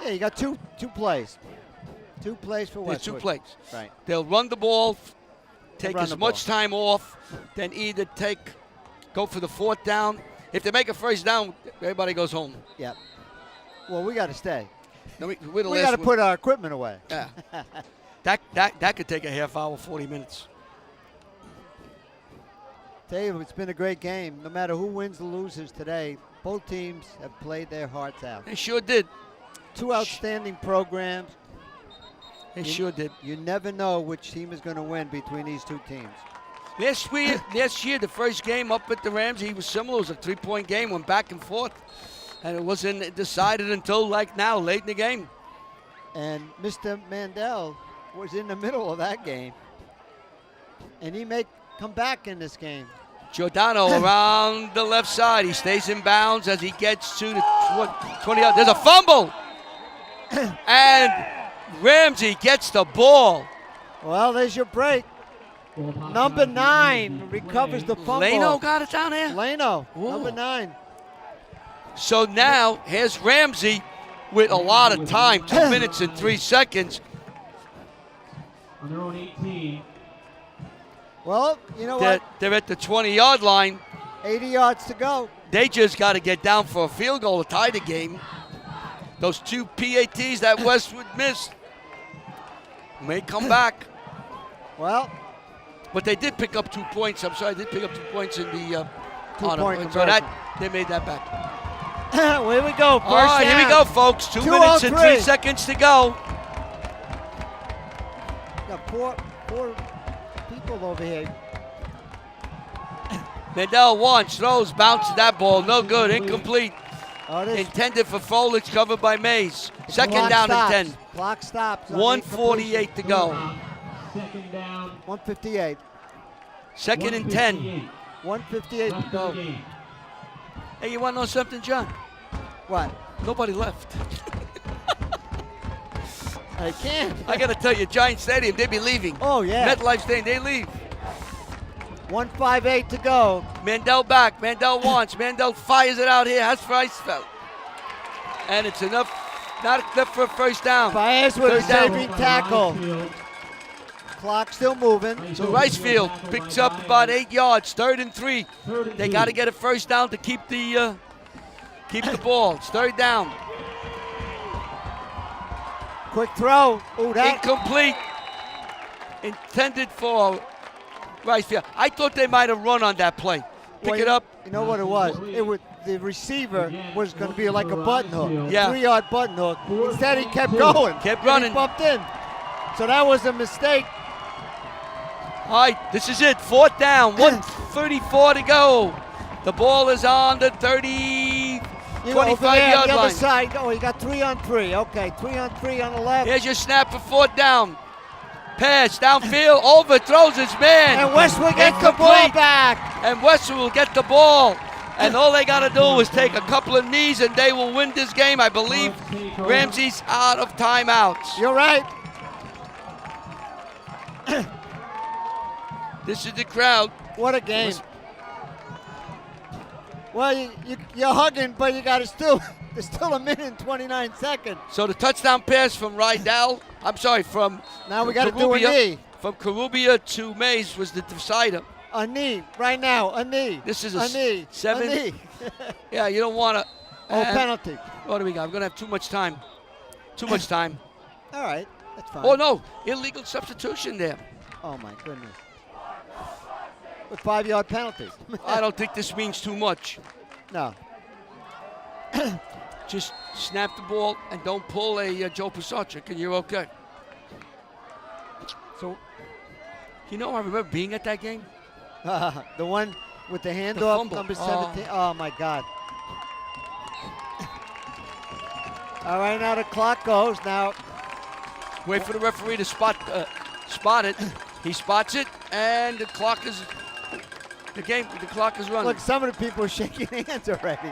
yeah, you got two plays. 2 plays for There's Westwood. 2 plays. Right. They'll run the ball, take run as the much time off, then either go for the 4th down. If they make a first down, everybody goes home. Yep. Well, we got to stay. We're the We last got to one. put our equipment away. Yeah. That could take a half hour, 40 minutes. Tell you, it's been a great game. No matter who wins or loses today, both teams have played their hearts out. They sure did. 2 outstanding programs. They sure did. You never know which team is going to win between these 2 teams. Last year, the first game up at the Ramsey was similar. It was a 3-point game, went back and forth. And it wasn't decided until like now, late in the game. And Mr. Mandel was in the middle of that game. And he may come back in this game. Giordano around the left side. He stays in bounds as he gets to the 20 yard. There's a fumble. And Ramsey gets the ball. Well, there's your break. Number 9 recovers the fumble. Leno got it down there. Leno, Ooh. number 9. So now here's Ramsey with a lot of time, 2 minutes and 3 seconds. On their own 18. Well, you know They're at the 20-yard line. 80 yards to go. They just got to get down for a field goal to tie the game. Those 2 PATs that Westwood missed may come back. Well, But they did pick up 2 points. I'm sorry, they did pick up 2 points in the Two-point honor. So they made that back. here we go. First All right, here we down. go, folks. 2 minutes and 3 seconds to go. Got four people over here. Mandel wants, throws, bounces that ball. No good, incomplete. Oh, this Intended for Folich, covered by Mays. Second clock down stops. and 10. Clock stops. on 1:48 to go. Second down. 158. Second and 10. 158 to Left go. in the game. Hey, you want to know something, John? What? Nobody left. I can't. I got to tell you, Giant Stadium, they be leaving. Oh, yeah. MetLife Stadium, they leave. 158 to go. Mandel back. Mandel wants. Mandel fires it out here. Has Freisfeld. And it's enough, not enough for a first down. Fires with a Third down. saving tackle. Field. Clock still moving. So Ricefield picks up about 8 yards. 3rd and 3. They got to get a first down to keep the ball. It's 3rd down. Quick throw. Ooh, that. Incomplete. Intended for Ricefield. I thought they might have run on that play. Pick Well, it up. You know what it was? The receiver was going to be like a button hook. Yeah. 3-yard button hook. Instead, he kept going. Kept And running. He bumped in. So that was a mistake. All right, this is it. 4th down. 1:34 to go. The ball is on the 30, You know, over there, 25-yard the other line. side. Oh, you got 3 on 3. Okay, 3 on 3 on the left. Here's your snap for 4th down. Pass downfield, overthrows his man. And Westwood gets the ball Incomplete. back. And Westwood will get the ball. And all they got to do is take a couple of knees and they will win this game. I believe Ramsey's out of timeouts. You're right. This is the crowd. What a game. Well, you're hugging, but you got to still. There's still a minute and 29 seconds. So the touchdown pass from Rydell. I'm sorry, from Now we got to do a Karubia. knee. From Karubia to Mays was the decider. A knee right now. A knee. This is a knee. 7. A knee. Yeah, you don't want to. Oh, penalty. What do we got? I'm going to have too much time. Too much time. All right. That's fine. Oh, no. Illegal substitution there. Oh, my goodness. With 5-yard penalties. I don't think this means too much. No. Just snap the ball and don't pull a Joe Pisarcik, and you're okay. So, You know, I remember being at that game. the one with the handoff, fumble. number 17. Oh, my God. All right, now the clock goes. Now, Wait for the referee to spot it. He spots it, and the clock is running. look, some of the people are shaking hands already.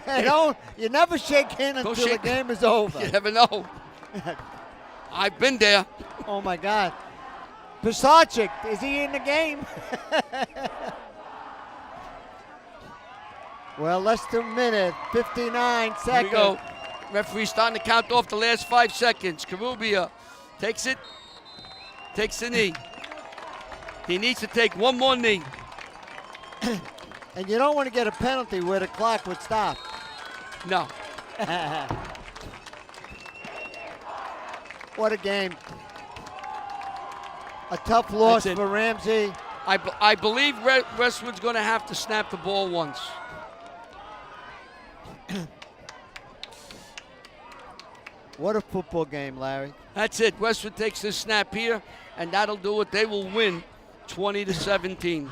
Hey, you never shake hands Don't until shake- the game is over. You never know. I've been there. Oh, my God. Pisarcik, is he in the game? Well, less than a minute, 59 Here seconds. we go. Referee starting to count off the last 5 seconds. Karubia takes it, takes the knee. He needs to take one more knee. And you don't want to get a penalty where the clock would stop. No. What a game. A tough loss That's it. for Ramsey. I believe Westwood's going to have to snap the ball once. What a football game, Larry. That's it. Westwood takes this snap here, and that'll do it. They will win 20-17.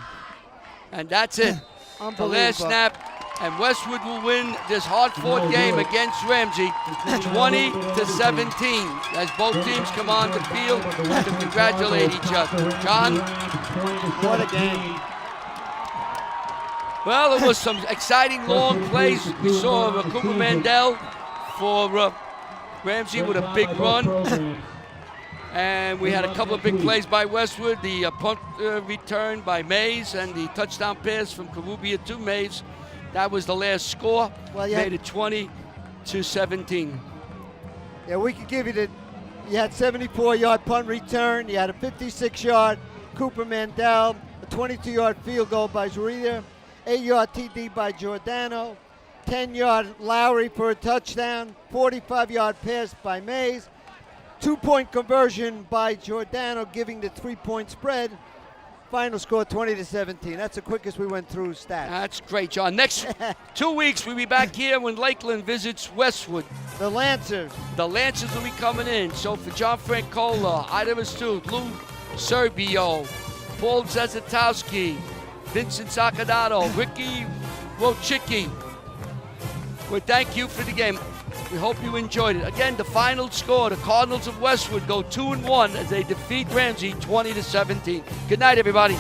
And that's it. The Unbelievable. last snap, and Westwood will win this hard-fought game against Ramsey 20-17 as both teams come on the field to congratulate each other. John? What a game. Well, it was some exciting long plays. We saw Cooper Mandel for Ramsey with a big run. And we had a couple of big plays by Westwood. The punt return by Mays and the touchdown pass from Karubia to Mays. That was the last score. Well, Made it 20-17. Yeah, we could give you you had 74-yard punt return. You had a 56-yard Cooper Mandel, a 22-yard field goal by Zurita, 8-yard TD by Giordano, 10-yard Lowry for a touchdown, 45-yard pass by Mays, 2-point conversion by Giordano, giving the 3-point spread. Final score 20-17. That's the quickest we went through stats. That's great, John. Next 2 weeks, we'll be back here when Lakeland visits Westwood. The Lancers. The Lancers will be coming in. So for John Francola, Ida Astute, Lou Serbio, Paul Zezatowski, Vincent Sacadato, Ricky Wojcicki, we thank you for the game. We hope you enjoyed it. Again, the final score, the Cardinals of Westwood go 2-1 as they defeat Ramsey 20-17. Good night, everybody.